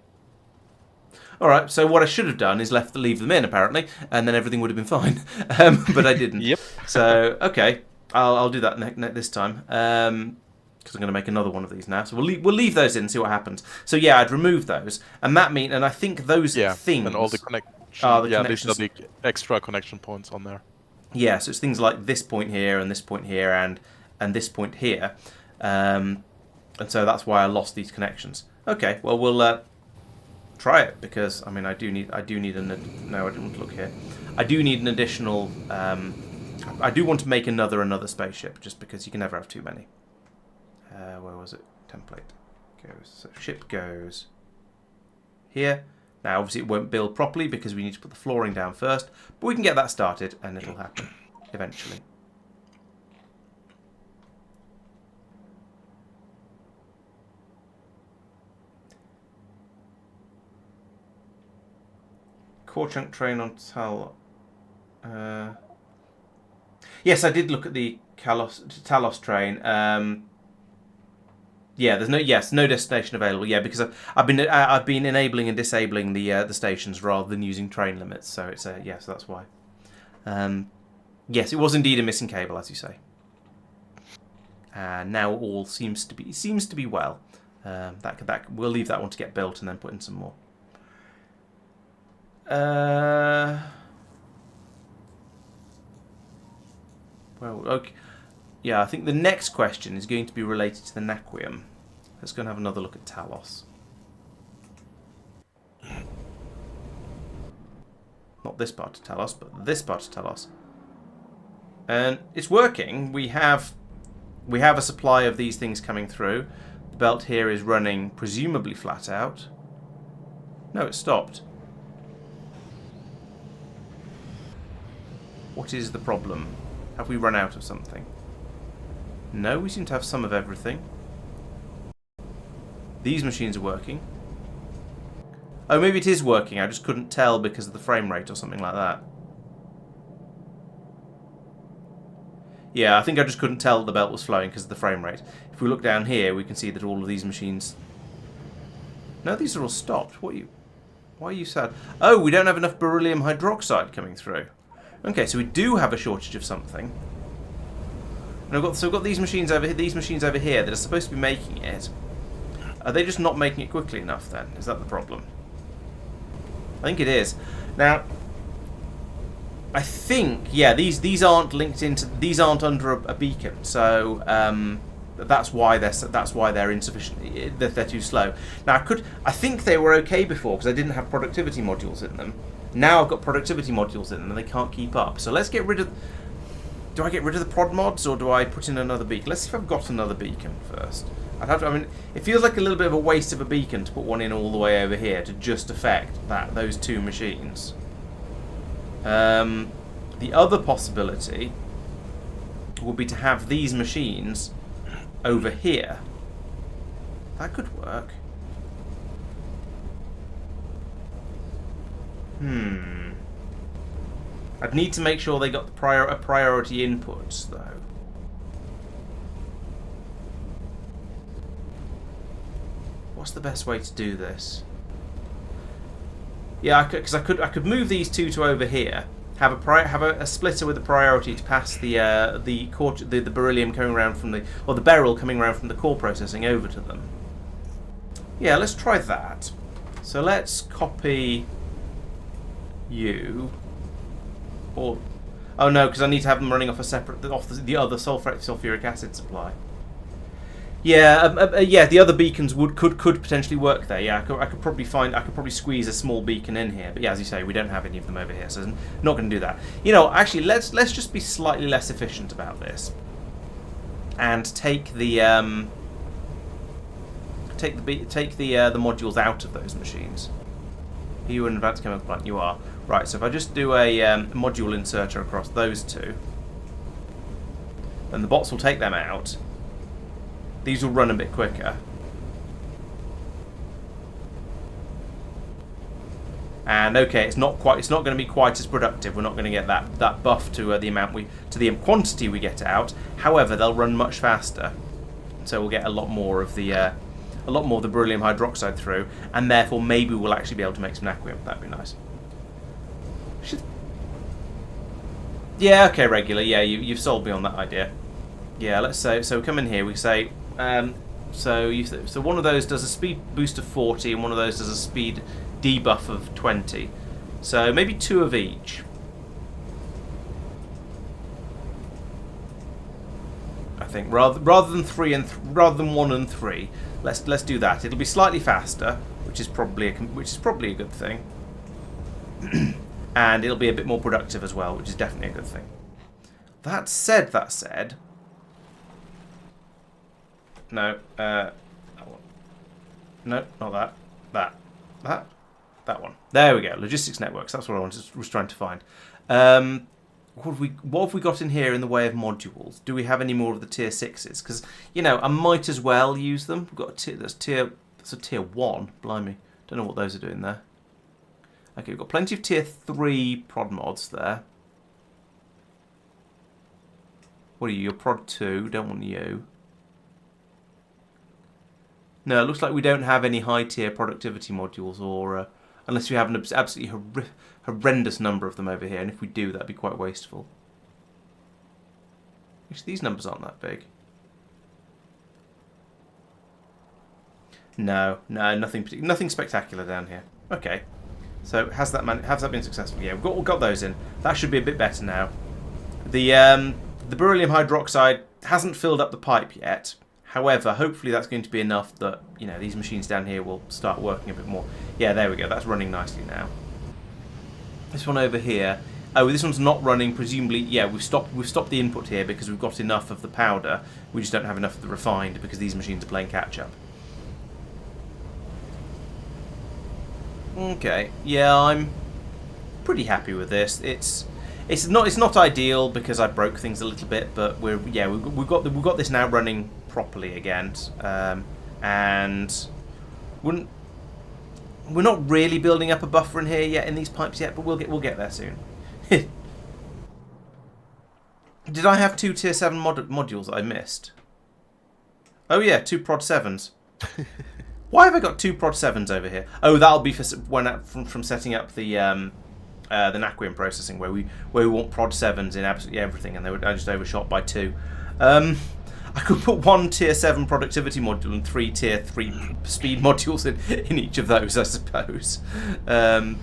All right. So what I should have done is leave them in apparently, and then everything would have been fine. But I didn't. Yep. So okay, I'll do that this time. Because I'm going to make another one of these now. So we'll leave those in and see what happens. So yeah, I'd remove those, and I think those things and all the connections. These are the extra connection points on there. Yeah, so it's things like this point here and this point here and this point here, and so that's why I lost these connections. Okay, well we'll try it because I mean I do need no, I didn't want to look here. I do need an additional. I do want to make another spaceship just because you can never have too many. Where was it? Template goes. So ship goes here. Now, obviously, it won't build properly because we need to put the flooring down first, but we can get that started and it'll happen eventually. Core chunk train on Tal. Yes, I did look at the Talos train. Yeah, there's no destination available. Yeah, because I've been enabling and disabling the stations rather than using train limits. So it's so that's why. Yes, it was indeed a missing cable, as you say. And now all seems to be well. That we'll leave that one to get built and then put in some more. Well, okay. Yeah, I think the next question is going to be related to the naquium. Let's go and have another look at Talos. Not this part of Talos, but this part of Talos. And it's working. We have a supply of these things coming through. The belt here is running presumably flat out. No, it stopped. What is the problem? Have we run out of something? No, we seem to have some of everything. These machines are working. Oh, maybe it is working. I just couldn't tell because of the frame rate or something like that. Yeah, I think I just couldn't tell that the belt was flowing because of the frame rate. If we look down here, we can see that all of these machines... No, these are all stopped. Why are you sad? Oh, we don't have enough beryllium hydroxide coming through. Okay, so we do have a shortage of something. And we've got these machines over here that are supposed to be making it. Are they just not making it quickly enough then? Is that the problem? I think it is. Now, I think these aren't linked into under a beacon, so that's why they're insufficient. They're too slow. Now I think they were okay before because I didn't have productivity modules in them. Now I've got productivity modules in them and they can't keep up. So let's get rid of. Do I get rid of the prod mods or do I put in another beacon? Let's see if I've got another beacon first. I mean, it feels like a little bit of a waste of a beacon to put one in all the way over here to just affect those two machines. The other possibility would be to have these machines over here. That could work. I'd need to make sure they got the priority inputs, though. What's the best way to do this? Yeah, because I could move these two to over here. Have a splitter with a priority to pass the beryllium coming around from the beryl coming around from the core processing over to them. Yeah, let's try that. So let's copy you. Or oh no, because I need to have them running off the other sulfuric acid supply. Yeah, the other beacons could potentially work there. Yeah, I could probably squeeze a small beacon in here. But yeah, as you say, we don't have any of them over here, so I'm not going to do that. You know, actually, let's just be slightly less efficient about this, and take the modules out of those machines. Are you an advanced chemical plant? You are. Right. So if I just do a module inserter across those two, then the bots will take them out. These will run a bit quicker. And okay, it's not going to be quite as productive. We're not going to get that buff to the quantity we get out. However, they'll run much faster, so we'll get a lot more of the a lot more of the beryllium hydroxide through, and therefore maybe we'll actually be able to make some naquium. That'd be nice. Yeah, okay, regular. Yeah, you've sold me on that idea. Yeah, let's say, so we come in here, we say, so one of those does a speed boost of 40 and one of those does a speed debuff of 20. So maybe 2 of each. I think rather than 3 and rather than 1 and 3, let's do that. It'll be slightly faster, which is probably a good thing. And it'll be a bit more productive as well, which is definitely a good thing. That said, no, that one. No, not that. That one. There we go. Logistics networks. That's what I was trying to find. What have we got in here in the way of modules? Do we have any more of the tier 6s? Because, you know, I might as well use them. We've got a tier, that's a tier 1. Blimey. Don't know what those are doing there. Okay, we've got plenty of tier 3 prod mods there. What are you? You're prod 2. Don't want you. No, it looks like we don't have any high tier productivity modules, or unless we have an absolutely horrendous number of them over here. And if we do, that'd be quite wasteful. Actually, these numbers aren't that big. No, nothing spectacular down here. Okay. So has that been successful? Yeah, we've got those in. That should be a bit better now. The beryllium hydroxide hasn't filled up the pipe yet. However, hopefully that's going to be enough that, you know, these machines down here will start working a bit more. Yeah, there we go. That's running nicely now. This one over here. Oh, this one's not running. Presumably, yeah, we've stopped the input here because we've got enough of the powder. We just don't have enough of the refined because these machines are playing catch up. Okay, yeah, I'm pretty happy with this. It's not ideal because I broke things a little bit, but we've got this now running properly again, and we're not really building up a buffer in here yet in these pipes yet, but we'll get there soon. Did I have 2 tier 7 modules that I missed? Oh yeah, 2 prod 7s. Why have I got 2 prod 7s over here? Oh, that'll be from setting up the naquium processing, where we want prod 7s in absolutely everything, and I just overshot by 2. I could put 1 tier 7 productivity module and 3 tier 3 speed modules in each of those, I suppose. But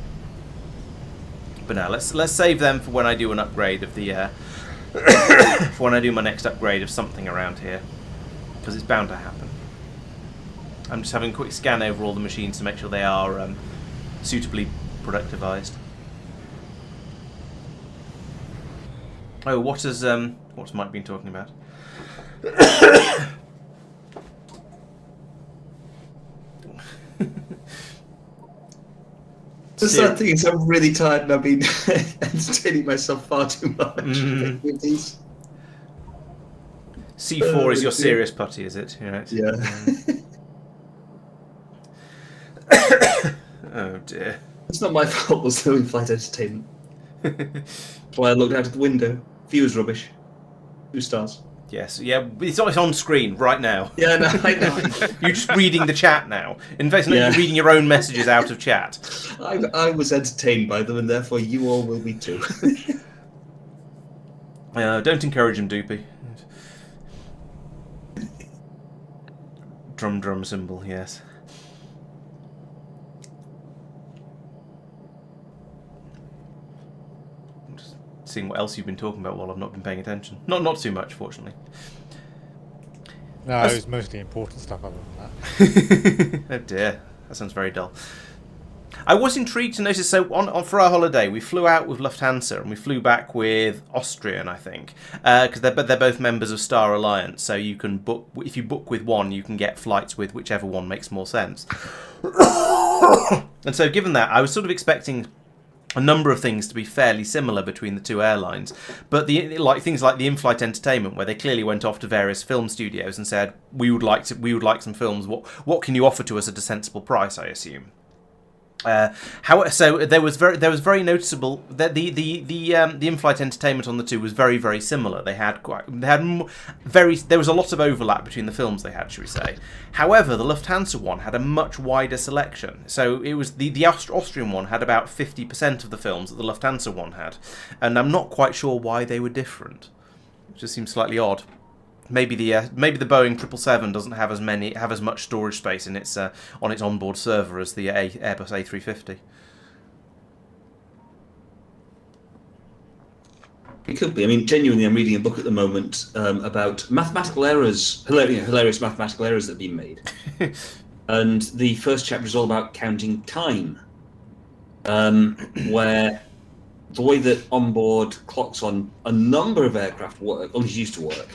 now let's save them for when I do an upgrade of the for when I do my next upgrade of something around here, because it's bound to happen. I'm just having a quick scan over all the machines to make sure they are suitably productivized. Oh, what's Mike been talking about? The sad thing is I'm really tired and I've been entertaining myself far too much with these. C4 is your serious putty, is it? Right. Yeah. Oh dear. It's not my fault we're still in flight entertainment. That's why I looked out of the window. View is rubbish. 2 stars. Yes, yeah, it's on screen right now. Yeah, no, I know. You're just reading the chat now. In fact, you're reading your own messages out of chat. I was entertained by them, and therefore you all will be too. Don't encourage him, Doopy. Drum symbol, yes. Seeing what else you've been talking about while I've not been paying attention. Not too much, fortunately. No, it was mostly important stuff other than that. Oh dear, that sounds very dull. I was intrigued to notice, so for our holiday, we flew out with Lufthansa and we flew back with Austrian, I think, because they're both members of Star Alliance, so you can book, if you book with one, you can get flights with whichever one makes more sense. And so given that, I was sort of expecting a number of things to be fairly similar between the 2 airlines, but things like the in-flight entertainment, where they clearly went off to various film studios and said, we would like some films. What can you offer to us at a sensible price? I assume. So there was very noticeable that the in-flight entertainment on the two was very, very similar. There was a lot of overlap between the films they had, should we say? However, the Lufthansa one had a much wider selection. So it was the Austrian one had about 50% of the films that the Lufthansa one had, and I'm not quite sure why they were different. It just seems slightly odd. Maybe the Boeing 777 doesn't have as much storage space in its on its onboard server as the Airbus A350. It could be. I mean, genuinely, I'm reading a book at the moment about mathematical errors, hilarious mathematical errors that have been made. And the first chapter is all about counting time, where the way that onboard clocks on a number of aircraft work, or at least used to work,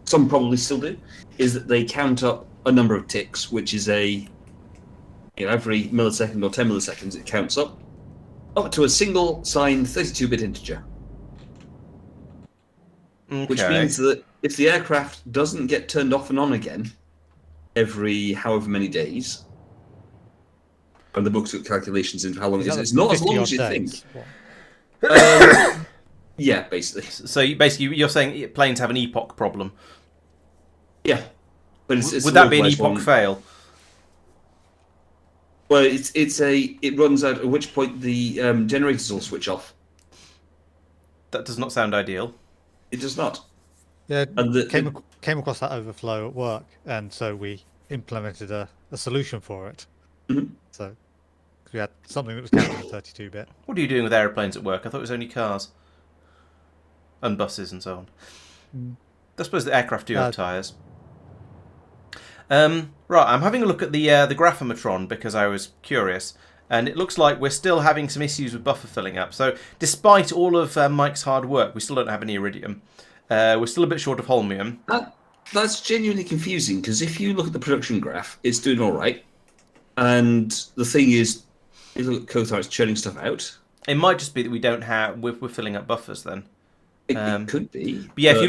some probably still do, is that they count up a number of ticks, which is every millisecond or 10 milliseconds it counts up to a single signed 32-bit integer. Okay. Which means that if the aircraft doesn't get turned off and on again every however many days, and the book's got calculations into how long it is, it's not as long as you think. Yeah, basically. So you're saying planes have an epoch problem? Yeah, but it's would that be an epoch fail? Well, it runs out, at which point the generators will switch off. That does not sound ideal. It does not. Yeah, And came across that overflow at work, and so we implemented a solution for it. Mhm. So we had something that was counting at 32-bit. What are you doing with aeroplanes at work? I thought it was only cars. And buses and so on. I suppose the aircraft do have tyres. Right, I'm having a look at the graphometron because I was curious, and it looks like we're still having some issues with buffer filling up. So despite all of Mike's hard work, we still don't have any iridium. We're still a bit short of holmium. That's genuinely confusing, because if you look at the production graph, it's doing all right. And the thing is, you look at Kothar, it's churning stuff out. It might just be that we don't have... We're filling up buffers then. It could be. But yeah, if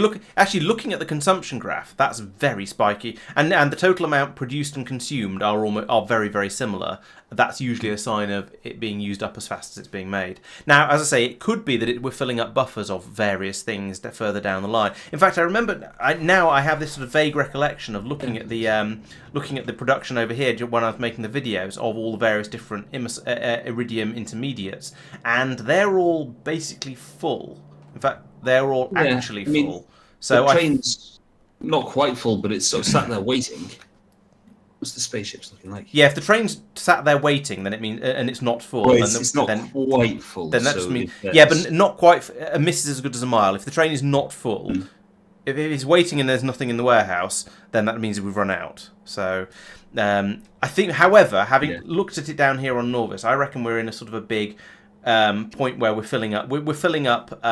you looking at the consumption graph, that's very spiky, and the total amount produced and consumed are very, very similar. That's usually a sign of it being used up as fast as it's being made. Now, as I say, it could be that we're filling up buffers of various things further down the line. In fact, I remember I have this sort of vague recollection of looking at the production over here when I was making the videos of all the various different iridium intermediates, and they're all basically full. In fact, they're all actually full. So the train's not quite full, but it's sort of sat there waiting. What's the spaceship's looking like? Yeah, if the train's sat there waiting, then it means, and it's not full. Well, it's not quite full. Then that just means, yeah, but not quite. A miss is as good as a mile. If the train is not full, if it's waiting and there's nothing in the warehouse, then that means we've run out. So, I think, however, having looked at it down here on Norvis, I reckon we're in a sort of a big point where we're filling up. We're filling up.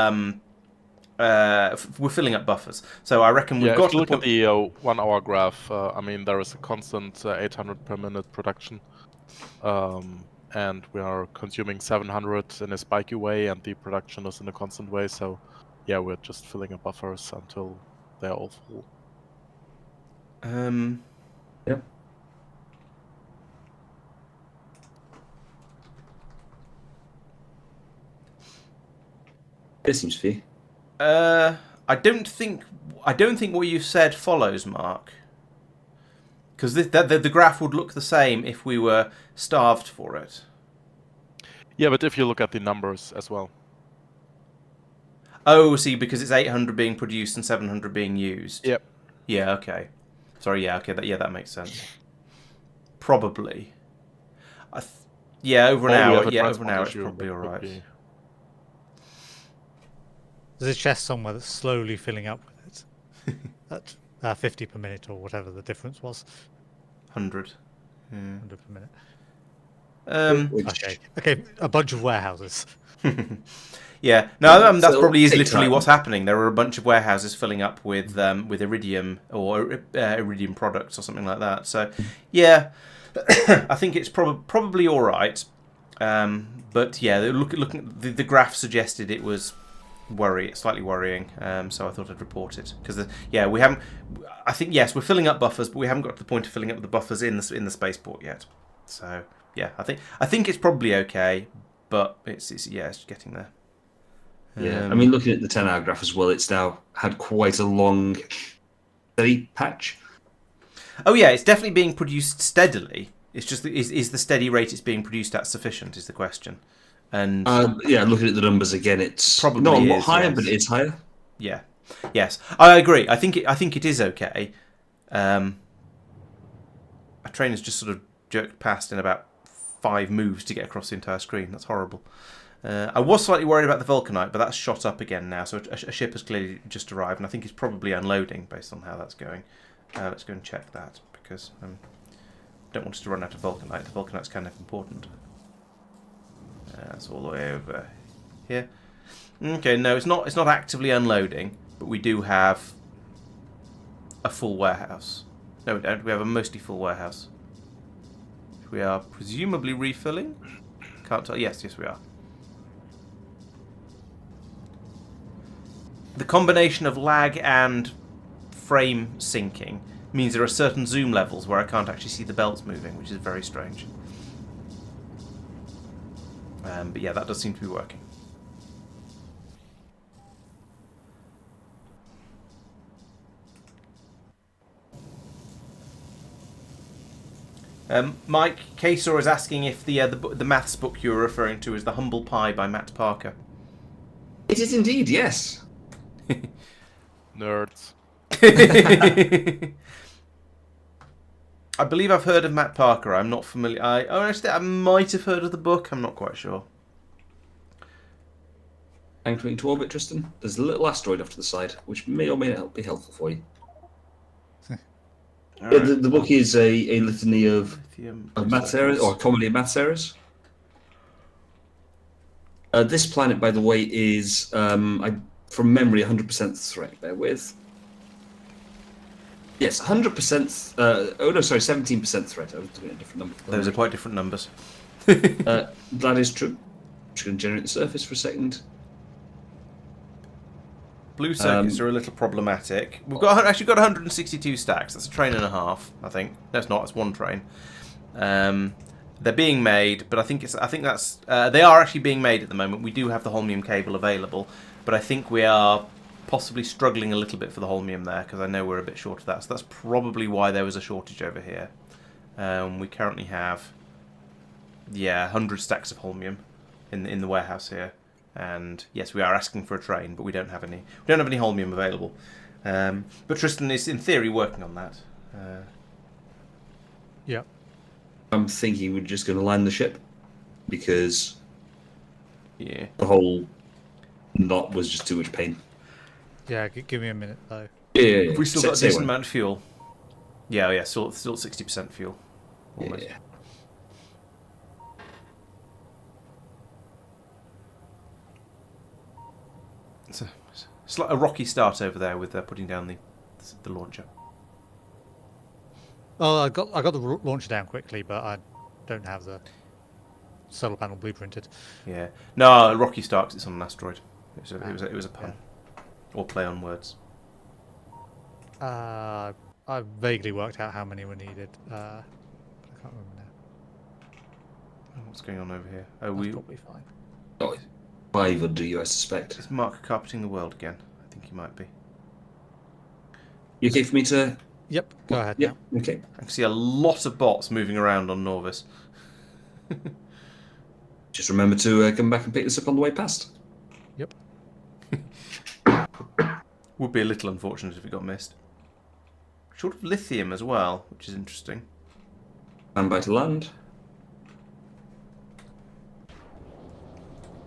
We're filling up buffers, so I reckon we've got to look at the 1 hour graph. I mean, there is a constant 800 per minute production, and we are consuming 700 in a spiky way, and the production is in a constant way. So, yeah, we're just filling up buffers until they're all full. Yeah. This seems fair. I don't think what you said follows, Mark. Because the graph would look the same if we were starved for it. Yeah, but if you look at the numbers as well. Oh, see, because it's 800 being produced and 700 being used. Yep. Yeah. Okay. Sorry. Yeah. Okay. That makes sense. Probably. Over an hour. Yeah, over an hour. It's probably all right. There's a chest somewhere that's slowly filling up with it at 50 per minute or whatever the difference was. 100. Yeah. 100 per minute. Okay, a bunch of warehouses. Yeah, no, that's probably literally what's happening. There are a bunch of warehouses filling up with iridium or iridium products or something like that. So, yeah, I think it's probably all right. But yeah, looking at the graph suggested it was slightly worrying. So I thought I'd report it because we haven't. I think yes, we're filling up buffers, but we haven't got to the point of filling up the buffers in the spaceport yet. So yeah, I think it's probably okay, but it's getting there. Yeah, I mean, looking at the 10-hour graph as well, it's now had quite a long, steady patch. Oh yeah, it's definitely being produced steadily. It's just is the steady rate it's being produced at sufficient is the question. And yeah, looking at the numbers again, it's probably not a lot is, higher, yes. but it is higher. yeah, yes, I agree. I think it is okay. A train has just sort of jerked past in about 5 moves to get across the entire screen. That's horrible. I was slightly worried about the Vulcanite, but that's shot up again now. So a ship has clearly just arrived, and I think it's probably unloading based on how that's going. Let's go and check that, because I don't want us to run out of Vulcanite. The Vulcanite's kind of important. That's all the way over here. Okay, no, it's not actively unloading, but we do have a full warehouse. No, we don't. We have a mostly full warehouse. We are presumably refilling. Can't tell. Yes, we are. The combination of lag and frame syncing means there are certain zoom levels where I can't actually see the belts moving, which is very strange. But yeah, that does seem to be working. Mike Kasor is asking if the maths book you're referring to is The Humble Pie by Matt Parker. It is indeed, yes. Nerds. I believe I've heard of Matt Parker. I'm not familiar. I might have heard of the book. I'm not quite sure. Anchoring to orbit, Tristan. There's a little asteroid off to the side, which may or may not be helpful for you. Yeah, the book is a litany of maths errors, or a comedy of maths errors. This planet, by the way, is, from memory, 100% threat. Bear with. Yes, 100%. 17% threat. I was looking at a different number. Those are quite different numbers. That is true. Just going to generate the surface for a second. Blue circuits are a little problematic. We've actually got 162 stacks. That's a train and a half, I think. No, it's not. It's one train. They're being made, but I think that's they are actually being made at the moment. We do have the holmium cable available, but I think we are possibly struggling a little bit for the holmium there, because I know we're a bit short of that. So that's probably why there was a shortage over here. We currently have 100 stacks of holmium in the warehouse here. And yes, we are asking for a train, but we don't have any. We don't have any holmium available. But Tristan is, in theory, working on that. Yeah. I'm thinking we're just going to land the ship, because the whole knot was just too much pain. Yeah, give me a minute though. Yeah. Have we still got a decent amount of fuel? Yeah, still 60% fuel. Almost. Yeah. It's like a rocky start over there with putting down the launcher. Oh, I got the launcher down quickly, but I don't have the solar panel blueprinted. Yeah, no, a rocky start 'cause it's on an asteroid. It was a pun, or play on words. I vaguely worked out how many were needed. But I can't remember now. What's going on over here? That's probably fine. Oh, 5 would do you, I suspect. Is Marc carpeting the world again? I think he might be. You okay for me to... Yep, go ahead Yeah, now. okay. I can see a lot of bots moving around on Norvis. Just remember to come back and pick this up on the way past. Yep. Would be a little unfortunate if it got missed. Short of lithium as well, which is interesting. Stand by to land.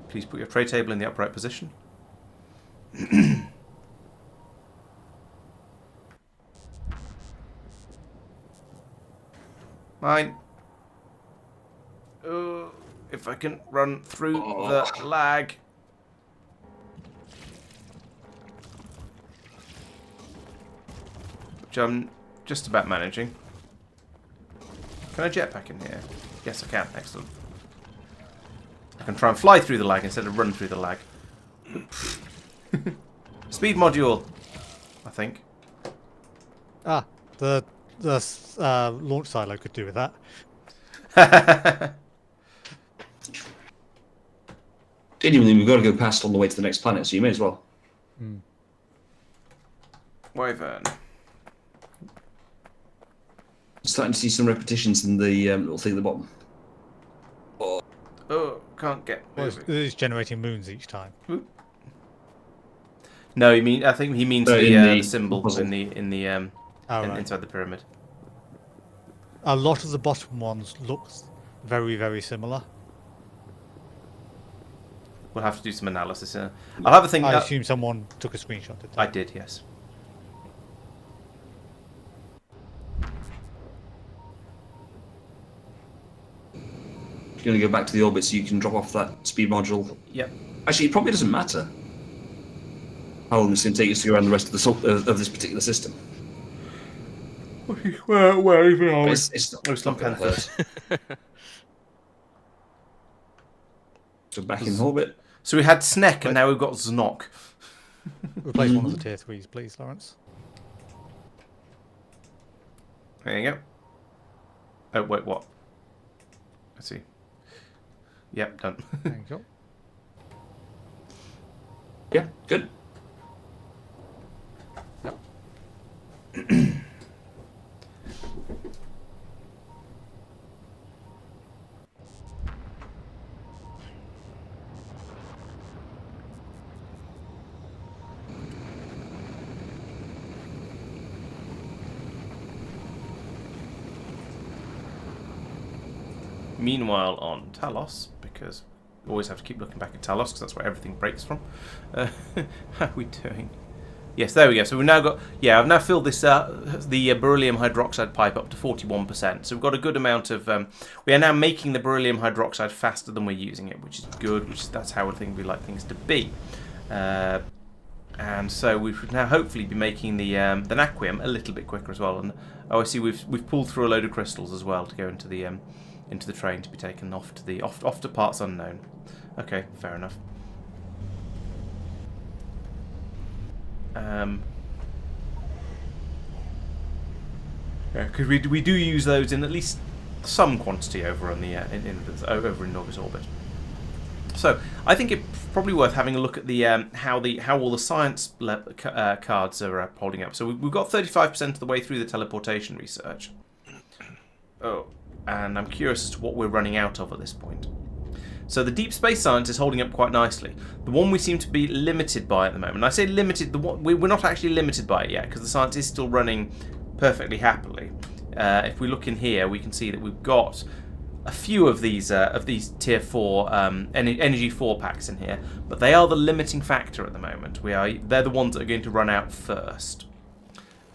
Please put your tray table in the upright position. Mine. If I can run through the lag. Which I'm just about managing. Can I jetpack in here? Yes, I can. Excellent. I can try and fly through the lag instead of run through the lag. Speed module, I think. Ah, the launch silo could do with that. Genuinely, we've got to go past on the way to the next planet, so you may as well. Wyvern. Starting to see some repetitions in the little thing at the bottom. Oh, can't get. Well, it's generating moons each time. No, I think he means So the in the symbol puzzle. Right. inside the pyramid. A lot of the bottom ones look very, very similar. We'll have to do some analysis. I'll have a think. I assume someone took a screenshot of that. I did, yes. You're going to go back to the orbit so you can drop off that speed module. Yep. Actually, it probably doesn't matter how long it's going to take us to go around the rest of of this particular system. Where even are we? It's not, It's not gonna Panther. hurt. So back in orbit. So we had Snek, and now we've got Znok. Replace one of the tier 3s, please, Laurence. There you go. Oh, wait, what? Let's see. Yep, done. There you go. Yeah, good. Meanwhile, on Talos, because we always have to keep looking back at Talos, because that's where everything breaks from. How are we doing? Yes, there we go. So we've now got... Yeah, I've now filled this the beryllium hydroxide pipe up to 41%. So we've got a good amount of... we are now making the beryllium hydroxide faster than we're using it, which is good. That's how we like things to be. And so we should now hopefully be making the naquium a little bit quicker as well. And oh, I see we've pulled through a load of crystals as well to go into the train to be taken off to parts unknown. Okay, fair enough. Yeah, because we do use those in at least some quantity over on the over in Norvis orbit. So I think it's probably worth having a look at the how all the science cards are holding up. So we've got 35% of the way through the teleportation research. Oh, and I'm curious as to what we're running out of at this point. So the deep space science is holding up quite nicely. The one we seem to be limited by at the moment. And I say limited. We're not actually limited by it yet because the science is still running perfectly happily. If we look in here, we can see that we've got a few of these tier 4 energy 4 packs in here, but they are the limiting factor at the moment. They're the ones that are going to run out first.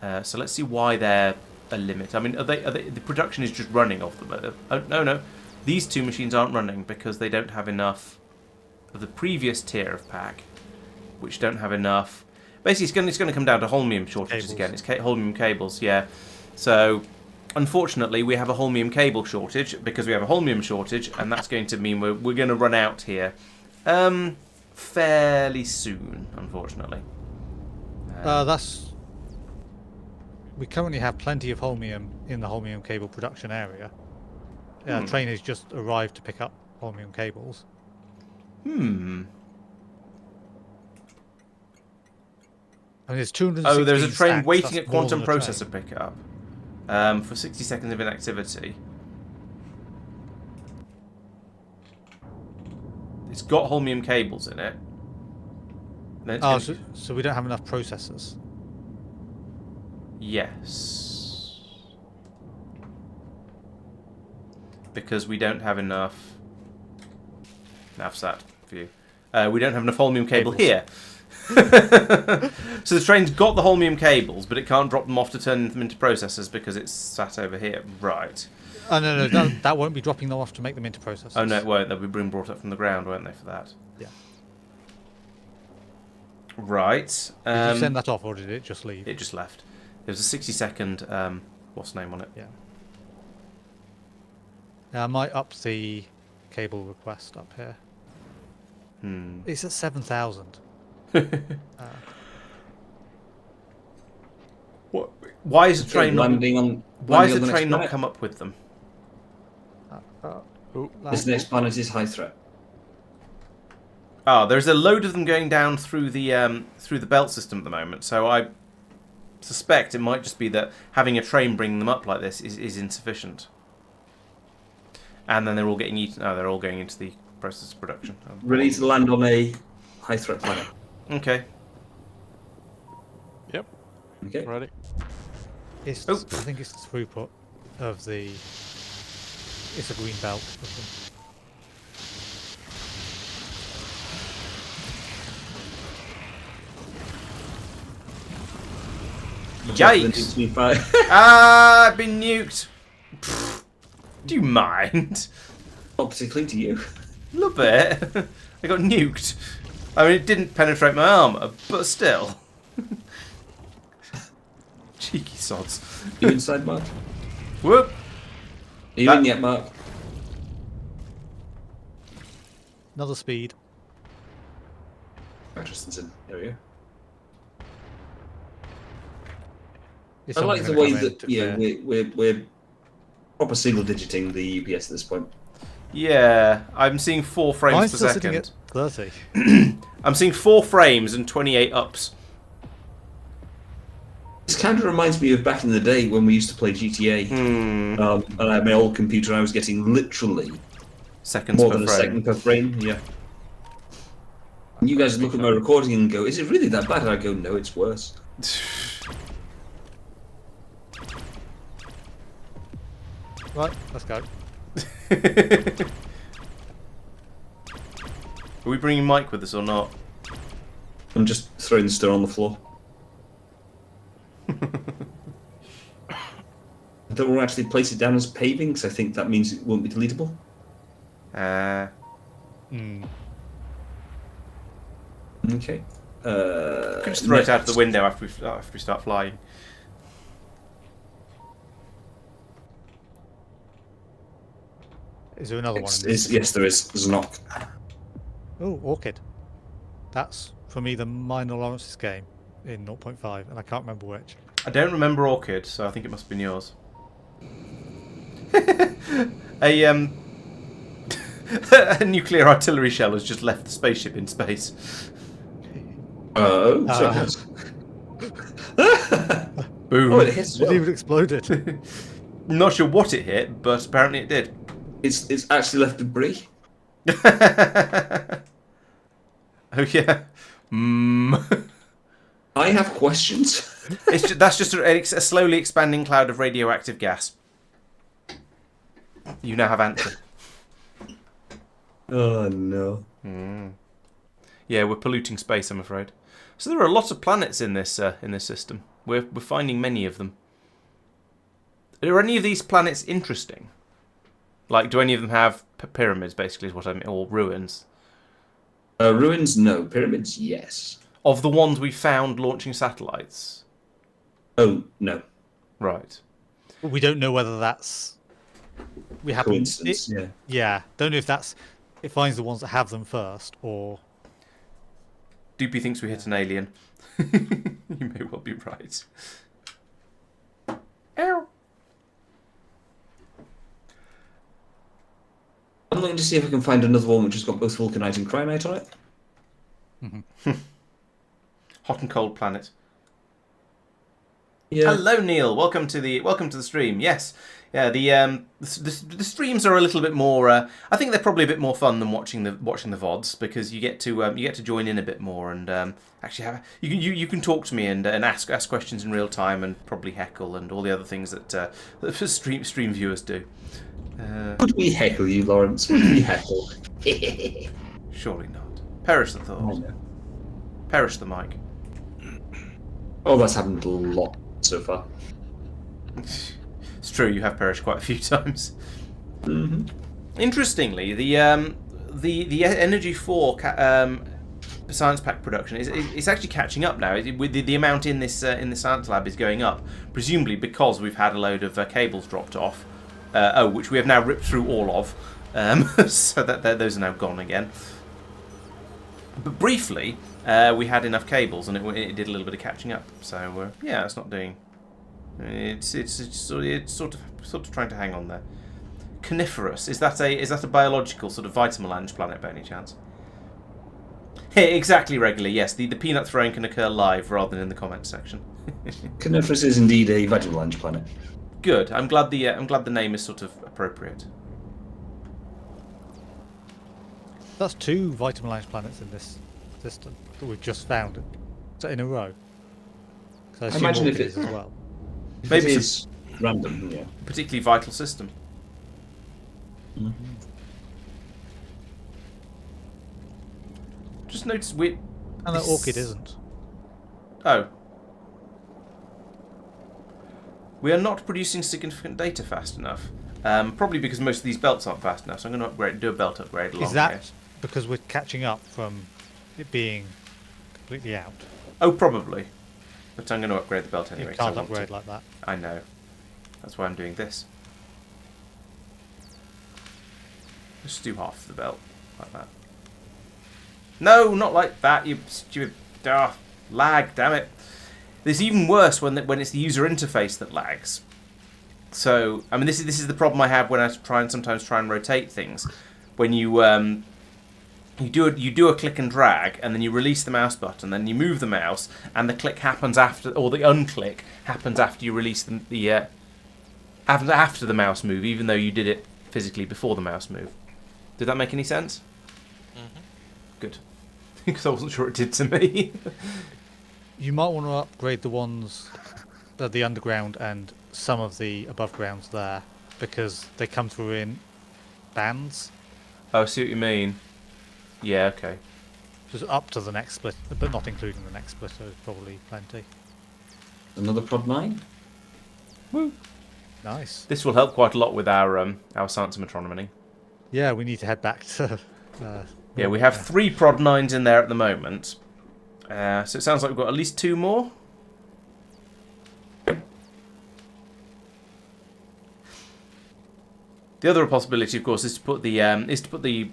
So let's see why they're a limit. I mean, are they the production is just running of them. Oh, no. These two machines aren't running because they don't have enough of the previous tier of pack, which don't have enough. Basically, it's going to come down to holmium shortages again. It's holmium cables, yeah. So, unfortunately, we have a holmium cable shortage because we have a holmium shortage, and that's going to mean we're going to run out here fairly soon, unfortunately. We currently have plenty of holmium in the holmium cable production area. Train has just arrived to pick up holmium cables. I mean, there's 216 Oh, there's a train stacks, waiting that's at more quantum than a train. processor pickup for 60 seconds of inactivity. It's got holmium cables in it. Then it's gonna- So we don't have enough processors. Yes. Because we don't have enough... Navsat for you. We don't have enough holmium cable here. So the train's got the holmium cables, but it can't drop them off to turn them into processors because it's sat over here. Right. Oh, no, that won't be dropping them off to make them into processors. Oh, no, it won't. They'll be being brought up from the ground, won't they, for that? Yeah. Right. Did you send that off, or did it just leave? It just left. There was a 60-second... what's the name on it? Yeah. I might up the cable request up here. It's at 7,000. Why is the train not... landing on? Why landing has on the train next not planet? come up with them? This next planet is high threat. Ah, there's a load of them going down through the belt system at the moment. So I suspect it might just be that having a train bring them up like this is insufficient. And then they're all getting eaten. Oh, they're all going into the process of production. Ready to land on a high threat planet. Okay. Yep. Okay. Ready. It's, Oh. I think it's the throughput of the. It's a green belt. Yikes! Ah, I've been nuked. Pfft, do you mind? Not particularly to you. A little bit. I got nuked. I mean, it didn't penetrate my armour, but still. Cheeky sods. You inside, Mark? Whoop! Are you in yet, Mark? Another speed. Tristan's in. There we go. Is I someone like the gonna way come in that to clear? we're proper single digiting the UPS at this point. Yeah, I'm seeing 4 frames Mine's per still sitting second. at 30. I'm seeing 4 frames and 28 ups. This kind of reminds me of back in the day when we used to play GTA. And I had my old computer, and I was getting literally Seconds more per than frame. a second per frame. Yeah. And you guys would look at my recording and go, "Is it really that bad?" And I go, "No, it's worse." Right, let's go. Are we bringing Mike with us or not? I'm just throwing the stir on the floor. I don't want to actually place it down as paving, because I think that means it won't be deletable. Okay. Could just throw it out of the window after we start flying. Is there another one? Yes, there is. There's a knock. Oh, Orchid. That's, for me, the minor Laurence's game in 0.5, and I can't remember which. I don't remember Orchid, so I think it must have been yours. A nuclear artillery shell has just left the spaceship in space. Oh, Boom. oh, it hits. It didn't even exploded. I'm not sure what it hit, but apparently it did. It's actually left debris. Oh yeah. I have questions. That's just a slowly expanding cloud of radioactive gas. You now have answer. Oh no. Yeah, we're polluting space, I'm afraid. So there are a lot of planets in this system. We're finding many of them. Are any of these planets interesting? Like, do any of them have pyramids? Basically, is what I mean, or ruins? Ruins, no. Pyramids, yes. Of the ones we found launching satellites. Oh no. Right. We don't know whether that's. We happen. Coincidence. Yeah. Yeah, don't know if that's. It finds the ones that have them first, or. Doopy thinks we hit an alien. You may well be right. Ow. I'm looking to see if I can find another one which has got both vulcanite and cryonite on it. Hot and cold planet. Yeah. Hello, Neil. Welcome to the stream. Yes, yeah. The streams are a little bit more. I think they're probably a bit more fun than watching the VODs, because you get to join in a bit more and actually have you can talk to me and ask questions in real time and probably heckle and all the other things that stream viewers do. Would we heckle you, Laurence? Would we heckle? Surely not. Perish the thought. Oh, no. Perish the mic. Oh, that's happened a lot so far. It's true. You have perished quite a few times. Mm-hmm. Interestingly, the Energy 4 science pack production is actually catching up now. With the amount in this science lab is going up, presumably because we've had a load of cables dropped off, which we have now ripped through all of, so that those are now gone again. But briefly, we had enough cables, and it did a little bit of catching up. So yeah, it's not doing. It's sort of trying to hang on there. Coniferous, is that a biological sort of vitamelange planet by any chance? Exactly, regular. Yes, the peanut throwing can occur live rather than in the comments section. Coniferous is indeed a vitamin planet. Good. I'm glad the name is sort of appropriate. That's 2 vitamin planets in this system that we've just found. So in a row. So I assume imagine if Orchid it- is as well. Maybe It it's is random, yeah. a particularly vital system. Just notice we. And that Orchid isn't. Oh. We are not producing significant data fast enough. Probably because most of these belts aren't fast enough, so I'm going to do a belt upgrade along Is that here. because we're catching up from it being completely out? Oh, probably. But I'm going to upgrade the belt anyway. You 'cause I can't want to. upgrade like that. I know. That's why I'm doing this. Just do half the belt, like that. No, not like that, you stupid... lag, damn it. It's even worse when it's the user interface that lags. So, I mean, this is the problem I have when I sometimes try and rotate things. When you you do a click and drag, and then you release the mouse button, then you move the mouse, and the click happens after, or the unclick happens after you release happens after the mouse move, even though you did it physically before the mouse move. Did that make any sense? Mm-hmm. Good. Because I wasn't sure it did to me. You might want to upgrade the ones at the underground and some of the above grounds there, because they come through in bands. Oh, I see what you mean. Yeah, okay. Just up to the next split, but not including the next splitter is probably plenty. Another Prod 9? Woo. Nice. This will help quite a lot with our science and metronomy. Yeah, we need to head back to... Yeah, we have 3 Prod 9s in there at the moment. So it sounds like we've got at least 2 more. The other possibility, of course, is to put the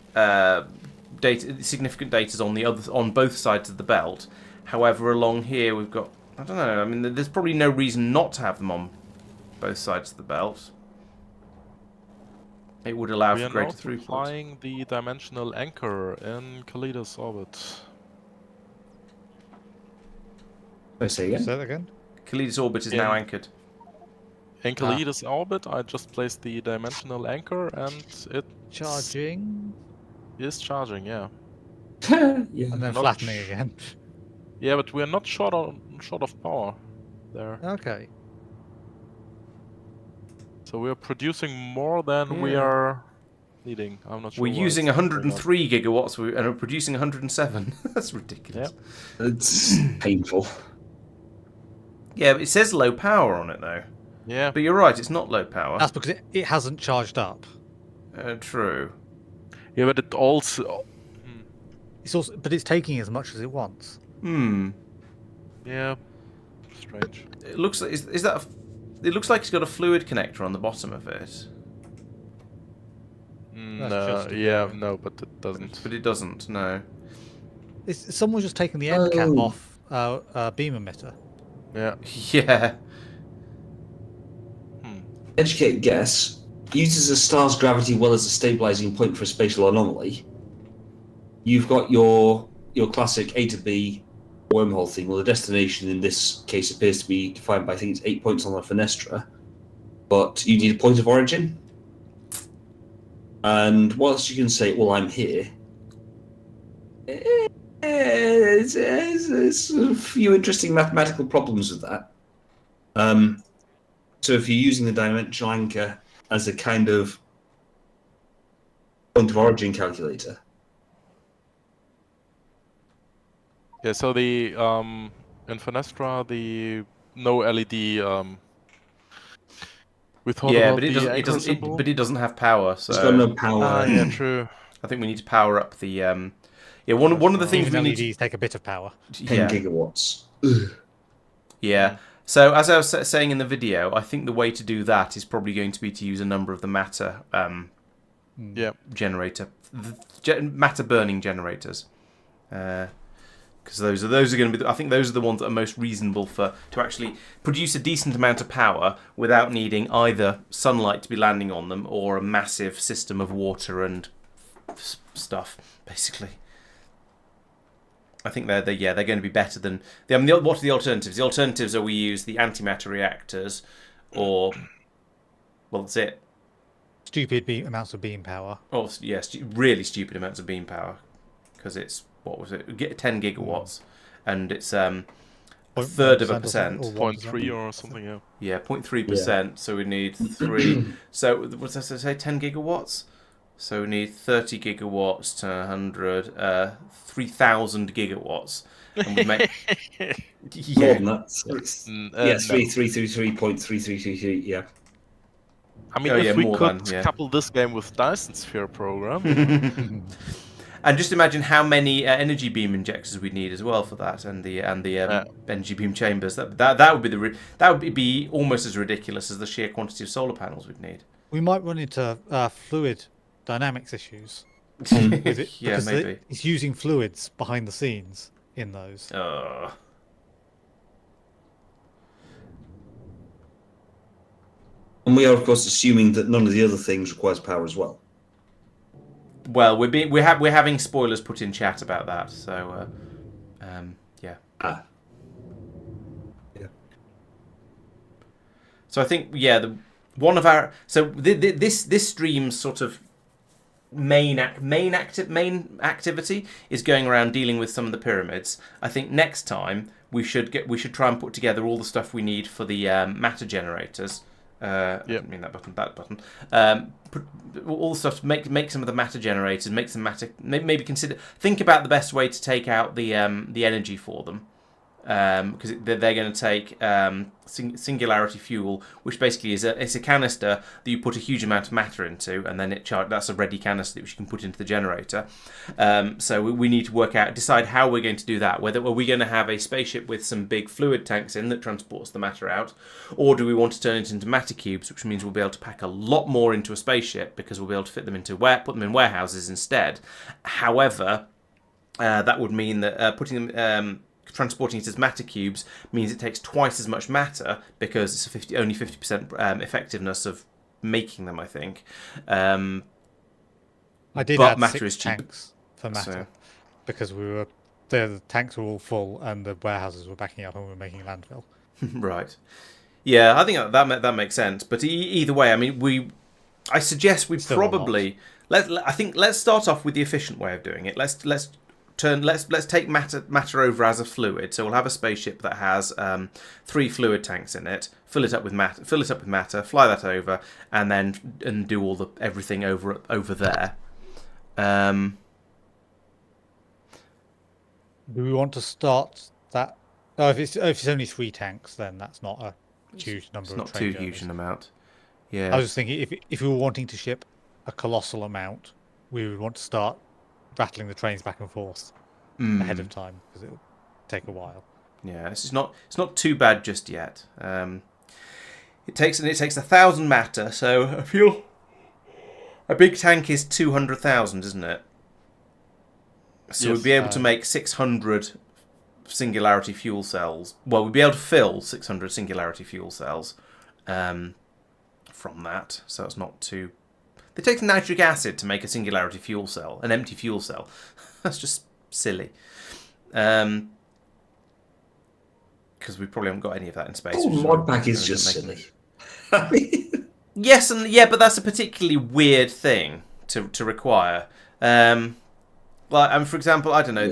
data, significant data on both sides of the belt. However, along here we've got, I don't know. I mean, there's probably no reason not to have them on both sides of the belt. It would allow We for are greater now throughput. flying the dimensional anchor in Kalidas orbit. I say again? Say that again? Kalidas orbit is now anchored. In Kalidas orbit, I just placed the dimensional anchor and it Charging. is charging, yeah. Yeah. And then Not flattening again. Yeah, but we're not short of power there. Okay. So we are producing more than we Yeah. are needing. I'm not sure. We're why using it's going 103 gigawatts and we're producing 107. That's ridiculous. It's painful. Yeah, but it says low power on it though. on. Yeah, But you're right, it's not low power. That's because it hasn't charged up. True. yeah, but it also. It's also, but it's taking as much as it wants. Yeah, strange. It looks like it looks like it's got a fluid connector on the bottom of it, That's just a yeah, bearing. no, but it doesn't. but it doesn't. No. Someone's just taken the end cap Oh. off our beam emitter. Yeah. Yeah. Educated guess uses a star's gravity well as a stabilizing point for a spatial anomaly. You've got your classic A to B wormhole thing. Well, the destination in this case appears to be defined by, I think it's 8 points on the Fenestra, but you need a point of origin. And whilst you can say, well, I'm here, there's a few interesting mathematical problems with that. So if you're using the dimensional anchor as a kind of point of origin calculator, Yeah, so the in Fenestra the no LED we thought Yeah, about but it the doesn't. It anchor doesn't. symbol. But it doesn't have power. So it's got no power. Ah, yeah, true. I think we need to power up the. Yeah, one of the things Even we LEDs need. take a bit of power. 10 Yeah. gigawatts. Yeah. So as I was saying in the video, I think the way to do that is probably going to be to use a number of the matter Yeah. generator, matter burning generators, because those are going to be. I think those are the ones that are most reasonable to actually produce a decent amount of power without needing either sunlight to be landing on them or a massive system of water and stuff, basically. I think they're going to be better than what are the alternatives? The alternatives are we use the antimatter reactors, or well, that's it. Stupid amounts of beam power. Oh yes, really stupid amounts of beam power, because it's what was it? Get 10 gigawatts, and it's a third of a percent. 0.3 or something. Yeah. Yeah, 0.3%. So we need 3. So what's that say? 10 gigawatts. So we need 30 gigawatts to 100, 3,000 gigawatts. And we make More than that. So it's, No. 333.3333. Yeah. I mean, Oh, if yeah, we more could than, yeah. couple this game with Dyson Sphere program, And just imagine how many energy beam injectors we'd need as well for that, and the energy beam chambers. That would be that would be almost as ridiculous as the sheer quantity of solar panels we'd need. We might run into fluid dynamics issues. Yeah, maybe. It's using fluids behind the scenes in those. And we are, of course, assuming that none of the other things requires power as well. Well, we're having spoilers put in chat about that. So, yeah. Yeah. So I think this stream's sort of main activity is going around dealing with some of the pyramids. I think next time we should try and put together all the stuff we need for the matter generators. I didn't mean that button. Put all the stuff to make some of the matter generators, make some matter. Maybe think about the best way to take out the energy for them, because they're going to take singularity fuel, which basically is it's a canister that you put a huge amount of matter into, and then that's a ready canister which you can put into the generator. So we need to decide how we're going to do that. Whether are we going to have a spaceship with some big fluid tanks in that transports the matter out, or do we want to turn it into matter cubes, which means we'll be able to pack a lot more into a spaceship because we'll be able to fit them put them in warehouses instead. However, that would mean that putting them transporting it as matter cubes means it takes twice as much matter, because it's only 50% effectiveness of making them, I think. I did but add matter 6 is cheap, tanks for matter, so. because the tanks were all full and the warehouses were backing up and we were making landfill. Right. Yeah, I think that makes sense. But either way, I mean, I suggest we Still probably let's start off with the efficient way of doing it. Let's take matter over as a fluid. So we'll have a spaceship that has 3 fluid tanks in it. Fill it up with matter. Fly that over, and do everything over there. Do we want to start that? Oh, if it's only 3 tanks, then that's not a huge number. It's not too huge an amount. Yeah. I was just thinking, if we were wanting to ship a colossal amount, we would want to start rattling the trains back and forth ahead of time, because it would take a while. Yeah, it's not too bad just yet. It takes 1,000 matter, so a big tank is 200,000, isn't it? So Yes, we'd be able to make 600 singularity fuel cells. Well, we'd be able to fill 600 singularity fuel cells from that. So it's not too. It takes nitric acid to make a singularity fuel cell, an empty fuel cell. That's just silly. Because we probably haven't got any of that in space. Mod pack is just silly. Yes, but that's a particularly weird thing to require. For example, I don't know,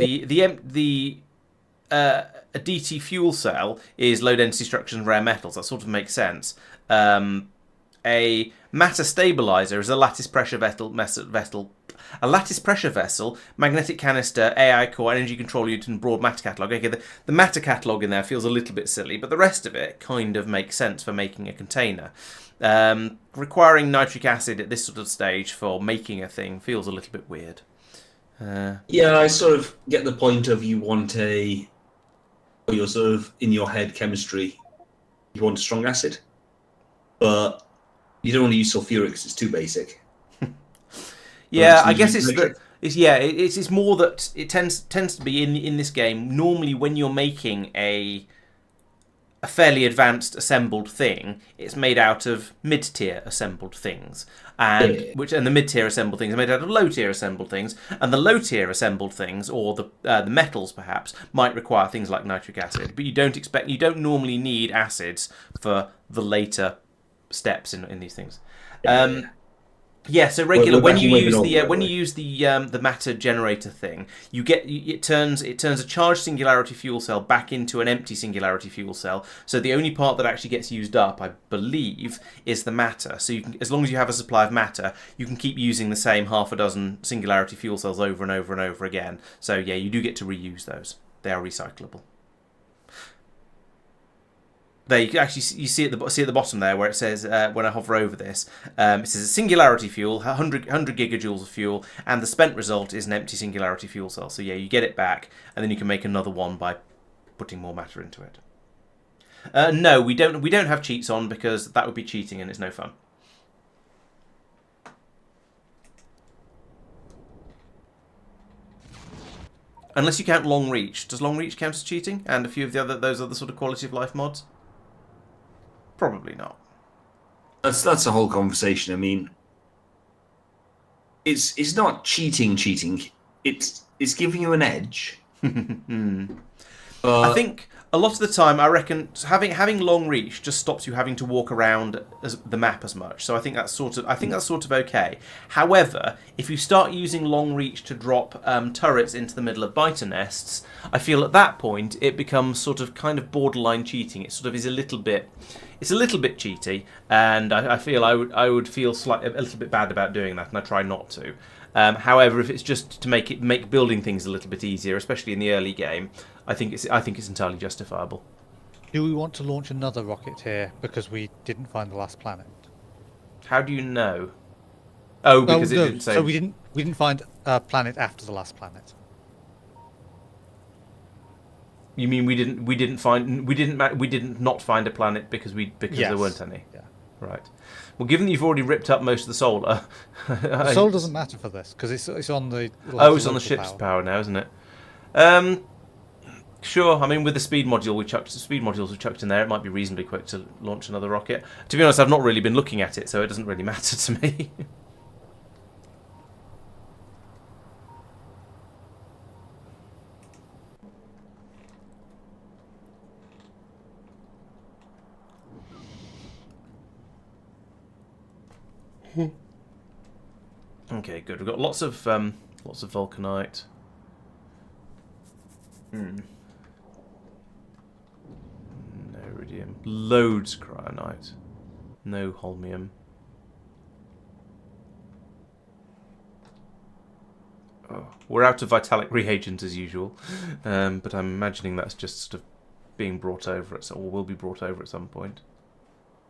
a DT fuel cell is low density structures and rare metals. That sort of makes sense. A matter stabilizer is a lattice pressure vessel, magnetic canister, AI core, energy control unit, and broad matter catalog. Okay, the matter catalog in there feels a little bit silly, but the rest of it kind of makes sense for making a container. Requiring nitric acid at this sort of stage for making a thing feels a little bit weird. Yeah, I sort of get the point of you're sort of in your head chemistry, you want a strong acid, but you don't want to use sulfuric because it's too basic. Yeah, I guess it's more that it tends to be in this game. Normally, when you're making a a fairly advanced assembled thing. It's made out of mid-tier assembled things, and the mid-tier assembled things are made out of low-tier assembled things, and the low-tier assembled things, or the metals perhaps, might require things like nitric acid. But you don't normally need acids for the later steps in these things. Yeah, so regular when you use the matter generator thing, it turns a charged singularity fuel cell back into an empty singularity fuel cell. So the only part that actually gets used up, I believe, is the matter. So you can, as long as you have a supply of matter, you can keep using the same half a dozen singularity fuel cells over and over and over again. So yeah, you do get to reuse those. They are recyclable. There, you can actually see at the bottom there where it says, when I hover over this, it says a singularity fuel, 100 gigajoules of fuel, and the spent result is an empty singularity fuel cell. So yeah, you get it back, and then you can make another one by putting more matter into it. No, we don't have cheats on, because that would be cheating and it's no fun. Unless you count long reach. Does long reach count as cheating? And a few of those other sort of quality of life mods? Probably not. That's a whole conversation. I mean, it's not cheating. It's giving you an edge. I think a lot of the time, I reckon having long reach just stops you having to walk around the map as much. So I think that's sort of okay. However, if you start using long reach to drop turrets into the middle of biter nests, I feel at that point it becomes sort of kind of borderline cheating. It sort of is a little bit cheaty, and I feel I would feel a little bit bad about doing that, and I try not to. However, if it's just to make building things a little bit easier, especially in the early game, I think it's entirely justifiable. Do we want to launch another rocket here because we didn't find the last planet? How do you know? Oh, because it didn't say. So we didn't find a planet after the last planet. You mean we didn't not find a planet because there weren't any? Yeah. Right. Well, given that you've already ripped up most of the solar, The solar doesn't matter for this because it's on the. It's on the ship's power now, isn't it? Sure. I mean, with the speed modules we chucked in there, it might be reasonably quick to launch another rocket. To be honest, I've not really been looking at it, so it doesn't really matter to me. Okay, good. We've got lots of vulcanite. No iridium. Loads of cryonite. No holmium. Oh, we're out of vitalic reagent as usual, but I'm imagining that's just sort of being brought over or will be brought over at some point.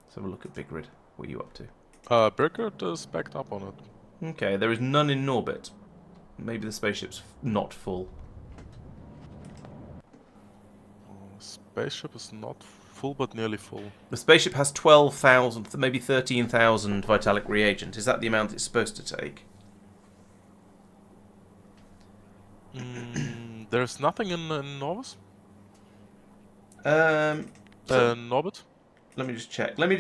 Let's have a look at Bigrid. What are you up to? Bigrid is backed up on it. Okay, there is none in orbit. Maybe the spaceship's not full. Spaceship is not full, but nearly full. The spaceship has 12,000, maybe 13,000 vitalic reagent. Is that the amount it's supposed to take? There's nothing in Norvis? Norbit? Let me just check. Let me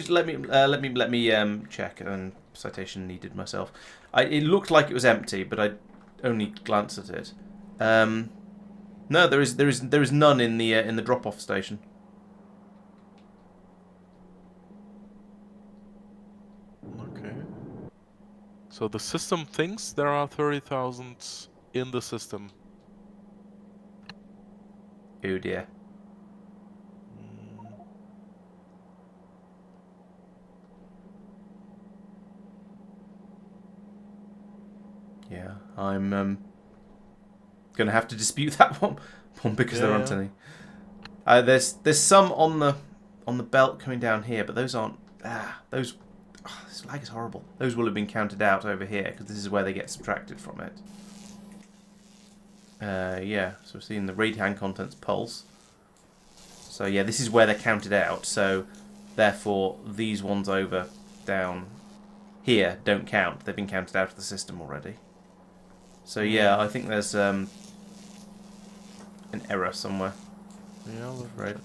check. And citation needed myself. It looked like it was empty, but I only glanced at it. No, there is none in the drop-off station. Okay. So the system thinks there are 30,000 in the system. Oh dear. Yeah, I'm gonna have to dispute that one because there aren't any. There's some on the belt coming down here, but those aren't. This lag is horrible. Those will have been counted out over here because this is where they get subtracted from it. Yeah, so we're seeing the radiant contents pulse. So yeah, this is where they're counted out. So therefore, these ones over down here don't count. They've been counted out of the system already. So yeah, I think there's an error somewhere. Yeah, right.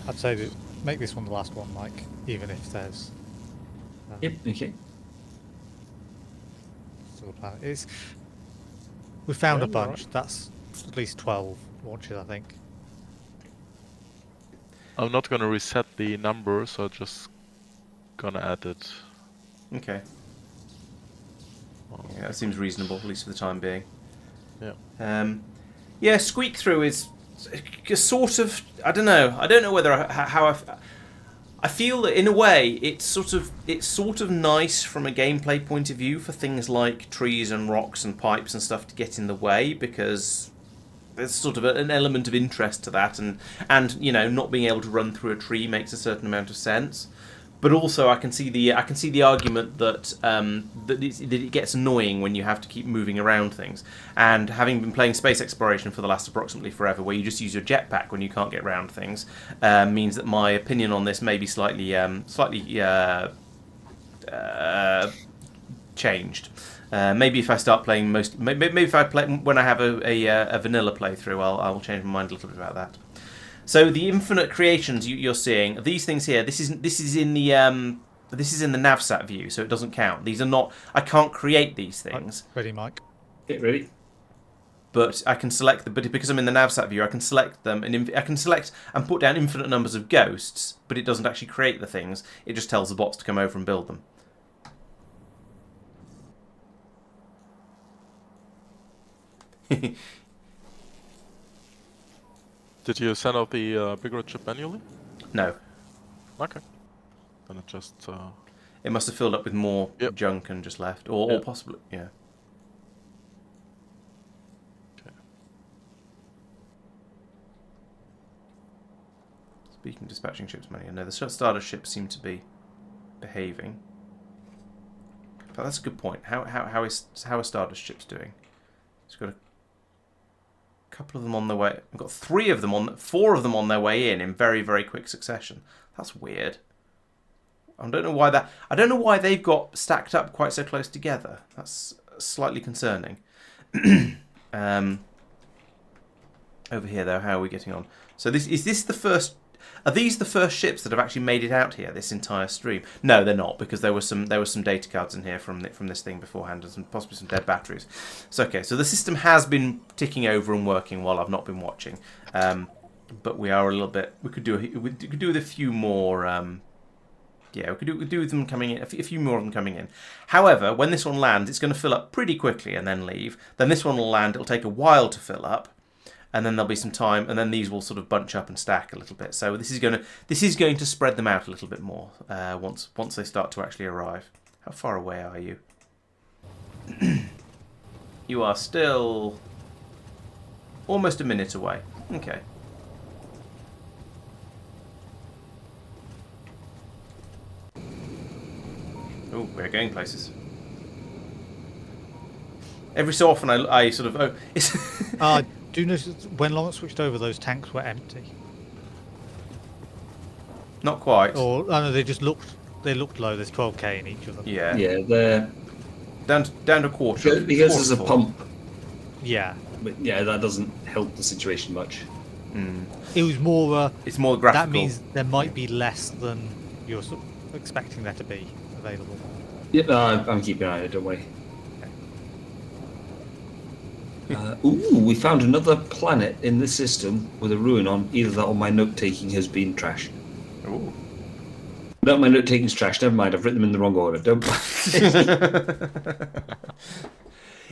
I'd say that make this one the last one, Mike, even if there's Yep. Okay. still a planet. We found a Yeah, you're bunch. That's at least 12 launches, I think. I'm not gonna reset the number, so just gonna add it. Okay. Yeah, that seems reasonable, at least for the time being. Yeah. Yeah, squeak through is sort of. I don't know. I don't know whether I feel that in a way it's sort of nice from a gameplay point of view for things like trees and rocks and pipes and stuff to get in the way, because there's sort of an element of interest to that, and you know, not being able to run through a tree makes a certain amount of sense. But also, I can see the argument that that it gets annoying when you have to keep moving around things. And having been playing space exploration for the last approximately forever, where you just use your jetpack when you can't get around things, means that my opinion on this may be slightly changed. Maybe if I start playing maybe if I play when I have a vanilla playthrough, I'll change my mind a little bit about that. So the infinite creations you're seeing, these things here, this is in the navsat view, so it doesn't count. These are not. I can't create these things. Ready, Mike? Get ready. But I can select them. But because I'm in the navsat view, I can select them, and I can select and put down infinite numbers of ghosts. But it doesn't actually create the things. It just tells the bots to come over and build them. Did you send out the bigger chip manually? No, Okay. Then it just. it must have filled up with more Yep. junk and just left, or Yep. possibly, yeah. Okay. Speaking of dispatching ships, money. No, the Stardust ships seem to be behaving. But that's a good point. How are Stardust ships doing? It's got a couple of them on their way. I've got 4 of them on their way in very, very quick succession. That's weird. I don't know why that. I don't know why they've got stacked up quite so close together. That's slightly concerning. Over here, though, how are we getting on? So is this the first? Are these the first ships that have actually made it out here this entire stream? No, they're not, because there were some data cards in here from this thing beforehand, and possibly some dead batteries. So okay, so the system has been ticking over and working while I've not been watching, but we are a little bit. We could do with a few more. Yeah, we could do with them coming in. A few more of them coming in. However, when this one lands, it's going to fill up pretty quickly and then leave. Then this one will land. It'll take a while to fill up. And then there'll be some time, and then these will sort of bunch up and stack a little bit. So this is going to spread them out a little bit more once they start to actually arrive. How far away are you? You are still almost a minute away. Okay. Oh, we're going places. Every so often, I sort of it's. Do you notice when Laurence switched over, those tanks were empty? Not quite. Or no, they looked low. There's 12k in each of them. Yeah. Yeah, they're Down to a quarter. because there's a pump. Yeah. But yeah, that doesn't help the situation much. It was more. It's more graphical. That means there might be less than you're expecting there to be available. Yep, I'm keeping an eye on it. Don't worry. Ooh, we found another planet in this system with a ruin on. Either that or my note-taking has been trashed. Ooh. No, my note-taking's trashed. Never mind, I've written them in the wrong order. Don't.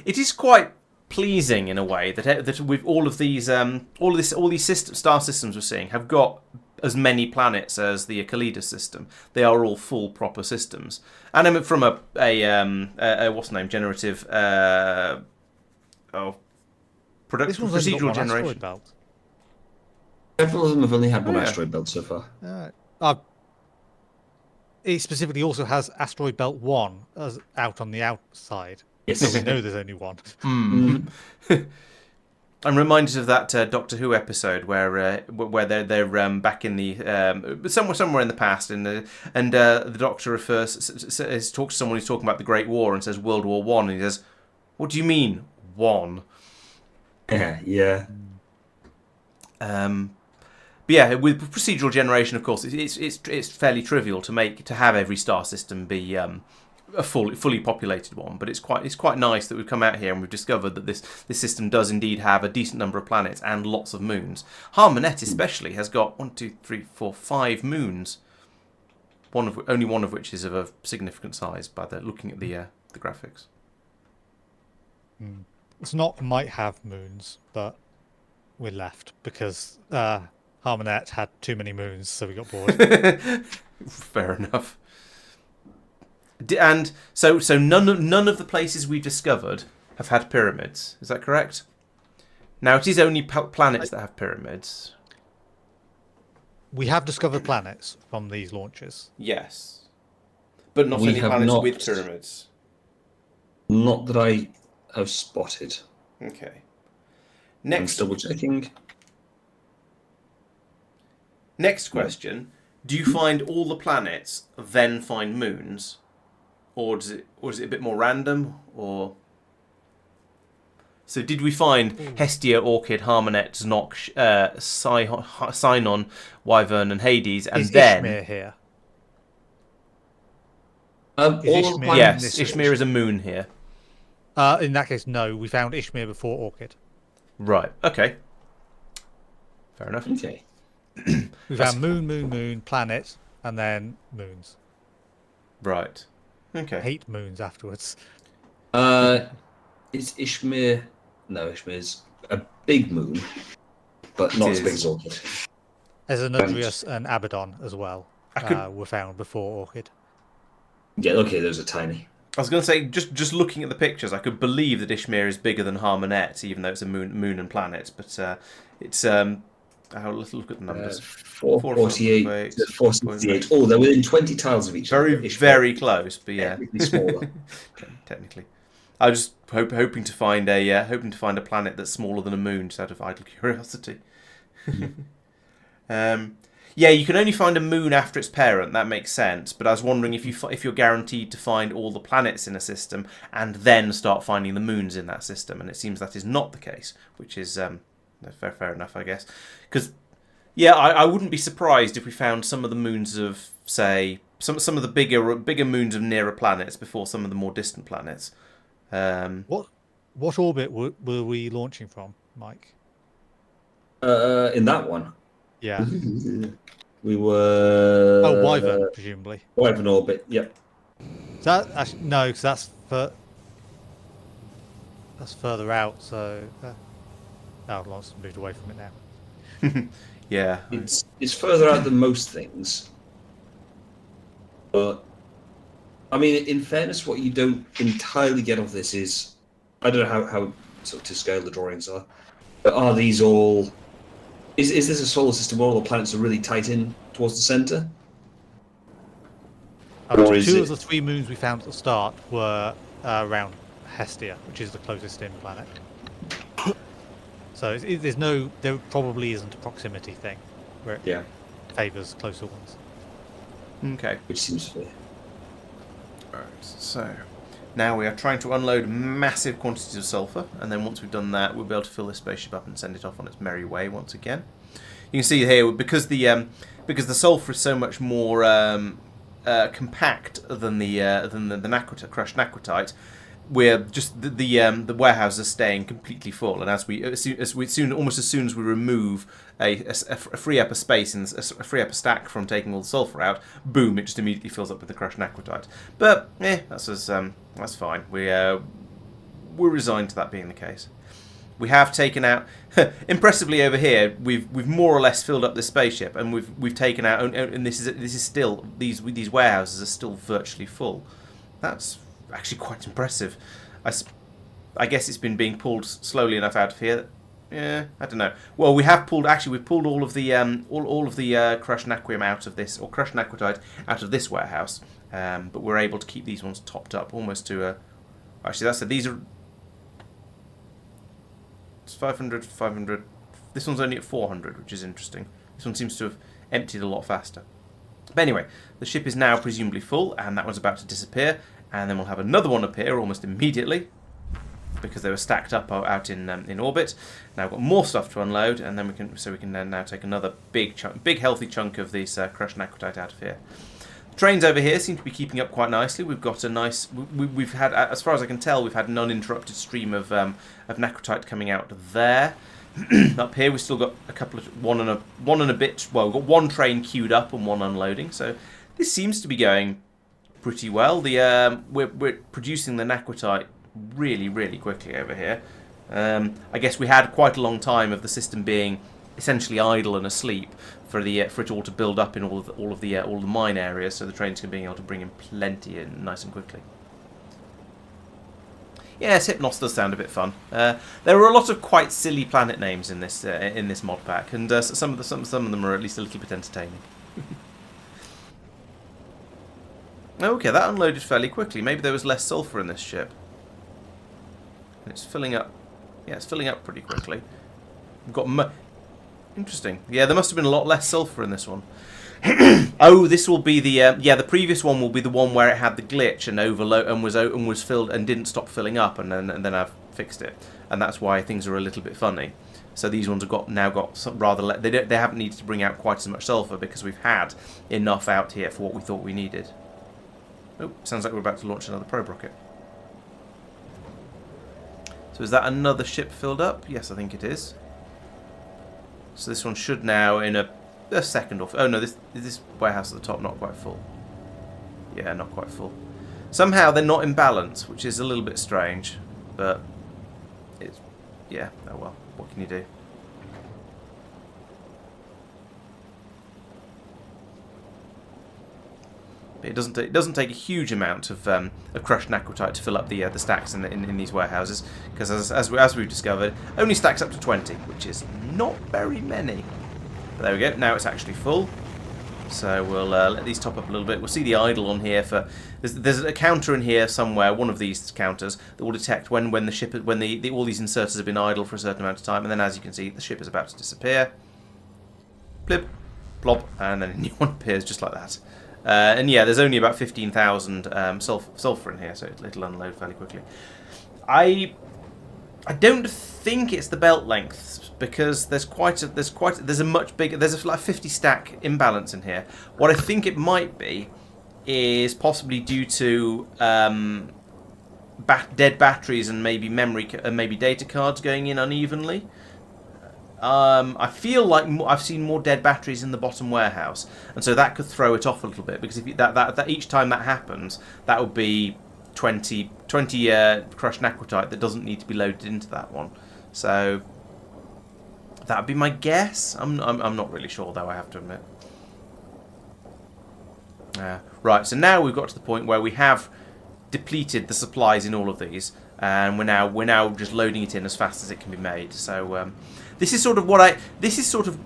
It is quite pleasing in a way that with all of these star systems we're seeing have got as many planets as the Kalidas system. They are all full proper systems, and I mean from a what's the name, generative This one's only got procedural one generation. asteroid belt. Several of them have only had one yeah. asteroid belt so far. It specifically also has asteroid belt 1 as out on the outside. Yes. So we know there's only one. I'm reminded of that Doctor Who episode where they're back in the somewhere in the past, and the Doctor talks to someone who's talking about the Great War and says World War One, and he says, "What do you mean, one?" Yeah. But yeah, with procedural generation, of course, it's fairly trivial to have every star system be a fully populated one. But it's quite nice that we've come out here and we've discovered that this system does indeed have a decent number of planets and lots of moons. Harmonet especially has got 5 moons. Only one of which is of a significant size by looking at the graphics. It's not might have moons, but we're left because Harmonet had too many moons, so we got bored. Fair enough. And so none of the places we've discovered have had pyramids. Is that correct? Now it is only planets that have pyramids. We have discovered planets from these launches. Yes, but not any planets with pyramids. Not that I have spotted. Okay. Next, double checking. Next question: do you find all the planets, then find moons, or is it a bit more random? Or so did we find Hestia, Orchid, Harmonet, Znock, Sinon, Wyvern, and Hades, and then Ishmir here? Yes, Ishmir is a moon here. In that case, no. We found Ishmir before Orchid. Right. Okay. Fair enough. Okay. We found moon, planet, and then moons. Right. Okay. I hate moons afterwards. Is Ishmir? No, Ishmir's a big moon, but not as big as Orchid. There's Anudrius and Abaddon as well. Were found before Orchid. Yeah. Okay. Those are tiny. I was going to say, just looking at the pictures, I could believe that Ishmir is bigger than Harmonet, even though it's a moon and planet. But it's let's look at the numbers. 448, 468. Oh, they're within 20 tiles of each other. Very close, but yeah, smaller. Technically. I was just hoping to find a planet that's smaller than a moon, just out of idle curiosity. Yeah, you can only find a moon after its parent. That makes sense. But I was wondering if you're guaranteed to find all the planets in a system and then start finding the moons in that system. And it seems that is not the case, which is fair enough, I guess. Because yeah, I wouldn't be surprised if we found some of the moons of, say, some of the bigger moons of nearer planets before some of the more distant planets. What orbit were we launching from, Mike? In that one. Yeah. We were... Oh, Wyvern, presumably. Wyvern orbit, yep. No, because that's further out, so... Laurence moved away from it now. Yeah. It's further out than most things. But, I mean, in fairness, what you don't entirely get off this is... I don't know how sort of to scale the drawings are, but are these all... Is this a solar system where all the planets are really tight in towards the centre? Two of the 3 moons we found at the start were around Hestia, which is the closest in planet. So there probably isn't a proximity thing where it favours closer ones. Okay. Which seems fair. Right, so now we are trying to unload massive quantities of sulfur, and then once we've done that, we'll be able to fill this spaceship up and send it off on its merry way once again. You can see here, because the sulfur is so much more compact than the crushed naquitite, we're just the warehouse is staying completely full, and almost as soon as we remove a free up a space and a free up a stack from taking all the sulfur out, boom, it just immediately fills up with the crushed naquitite. But that's fine. We're resigned to that being the case. We have taken out impressively over here. We've more or less filled up this spaceship, and we've taken out, and this is still these warehouses are still virtually full. That's actually quite impressive. I guess it's been being pulled slowly enough out of here. Yeah, I don't know. Well, we've pulled all of the all of the crushed naquium out of this, or crushed naquitite out of this warehouse. But we're able to keep these ones topped up almost to a. Actually, that's it. These are. It's 500. This one's only at 400, which is interesting. This one seems to have emptied a lot faster. But anyway, the ship is now presumably full, and that one's about to disappear. And then we'll have another one appear almost immediately. because they were stacked up out in orbit. Now I've got more stuff to unload, and then we can then now take another big healthy chunk of this crushed naquitite out of here. Trains over here seem to be keeping up quite nicely. We've got a nice. We've had, as far as I can tell, we've had an uninterrupted stream of naquitite coming out there. Up here, we've still got a couple of one and a bit. Well, we've got one train queued up and one unloading. So this seems to be going pretty well. We're producing the naquitite really quickly over here. I guess we had quite a long time of the system being essentially idle and asleep for it all to build up in all the mine areas, so the trains can be able to bring in plenty in nice and quickly. Yes, Hypnos does sound a bit fun. There are a lot of quite silly planet names in this mod pack, and some of them are at least a little bit entertaining. Okay, that unloaded fairly quickly. Maybe there was less sulfur in this ship. It's filling up. Yeah, it's filling up pretty quickly. We've got interesting. Yeah, there must have been a lot less sulfur in this one. Oh, this will be the the previous one will be the one where it had the glitch and overload and was filled and didn't stop filling up, and then I've fixed it, and that's why things are a little bit funny. So these ones have now got some rather they haven't needed to bring out quite as much sulfur because we've had enough out here for what we thought we needed. Oh, sounds like we're about to launch another probe rocket. So is that another ship filled up? Yes, I think it is. So this one should now, in a second or... Oh no, this warehouse at the top not quite full. Yeah, not quite full. Somehow they're not in balance, which is a little bit strange. But it's... Yeah, oh well, what can you do? It doesn't take a huge amount of crushed naquitite to fill up the stacks in these warehouses, because as we've discovered, only stacks up to 20, which is not very many. But there we go. Now it's actually full. So we'll let these top up a little bit. We'll see the idle on here for. There's a counter in here somewhere. One of these counters that will detect when the ship all these inserters have been idle for a certain amount of time, and then as you can see, the ship is about to disappear. Blip, plop, and then a new one appears just like that. And yeah, there's only about 15,000 sulfur in here, so it'll unload fairly quickly. I don't think it's the belt lengths, because there's a much bigger, there's like 50 stack imbalance in here. What I think it might be is possibly due to dead batteries and maybe memory and maybe data cards going in unevenly. I feel like I've seen more dead batteries in the bottom warehouse, and so that could throw it off a little bit, because if that each time that happens, that would be 20 crushed naquitite that doesn't need to be loaded into that one. So that would be my guess. I'm not really sure though, I have to admit. Right, so now we've got to the point where we have depleted the supplies in all of these, and we're now just loading it in as fast as it can be made. So this is sort of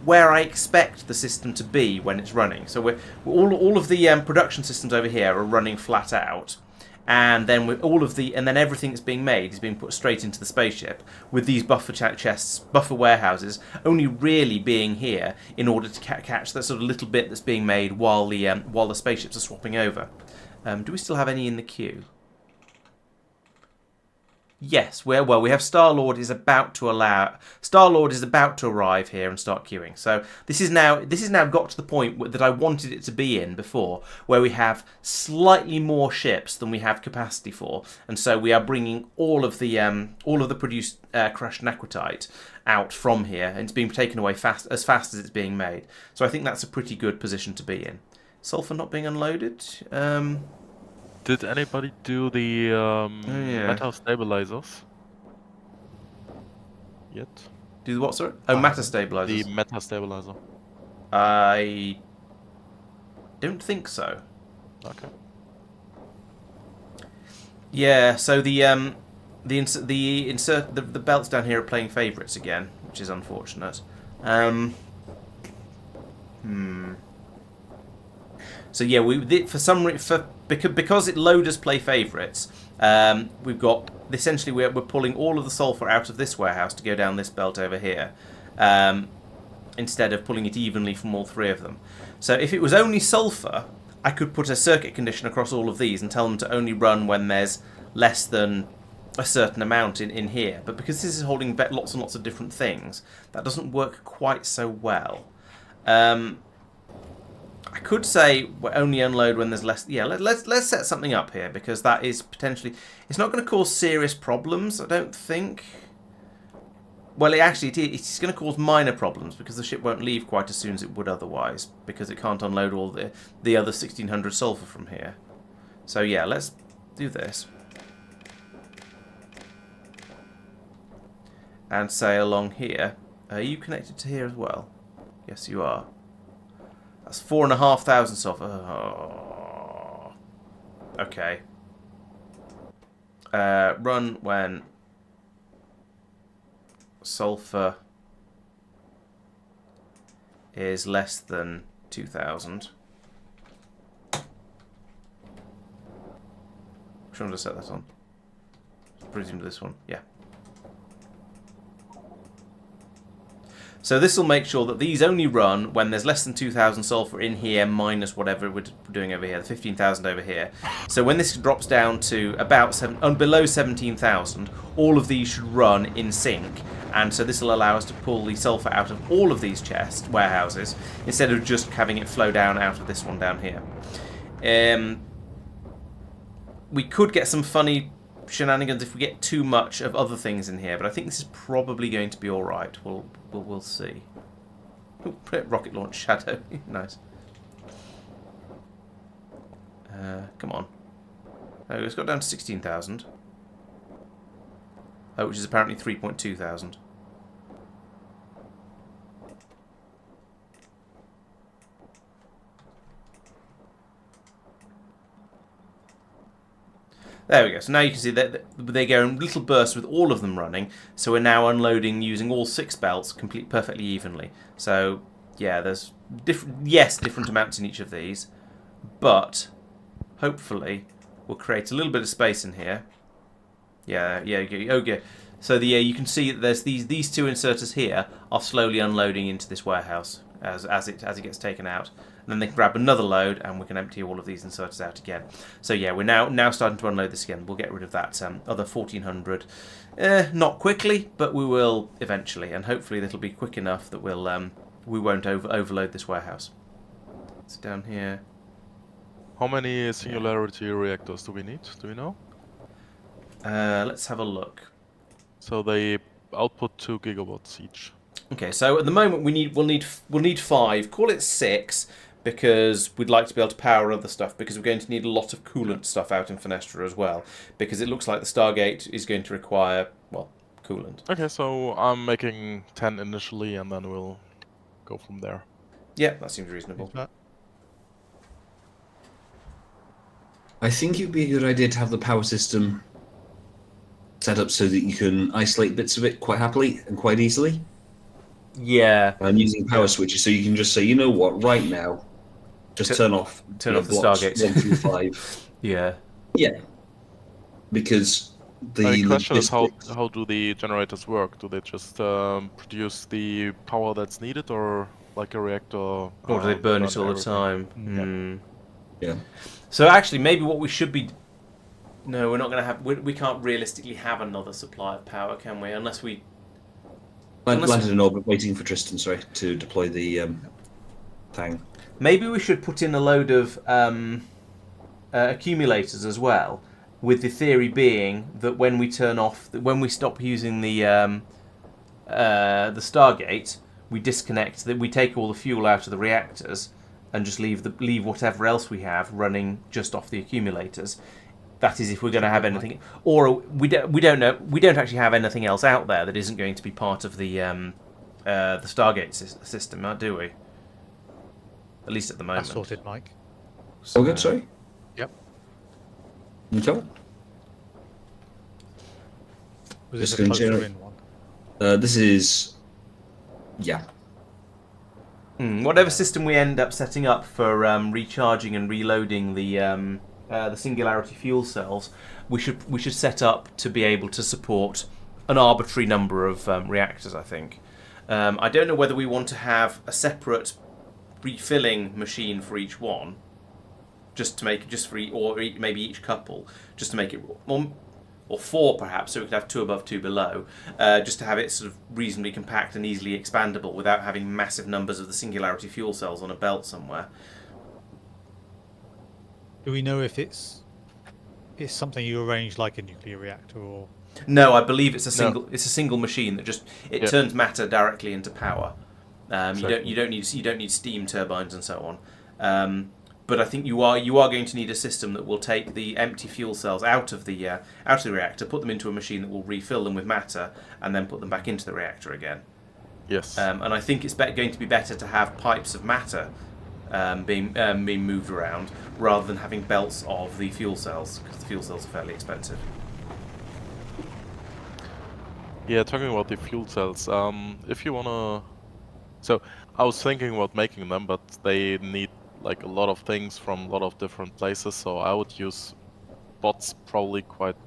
where I expect the system to be when it's running. So all of the production systems over here are running flat out, and then then everything that's being made is being put straight into the spaceship, with these buffer chests, buffer warehouses only really being here in order to catch that sort of little bit that's being made while the spaceships are swapping over. Do we still have any in the queue? Yes, we have Star-Lord is about to arrive here and start queuing. So this is now got to the point that I wanted it to be in before, where we have slightly more ships than we have capacity for, and so we are bringing all of the produced crushed naquitite out from here, and it's being taken away as fast as it's being made. So I think that's a pretty good position to be in. Sulfur not being unloaded. Did anybody do the meta stabilizers yet? Do the what, sorry? Oh, meta stabilizers. The meta stabilizer. I don't think so. Okay. Yeah, so the belts down here are playing favourites again, which is unfortunate. So yeah, because loaders play favourites, we've got essentially we're pulling all of the sulfur out of this warehouse to go down this belt over here, instead of pulling it evenly from all three of them. So if it was only sulfur, I could put a circuit condition across all of these and tell them to only run when there's less than a certain amount in here, but because this is holding lots and lots of different things, that doesn't work quite so well. I could say we only unload when there's less. Yeah, let's set something up here, because that is potentially, it's not going to cause serious problems, I don't think. Well, it's going to cause minor problems, because the ship won't leave quite as soon as it would otherwise, because it can't unload all the other 1600 sulfur from here. So yeah, let's do this. And say along here. Are you connected to here as well? Yes, you are. That's 4,500 sulfur. Oh. Okay. Run when sulfur is less than 2,000. Which one to set that on? Presume this one. Yeah. So this will make sure that these only run when there's less than 2,000 sulfur in here minus whatever we're doing over here, the 15,000 over here. So when this drops down to about below 17,000, all of these should run in sync. And so this will allow us to pull the sulfur out of all of these warehouses, instead of just having it flow down out of this one down here. We could get some funny shenanigans if we get too much of other things in here, but I think this is probably going to be all right. We'll see. Ooh, rocket launch shadow, nice. Come on. Oh, it's got down to 16,000. Oh, which is apparently 3,200. There we go. So now you can see that they go in little bursts with all of them running. So we're now unloading using all 6 belts perfectly evenly. So yeah, there's different amounts in each of these, but hopefully we'll create a little bit of space in here. Yeah. Okay. So you can see that there's these 2 inserters here are slowly unloading into this warehouse as it gets taken out. And then they can grab another load, and we can empty all of these inserters out again. So yeah, we're now starting to unload this again. We'll get rid of that other 1,400, not quickly, but we will eventually, and hopefully it'll be quick enough that we won't overload this warehouse. So down here. How many singularity reactors do we need? Do we know? Let's have a look. So they output 2 gigawatts each. Okay, so at the moment we'll need 5. Call it 6. Because we'd like to be able to power other stuff, because we're going to need a lot of coolant stuff out in Fenestra as well, because it looks like the Stargate is going to require, well, coolant. Okay, so I'm making 10 initially, and then we'll go from there. Yeah, that seems reasonable. I think it would be a good idea to have the power system set up so that you can isolate bits of it quite happily and quite easily. Yeah. And using power switches, so you can just say, you know what, right now, just turn off the blocks Stargates. 1 through 5. Yeah. Yeah. Because the question is, how do the generators work? Do they just produce the power that's needed, or like a reactor? Or do they burn it all the everything? time? Yeah. So actually, maybe what we should be... No, we're not going to have... We can't realistically have another supply of power, can we? Unless we... Landed in orbit, waiting for Tristan, to deploy the thing. Maybe we should put in a load of accumulators as well, with the theory being that when we stop using the Stargate, we disconnect, that we take all the fuel out of the reactors and just leave whatever else we have running just off the accumulators. That is, if we're going to have anything, or we don't know. We don't actually have anything else out there that isn't going to be part of the Stargate system, do we? At least at the moment. That's sorted, Mike. So good, sorry? Yep. Okay. Was this a closer in one? This is... Yeah. Whatever system we end up setting up for recharging and reloading the singularity fuel cells, we should set up to be able to support an arbitrary number of reactors, I think. I don't know whether we want to have a separate refilling machine for each one, or maybe each couple, just to make it. Well, or 4 perhaps, so we could have 2 above, 2 below, just to have it sort of reasonably compact and easily expandable without having massive numbers of the singularity fuel cells on a belt somewhere. Do we know if it's something you arrange like a nuclear reactor, or? No, I believe it's a No. single machine that just Yeah. turns matter directly into power. Exactly. You don't need steam turbines and so on. But I think you are going to need a system that will take the empty fuel cells out of the reactor, put them into a machine that will refill them with matter, and then put them back into the reactor again. Yes. And I think it's going to be better to have pipes of matter being moved around rather than having belts of the fuel cells, because the fuel cells are fairly expensive. Yeah, talking about the fuel cells, if you wanna... So, I was thinking about making them, but they need like a lot of things from a lot of different places, so I would use bots probably quite...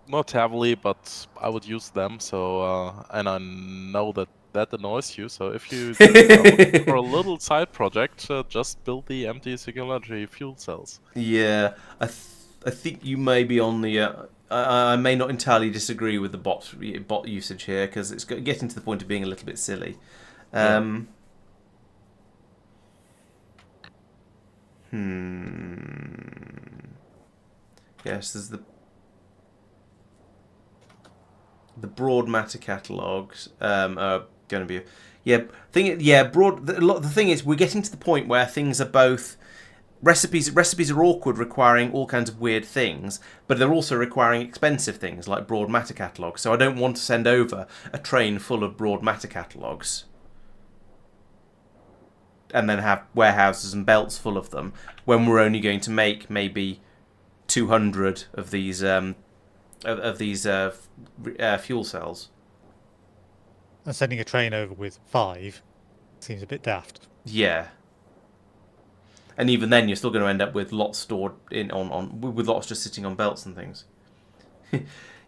Not heavily, but I would use them, so... and I know that annoys you, so if you are looking for a little side project, just build the empty singularity fuel cells. Yeah, I think you may be on the. I may not entirely disagree with the bot usage here, because it's getting to the point of being a little bit silly. Yes, there's the broad matter catalogues are going to be. The thing is, we're getting to the point where things are both. Recipes are awkward, requiring all kinds of weird things, but they're also requiring expensive things like broad matter catalogues. So I don't want to send over a train full of broad matter catalogues and then have warehouses and belts full of them when we're only going to make maybe 200 of these fuel cells. And sending a train over with 5 seems a bit daft. Yeah. And even then, you're still going to end up with lots stored with lots just sitting on belts and things.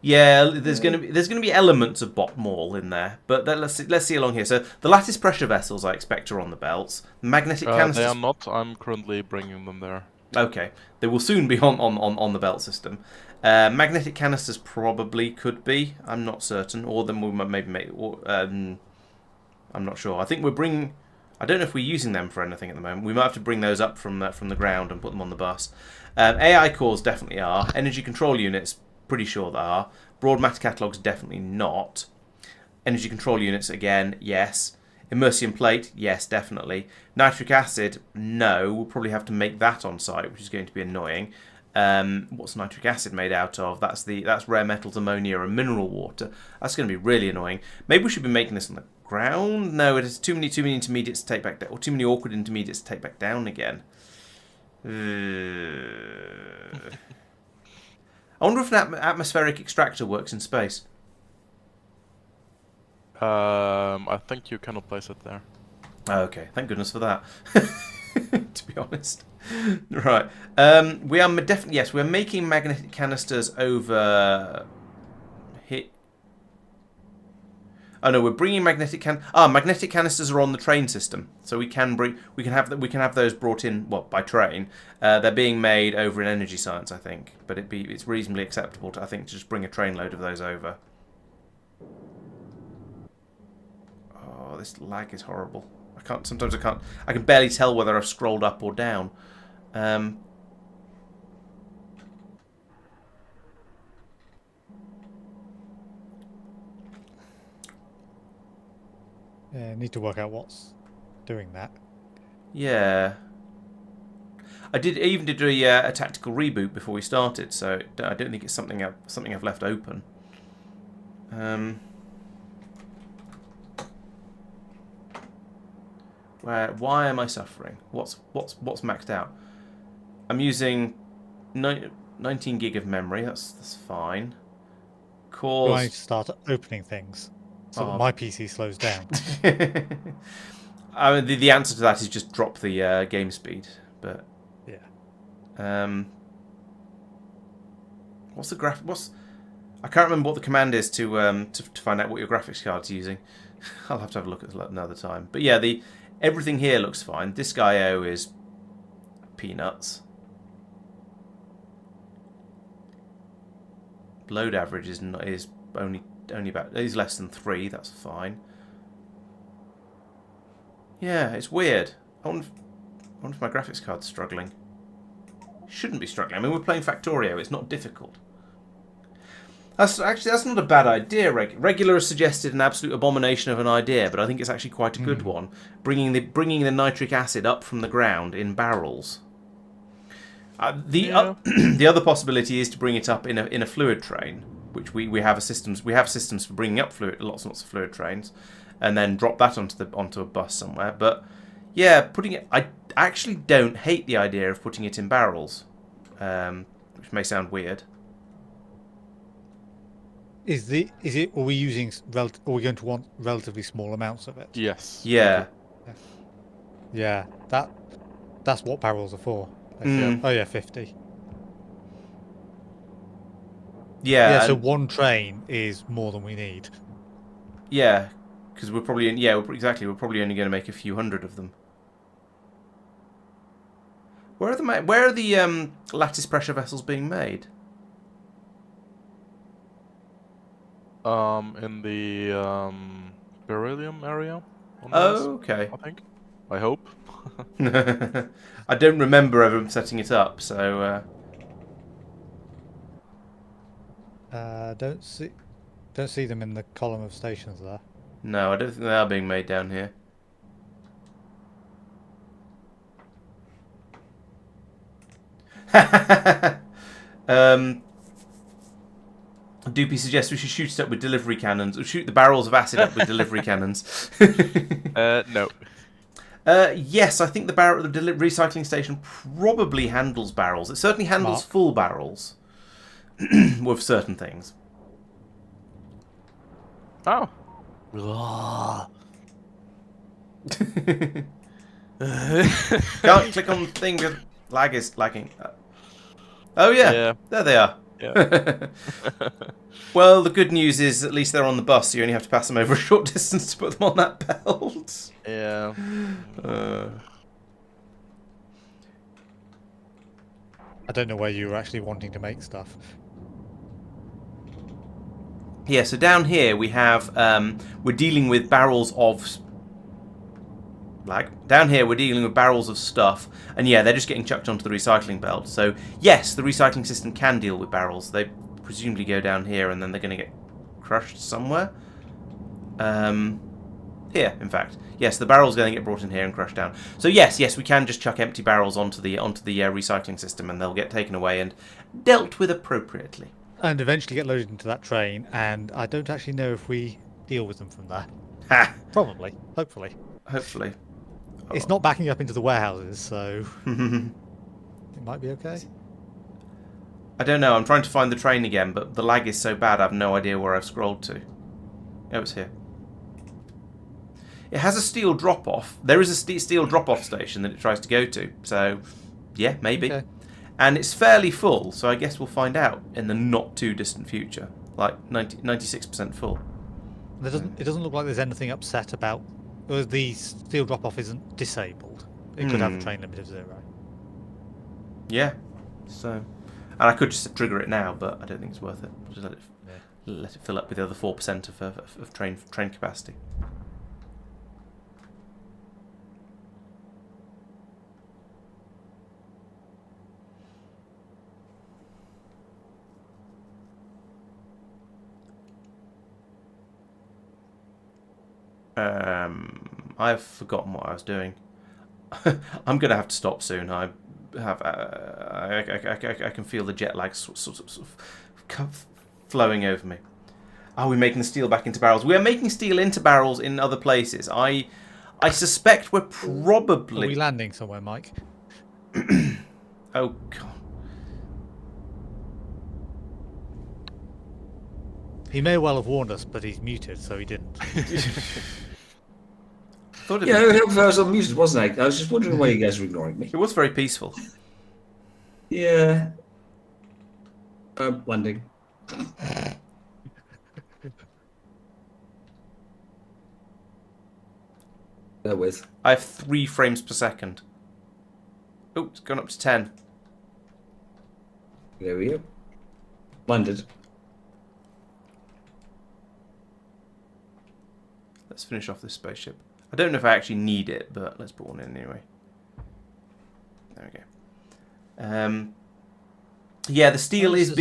Yeah, there's going to be elements of bot mall in there, but let's see along here. So the lattice pressure vessels I expect are on the belts. Magnetic canisters. They are not. I'm currently bringing them there. Okay, they will soon be on the belt system. Magnetic canisters probably could be. I'm not certain, or then we might maybe make. I'm not sure. I think we're bringing. I don't know if we're using them for anything at the moment. We might have to bring those up from the ground and put them on the bus. AI cores definitely are. Energy control units, pretty sure they are. Broad matter catalogues, definitely not. Energy control units, again, yes. Immersion plate, yes, definitely. Nitric acid, no. We'll probably have to make that on site, which is going to be annoying. What's nitric acid made out of? That's rare metals, ammonia, and mineral water. That's going to be really annoying. Maybe we should be making this on the ground. No, it is too many intermediates to take back down, or too many awkward intermediates to take back down again. I wonder if an atmospheric extractor works in space. I think you cannot place it there. Okay, thank goodness for that. To be honest. Right. We are definitely, yes, we're making magnetic canisters over here. Oh no, we're bringing magnetic canisters are on the train system, so we can have those brought in by train. They're being made over in energy science, I think, but it's reasonably acceptable to just bring a trainload of those over. Oh, this lag is horrible. Sometimes I can't. I can barely tell whether I've scrolled up or down. Yeah, need to work out what's doing that. Yeah. I even did a tactical reboot before we started, so I don't think it's something I've left open. Why am I suffering? What's maxed out? I'm using 19 gig of memory. That's fine. Do I need to start opening things so that my PC slows down? I mean, the answer to that is just drop the game speed. But yeah. What's the I can't remember what the command is to find out what your graphics card's using. I'll have to have a look at it another time. But yeah, everything here looks fine. Disk I/O is peanuts. load average is only about is less than 3. That's fine. Yeah, it's weird. I wonder if my graphics card's struggling. Shouldn't be struggling. I mean, we're playing Factorio. It's not difficult. That's not a bad idea. Regular has suggested an absolute abomination of an idea, but I think it's actually quite a good one. Bringing the nitric acid up from the ground in barrels. The other possibility is to bring it up in a fluid train, which we have systems for bringing up lots and lots of fluid trains, and then drop that onto a bus somewhere. But yeah, I actually don't hate the idea of putting it in barrels, which may sound weird. Are we going to want relatively small amounts of it? Yes. Yeah. Yeah, that's what barrels are for. Oh yeah, 50. Yeah. So one train is more than we need. Yeah, because we're probably we're probably only going to make a few hundred of them. Where are the lattice pressure vessels being made? In the beryllium area. Oh, okay. I think. I hope. I don't remember ever setting it up, so. Don't see them in the column of stations there. No, I don't think they are being made down here. Doopy suggests we should shoot it up with delivery cannons, or shoot the barrels of acid up with delivery cannons. No. Yes, I think the recycling station probably handles barrels. It certainly handles Marc. full barrels with certain things. Oh. Can't click on the thing with lag is lagging. Oh yeah, there they are. Yeah. Well, the good news is at least they're on the bus, so you only have to pass them over a short distance to put them on that belt. Yeah. I don't know where you were actually wanting to make stuff. Yeah, so down here we have we're dealing with barrels of down here we're dealing with barrels of stuff, and yeah, they're just getting chucked onto the recycling belt. So yes, the recycling system can deal with barrels. They presumably go down here and then they're going to get crushed somewhere. Here, in fact, yes, the barrel's going to get brought in here and crushed down. So yes, we can just chuck empty barrels onto the recycling system, and they'll get taken away and dealt with appropriately. And eventually get loaded into that train, and I don't actually know if we deal with them from there. Ha! Probably, hopefully. Hopefully. It's not backing up into the warehouses, so it might be okay. I don't know, I'm trying to find the train again, but the lag is so bad I have no idea where I've scrolled to. Oh, it's here. It has a steel drop-off. There is a steel drop-off station that it tries to go to, so yeah, maybe. Okay. And it's fairly full, so I guess we'll find out in the not-too-distant future. Like 96% full. It doesn't look like there's anything upset about... the steel drop-off isn't disabled. It could have a train limit of 0. Yeah, so... And I could just trigger it now, but I don't think it's worth it. Just let it fill up with the other 4% of train capacity. I've forgotten what I was doing. I'm going to have to stop soon. I can feel the jet lag sort of flowing over me. Are we making the steel back into barrels? We are making steel into barrels in other places. I suspect we're probably... Are we landing somewhere, Mike? Oh, God. He may well have warned us, but he's muted, so he didn't. Yeah, I was unmuted, wasn't I? I was just wondering why you guys were ignoring me. It was very peaceful. Yeah. Landing. There with. I have 3 frames per second. Oh, it's gone up to 10. There we go. Landed. Let's finish off this spaceship. I don't know if I actually need it, but let's put one in anyway. There we go. Yeah, the steel is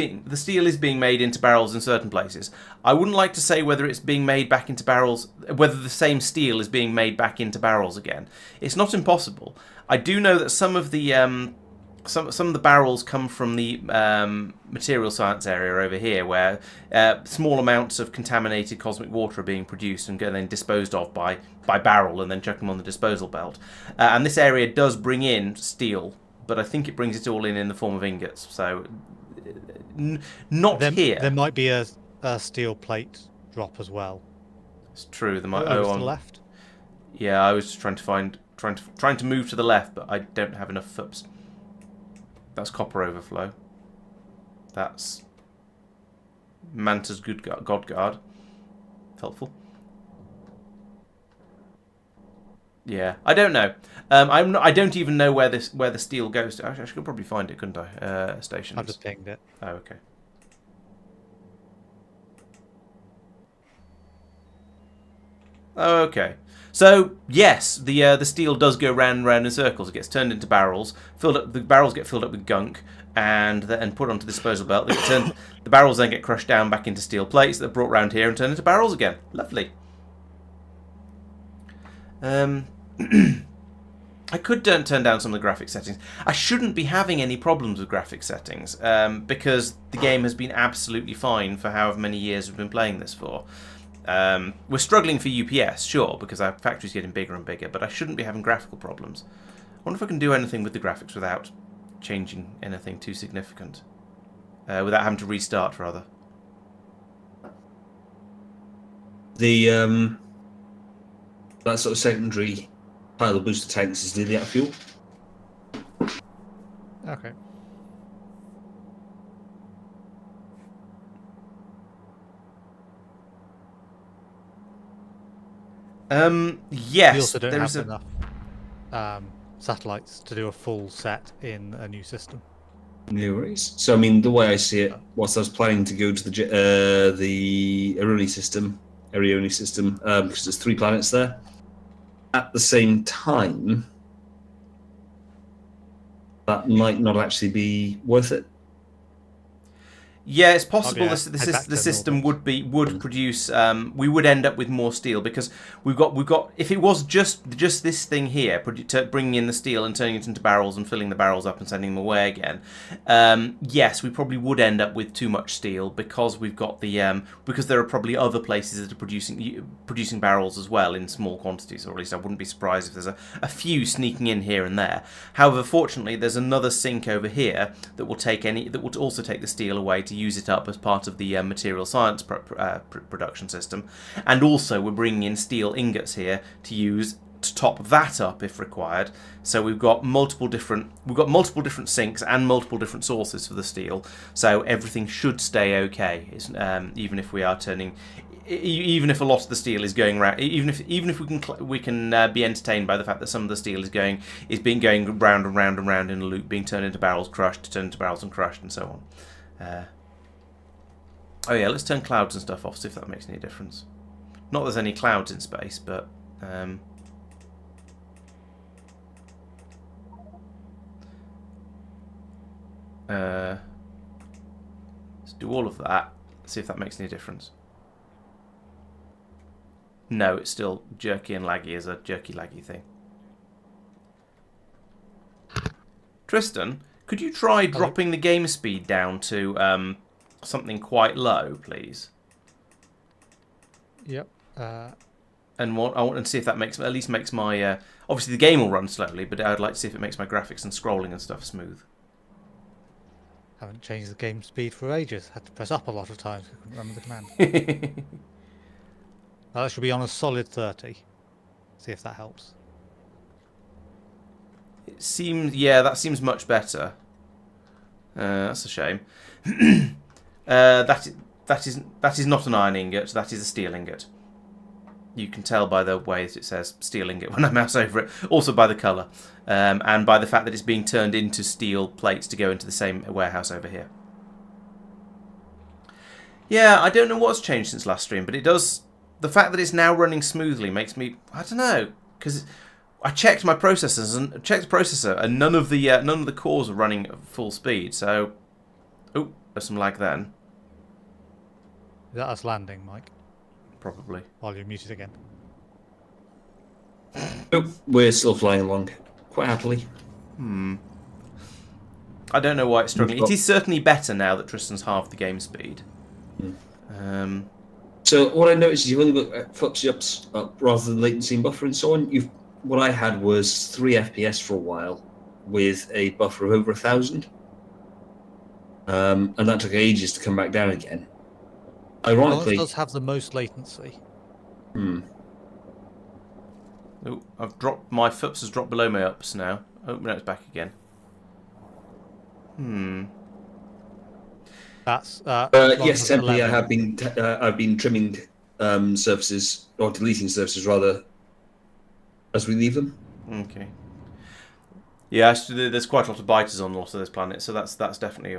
being made into barrels in certain places. I wouldn't like to say whether it's being made back into barrels, whether the same steel is being made back into barrels again. It's not impossible. I do know that some of the some of the barrels come from the material science area over here, where small amounts of contaminated cosmic water are being produced and then disposed of by barrel, and then chuck them on the disposal belt. And this area does bring in steel, but I think it brings it all in the form of ingots. So, not here. There might be a steel plate drop as well. It's true. There might. To the left. Yeah, I was just trying to move to the left, but I don't have enough foots. That's copper overflow. That's Manta's good God guard. Helpful. Yeah, I don't know. I don't even know where the steel goes to. Actually, I could probably find it, couldn't I? Stations. I've just pinged it. Oh, okay. Okay. So yes, the steel does go round and round in circles. It gets turned into barrels. Filled up. The barrels get filled up with gunk and put onto the disposal belt. They get turned, the barrels then get crushed down back into steel plates that are brought round here and turned into barrels again. Lovely. I could turn down some of the graphic settings. I shouldn't be having any problems with graphic settings because the game has been absolutely fine for however many years we've been playing this for. We're struggling for UPS, sure, because our factory's getting bigger and bigger, but I shouldn't be having graphical problems. I wonder if I can do anything with the graphics without changing anything too significant. Without having to restart, rather. The that sort of secondary pile of booster tanks is nearly out of fuel. Okay. Yes. We also don't have enough satellites to do a full set in a new system. No worries. So, I mean, the way I see it, whilst I was planning to go to the Arione system, because there's 3 planets there, at the same time, that might not actually be worth it. Yeah, it's possible the system would produce. We would end up with more steel because we've got. If it was just this thing here, bringing in the steel and turning it into barrels and filling the barrels up and sending them away again. Yes, we probably would end up with too much steel because we've got the because there are probably other places that are producing barrels as well in small quantities, or at least I wouldn't be surprised if there's a few sneaking in here and there. However, fortunately, there's another sink over here that will also take the steel away to use it up as part of the material science production system, and also we're bringing in steel ingots here to use to top that up if required. So we've got multiple different sinks and multiple different sources for the steel. So everything should stay okay. Even if we are turning, even if a lot of the steel is going around, even if we can be entertained by the fact that some of the steel is going round and round and round in a loop, being turned into barrels, crushed, turned into barrels and crushed, and so on. Oh yeah, let's turn clouds and stuff off, see if that makes any difference. Not that there's any clouds in space, but let's do all of that, see if that makes any difference. No, it's still jerky and laggy as a jerky laggy thing. Tristan, could you try dropping the game speed down to something quite low, please? Yep. And I want to see if that makes my obviously the game will run slowly, but I'd like to see if it makes my graphics and scrolling and stuff smooth. Haven't changed the game speed for ages. Had to press up a lot of times. I couldn't remember the command. That should be on a solid 30. See if that helps. It seems, yeah, that seems much better. That's a shame. That is not an iron ingot. That is a steel ingot. You can tell by the way that it says steel ingot when I mouse over it. Also by the colour, and by the fact that it's being turned into steel plates to go into the same warehouse over here. Yeah, I don't know what's changed since last stream, but it does the fact that it's now running smoothly makes me, I don't know, because I checked my processors and checked the processor, and none of the cores are running at full speed. So, oh, there's some lag then. Is that us landing, Mike? Probably. While you're muted again. Oh, we're still flying along quite happily. I don't know why it's struggling. It is certainly better now that Tristan's halved the game speed. So what I noticed is you've only got flups up rather than latency and buffer and so on. What I had was 3 FPS for a while with a buffer of over 1,000. And that took ages to come back down again. Ironically, it does have the most latency. Oh, I've dropped, my FUPS has dropped below my UPS now. Oh, no, it's back again. That's yes, simply I've been trimming surfaces, or deleting surfaces rather, as we leave them. Okay. Yeah, there's quite a lot of biters on a lot of this planet, so that's definitely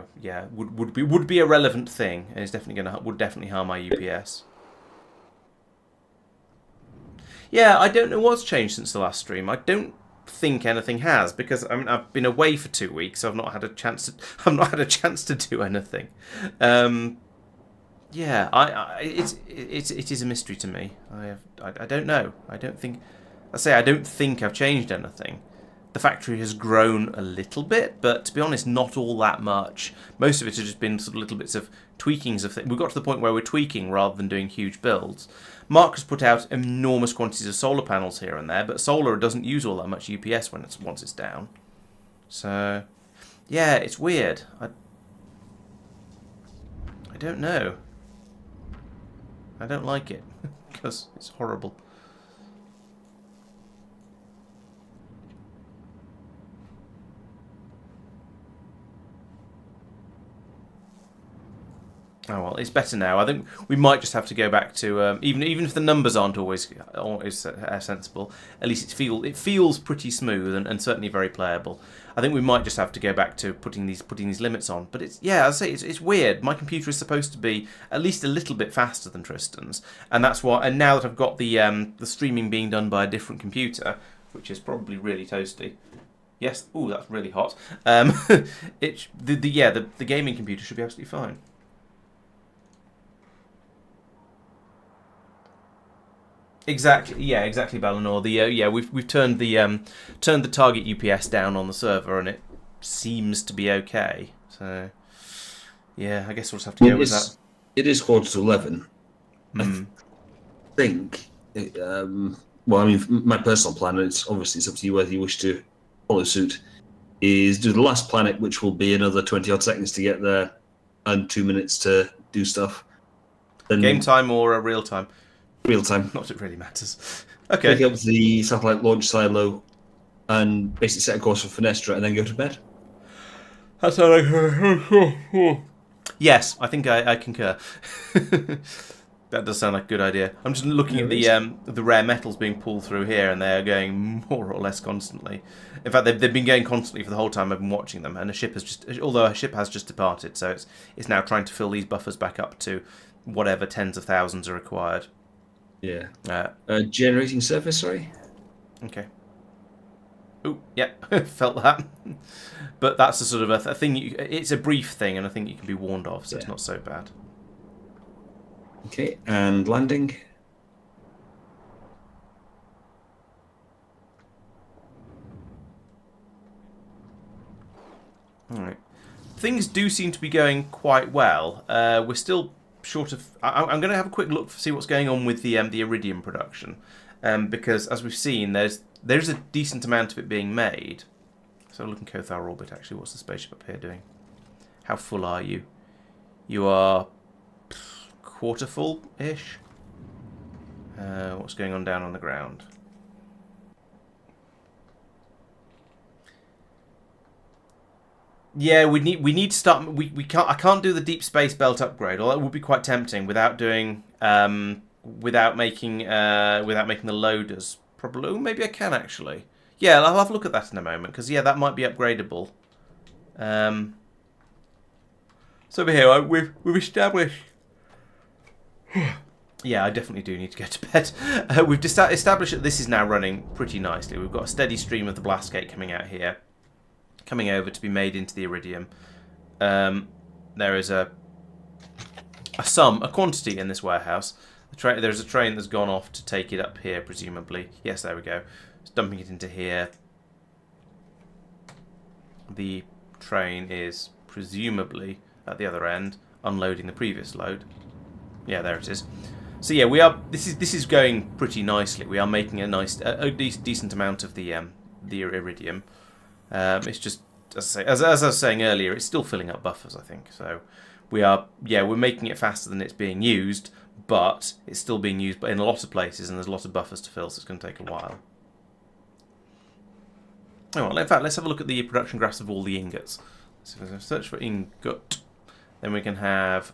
would be a relevant thing, and it's definitely would definitely harm my UPS. Yeah, I don't know what's changed since the last stream. I don't think anything has, because I mean I've been away for 2 weeks, so I've not had a chance to do anything. Yeah, it is a mystery to me. I don't know. I don't think I've changed anything. The factory has grown a little bit, but to be honest, not all that much. Most of it has just been sort of little bits of tweakings of things. We've got to the point where we're tweaking rather than doing huge builds. Marc has put out enormous quantities of solar panels here and there, but solar doesn't use all that much UPS once it's down. So, yeah, it's weird. I don't know. I don't like it because it's horrible. Oh well, it's better now. I think we might just have to go back to even if the numbers aren't always sensible. At least it feels pretty smooth and certainly very playable. I think we might just have to go back to putting these limits on. But as I say, it's weird. My computer is supposed to be at least a little bit faster than Tristan's, and that's why. And now that I've got the streaming being done by a different computer, which is probably really toasty. Yes, ooh, that's really hot. The gaming computer should be absolutely fine. Exactly, yeah, exactly, Balinor. We've turned the target UPS down on the server, and it seems to be okay. So, yeah, I guess we'll just have to go with that. It is 11:15. I think. Well, I mean, my personal plan, and it's up to you whether you wish to follow suit, is do the last planet, which will be another 20 odd seconds to get there, and 2 minutes to do stuff. Then game time or real time? Real time. Not that it really matters. Okay. Pick up the satellite launch silo and basically set a course for Fenestra and then go to bed. That sounds like... Yes, I think I concur. That does sound like a good idea. I'm just looking at the rare metals being pulled through here, and they are going more or less constantly. In fact, they've been going constantly for the whole time I've been watching them, and a ship has just departed, so it's now trying to fill these buffers back up to whatever tens of thousands are required. Yeah. Generating surface, sorry. Okay. Oh, yeah, felt that. But that's a sort of a thing. It's a brief thing, and a thing you can be warned of, so it's not so bad. Okay, and landing. All right. Things do seem to be going quite well. We're still short of... I'm going to have a quick look to see what's going on with the iridium production, because as we've seen, there's a decent amount of it being made. So look in Kothar orbit. Actually, what's the spaceship up here doing? How full are you? You are quarter full-ish. What's going on down on the ground? Yeah, we need to start. We can't. I can't do the deep space belt upgrade. Although it would be quite tempting without doing without making the loaders. Probably. Oh, maybe I can actually. Yeah, I'll have a look at that in a moment because that might be upgradable. So over here we've established. Yeah, I definitely do need to go to bed. We've established that this is now running pretty nicely. We've got a steady stream of the blast gate coming out here, coming over to be made into the iridium. There is a quantity in this warehouse. There's a train that's gone off to take it up here, presumably. Yes, there we go. It's dumping it into here. The train is presumably at the other end, unloading the previous load. Yeah, there it is. So yeah, we are. This is going pretty nicely. We are making a decent amount of the iridium. It's just, as I was saying earlier, it's still filling up buffers, I think. So we're making it faster than it's being used, but it's still being used in a lot of places, and there's a lot of buffers to fill, so it's going to take a while. Oh, well, in fact, let's have a look at the production graphs of all the ingots. So we're going to search for ingot. Then we can have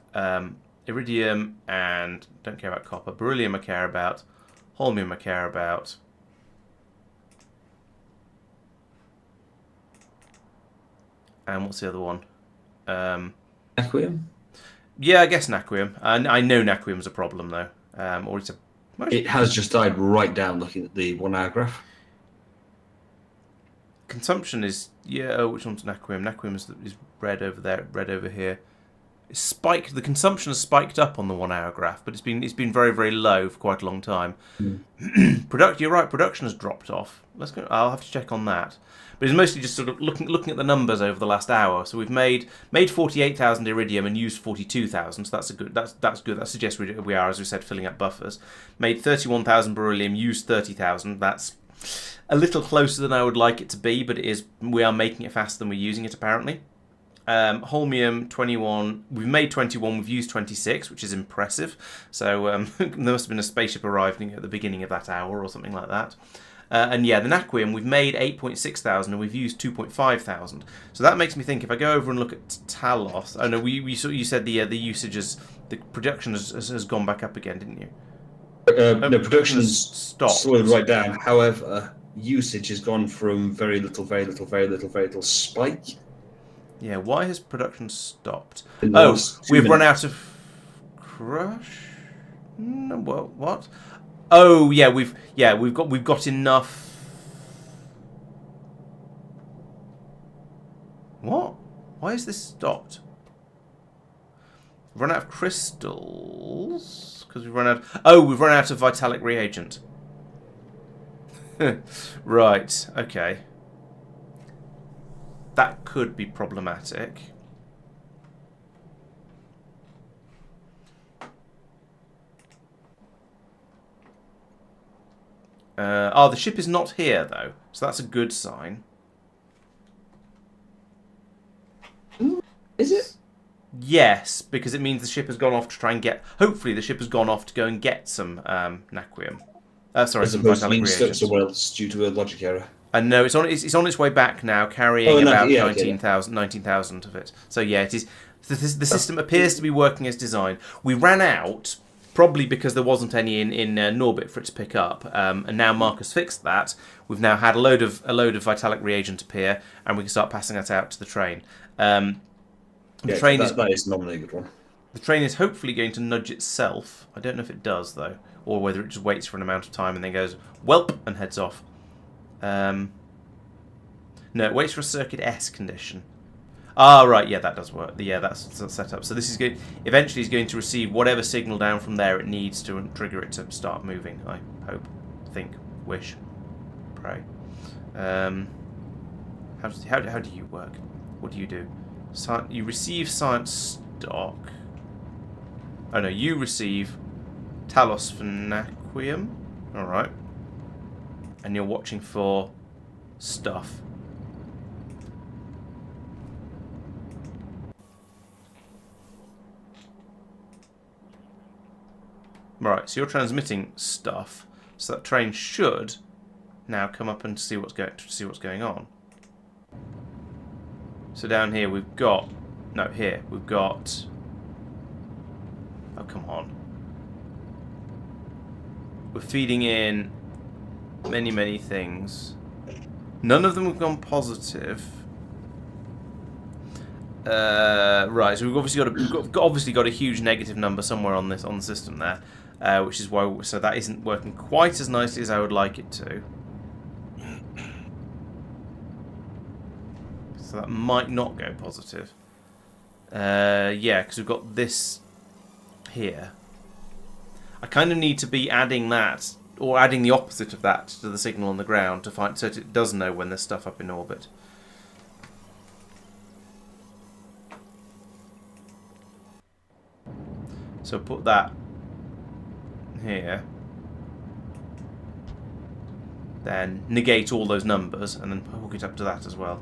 iridium, and don't care about copper. Beryllium I care about. Holmium I care about. And what's the other one? Naquium? Yeah, I guess naquium. I know naquium's a problem, though. Or it's a... It has just died right down looking at the 1 hour graph. Consumption is... Yeah, oh, which one's naquium? Naquium is red over there, red over here. It's spiked. The consumption has spiked up on the 1 hour graph, but it's been very, very low for quite a long time. You're right, production has dropped off. Let's go. I'll have to check on that. But it's mostly just sort of looking at the numbers over the last hour. So we've made 48,000 iridium and used 42,000. So that's good. That suggests we are, as we said, filling up buffers. Made 31,000 beryllium, used 30,000. That's a little closer than I would like it to be, but it is. We are making it faster than we're using it, apparently. Holmium 21. We've made 21. We've used 26, which is impressive. So there must have been a spaceship arriving at the beginning of that hour or something like that. And yeah, the naquium, we've made 8.6 thousand and we've used 2.5 thousand. So that makes me think, if I go over and look at Talos... Oh no, you said the usage the production has gone back up again, didn't you? No, production has stopped. slowed right down. However, usage has gone from very little spike. Yeah, why has production stopped? Oh, we've run out of crush. No, what? Oh yeah, we've got enough. What? Why is this stopped? We've run out of crystals because we've run out. We've run out of vitalic reagent. Right. Okay. That could be problematic. The ship is not here, though, so that's a good sign. Is it? Yes, because it means the ship has gone off to try and get... Hopefully the ship has gone off to go and get some naquium. Sorry, some vitalic reagents. Somewhere else due to a logic error. And no, it's on its way back now, carrying about 19,000 of it. So yeah, it is. The system appears to be working as designed. We ran out, probably because there wasn't any in Norbit for it to pick up, and now Marc has fixed that. We've now had a load of vitalic reagent appear, and we can start passing that out to the train. The train that is normally a good one. The train is hopefully going to nudge itself. I don't know if it does though, or whether it just waits for an amount of time and then goes whelp and heads off. No, it waits for a circuit S condition. Right, yeah, that does work. Yeah, that's set up. So this is going. Eventually, is going to receive whatever signal down from there it needs to trigger it to start moving. I hope, think, wish, pray. How do you work? What do you do? You receive science stock. Oh no, you receive Talos for naquium. All right. And you're watching for stuff. Right, so you're transmitting stuff, so that train should now come up and see what's going on. So down here we've got we've got. Oh come on! We're feeding in many things. None of them have gone positive. Right, so we've obviously got a huge negative number somewhere on the system there. which is why so that isn't working quite as nicely as I would like it to. So that might not go positive. Yeah, because we've got this here. I kind of need to be adding that, or adding the opposite of that to the signal on the ground to find so that it does know when there's stuff up in orbit. So put that here. Then negate all those numbers and then hook it up to that as well.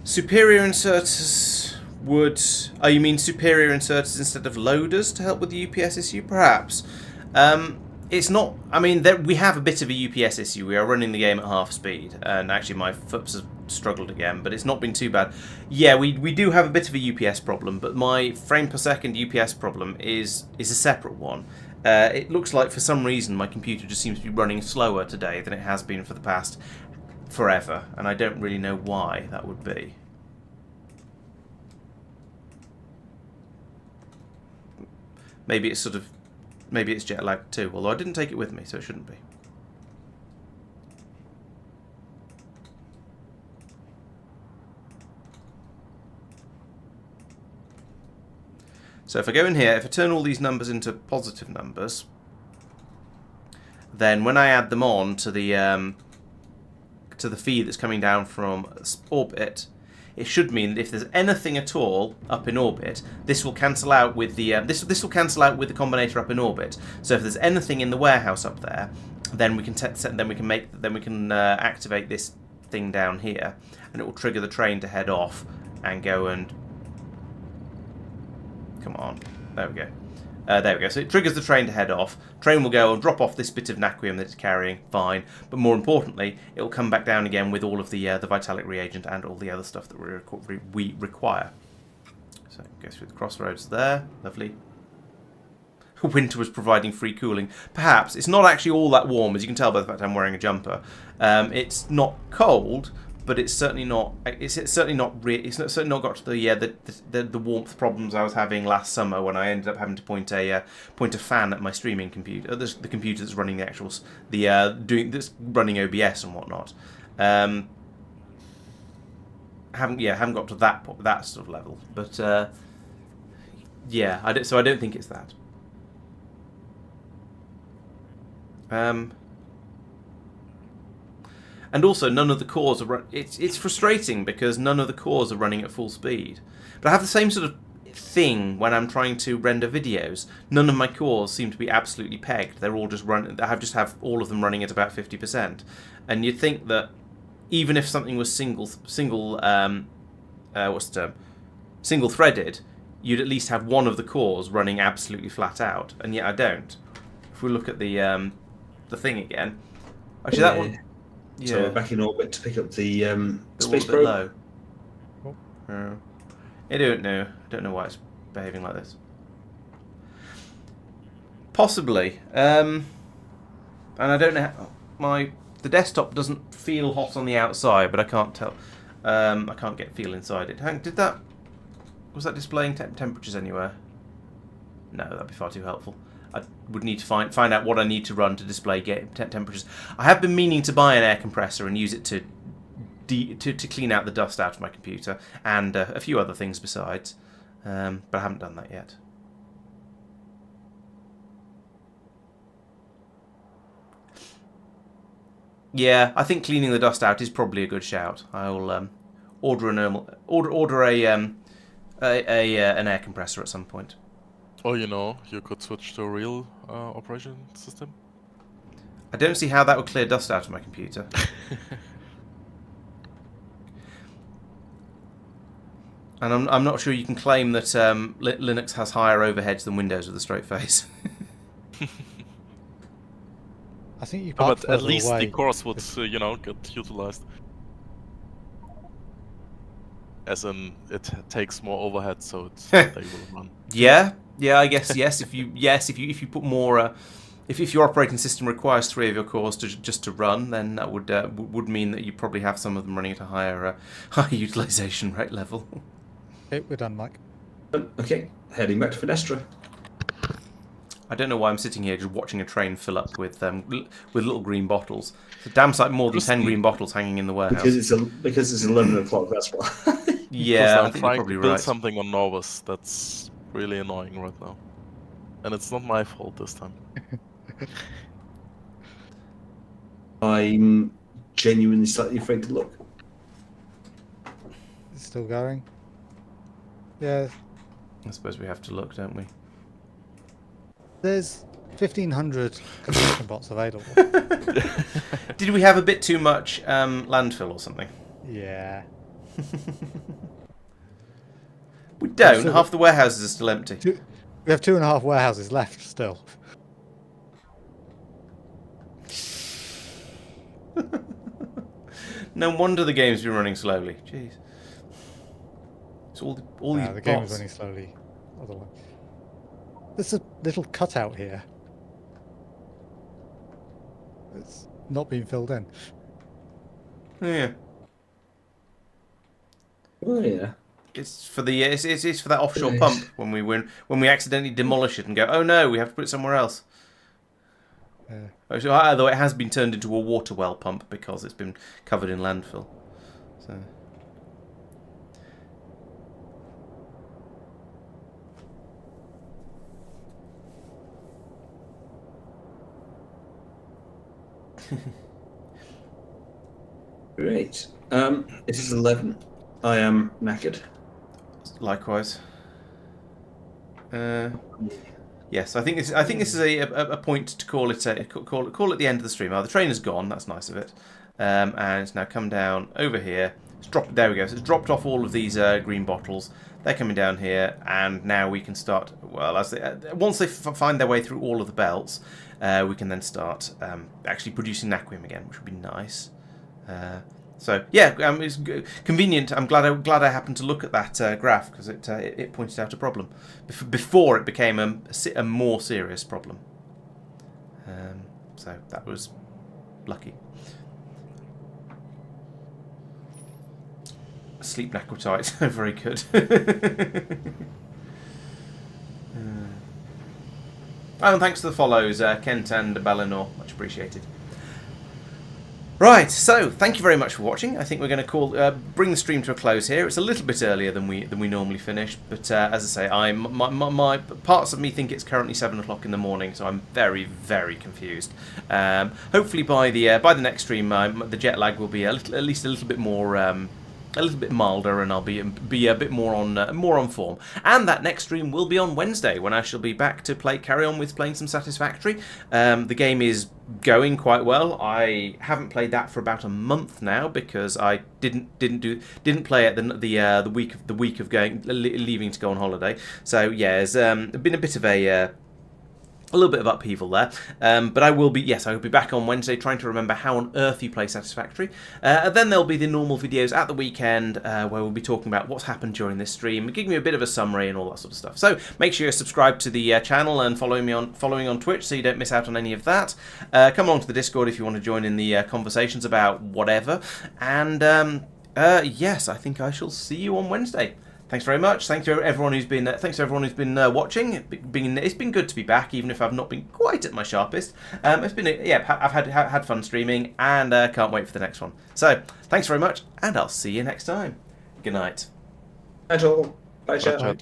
Superior inserters would... Oh, you mean superior inserters instead of loaders to help with the UPS issue? Perhaps. It's not... I mean, we have a bit of a UPS issue. We are running the game at half speed. And actually my FUPS have struggled again, but it's not been too bad. Yeah, we do have a bit of a UPS problem, but my frame per second UPS problem is a separate one. It looks like for some reason my computer just seems to be running slower today than it has been for the past forever, and I don't really know why that would be. Maybe it's maybe it's jet lag too, although I didn't take it with me, so it shouldn't be. So if I go in here, if I turn all these numbers into positive numbers, then when I add them on to the feed that's coming down from orbit, it should mean that if there's anything at all up in orbit, this will cancel out with the this will cancel out with the combinator up in orbit. So if there's anything in the warehouse up there, then we can activate this thing down here, and it will trigger the train to head off and go and... Come on. There we go. There we go. So it triggers the train to head off. Train will go and drop off this bit of naquium that it's carrying. Fine. But more importantly, it will come back down again with all of the vitalic reagent and all the other stuff that we require. So it goes through the crossroads there. Lovely. Winter was providing free cooling. Perhaps. It's not actually all that warm, as you can tell by the fact I'm wearing a jumper. It's not cold, but it's certainly not. It's certainly not got to the warmth problems I was having last summer when I ended up having to point a fan at my streaming computer, the computer that's running the actual that's running OBS and whatnot. Haven't got to that sort of level, but yeah, I don't think it's that. And also, none of the cores are... It's frustrating because none of the cores are running at full speed. But I have the same sort of thing when I'm trying to render videos. None of my cores seem to be absolutely pegged. They're all just running... I just have all of them running at about 50%. And you'd think that even if something was single-threaded, you'd at least have one of the cores running absolutely flat out. And yet I don't. If we look at the thing again... Actually, that one... Yeah. So we're back in orbit to pick up the space a bit probe. Low. I don't know. I don't know why it's behaving like this. Possibly. And I don't know. The desktop doesn't feel hot on the outside, but I can't tell. I can't feel inside it. Was that displaying temperatures anywhere? No, that'd be far too helpful. I would need to find out what I need to run to display temperatures. I have been meaning to buy an air compressor and use it to clean out the dust out of my computer and a few other things besides, but I haven't done that yet. Yeah, I think cleaning the dust out is probably a good shout. I'll order an air compressor at some point. Oh, you could switch to a real operation system. I don't see how that would clear dust out of my computer. And I'm not sure you can claim that Linux has higher overheads than Windows with a straight face. I think you But parked at further least away. the cores would, get utilized. As in, it takes more overhead, so they will run. Yeah, I guess yes. If you put more if your operating system requires 3 of your cores just to run, then that would mean that you probably have some of them running at a higher utilization rate level. Okay, we're done, Mike. Okay, heading back to Fidestra. I don't know why I'm sitting here just watching a train fill up with little green bottles. It's a damn sight more than 10 green bottles hanging in the warehouse. Because it's 11 o'clock. That's why. Yeah, I I'm think you're trying probably to build right. something on Norvis that's really annoying right now. And it's not my fault this time. I'm genuinely slightly afraid to look. It's still going. Yeah, I suppose we have to look, don't we? there's 1,500 construction bots available. Did we have a bit too much landfill or something? Yeah. We don't. still Half the warehouses are still empty. We have 2.5 warehouses left still. No wonder the game's been running slowly. Jeez. It's all these The game is bots. running slowly. Otherwise, there's a little cutout here. It's not been filled in. Yeah. Oh yeah. It's for the it's for that offshore Nice. pump when we accidentally demolish it and go, oh no, we have to put it somewhere else. Although it has been turned into a water well pump because it's been covered in landfill. So. Great. It is 11. I am knackered. Likewise. Yes, I think this is a point to call it the end of the stream. The train is gone. That's nice of it, and it's now come down over here. There we go. So it's dropped off all of these green bottles. They're coming down here, and now we can start. Well, once they find their way through all of the belts, we can then start actually producing naquium again, which would be nice. So yeah, it's convenient. I'm glad I happened to look at that graph because it pointed out a problem before it became a more serious problem. So that was lucky. Sleep naquitite, very good. And thanks to the follows, Kent and Balinor, much appreciated. Right, so thank you very much for watching. I think we're going to bring the stream to a close here. It's a little bit earlier than we normally finish, but as I say, my parts of me think it's currently 7 o'clock in the morning, so I'm very, very confused. Hopefully by the next stream, the jet lag will be at least a little bit more. A little bit milder, and I'll be a bit more on form. And that next stream will be on Wednesday, when I shall be back to carry on with playing some Satisfactory. The game is going quite well. I haven't played that for about a month now because I didn't play it the week of leaving to go on holiday. So yeah, there's been a bit of a little bit of upheaval there, but I will be back on Wednesday trying to remember how on earth you play Satisfactory. Then there'll be the normal videos at the weekend where we'll be talking about what's happened during this stream, giving you a bit of a summary and all that sort of stuff. So make sure you're subscribed to the channel and following on Twitch so you don't miss out on any of that. Come along to the Discord if you want to join in the conversations about whatever. And yes, I think I shall see you on Wednesday. Thanks very much. Thanks to everyone who's been watching. It's been good to be back, even if I've not been quite at my sharpest. It's been I've had fun streaming, and can't wait for the next one. So thanks very much, and I'll see you next time. Good night. Bye, all. Bye, chat.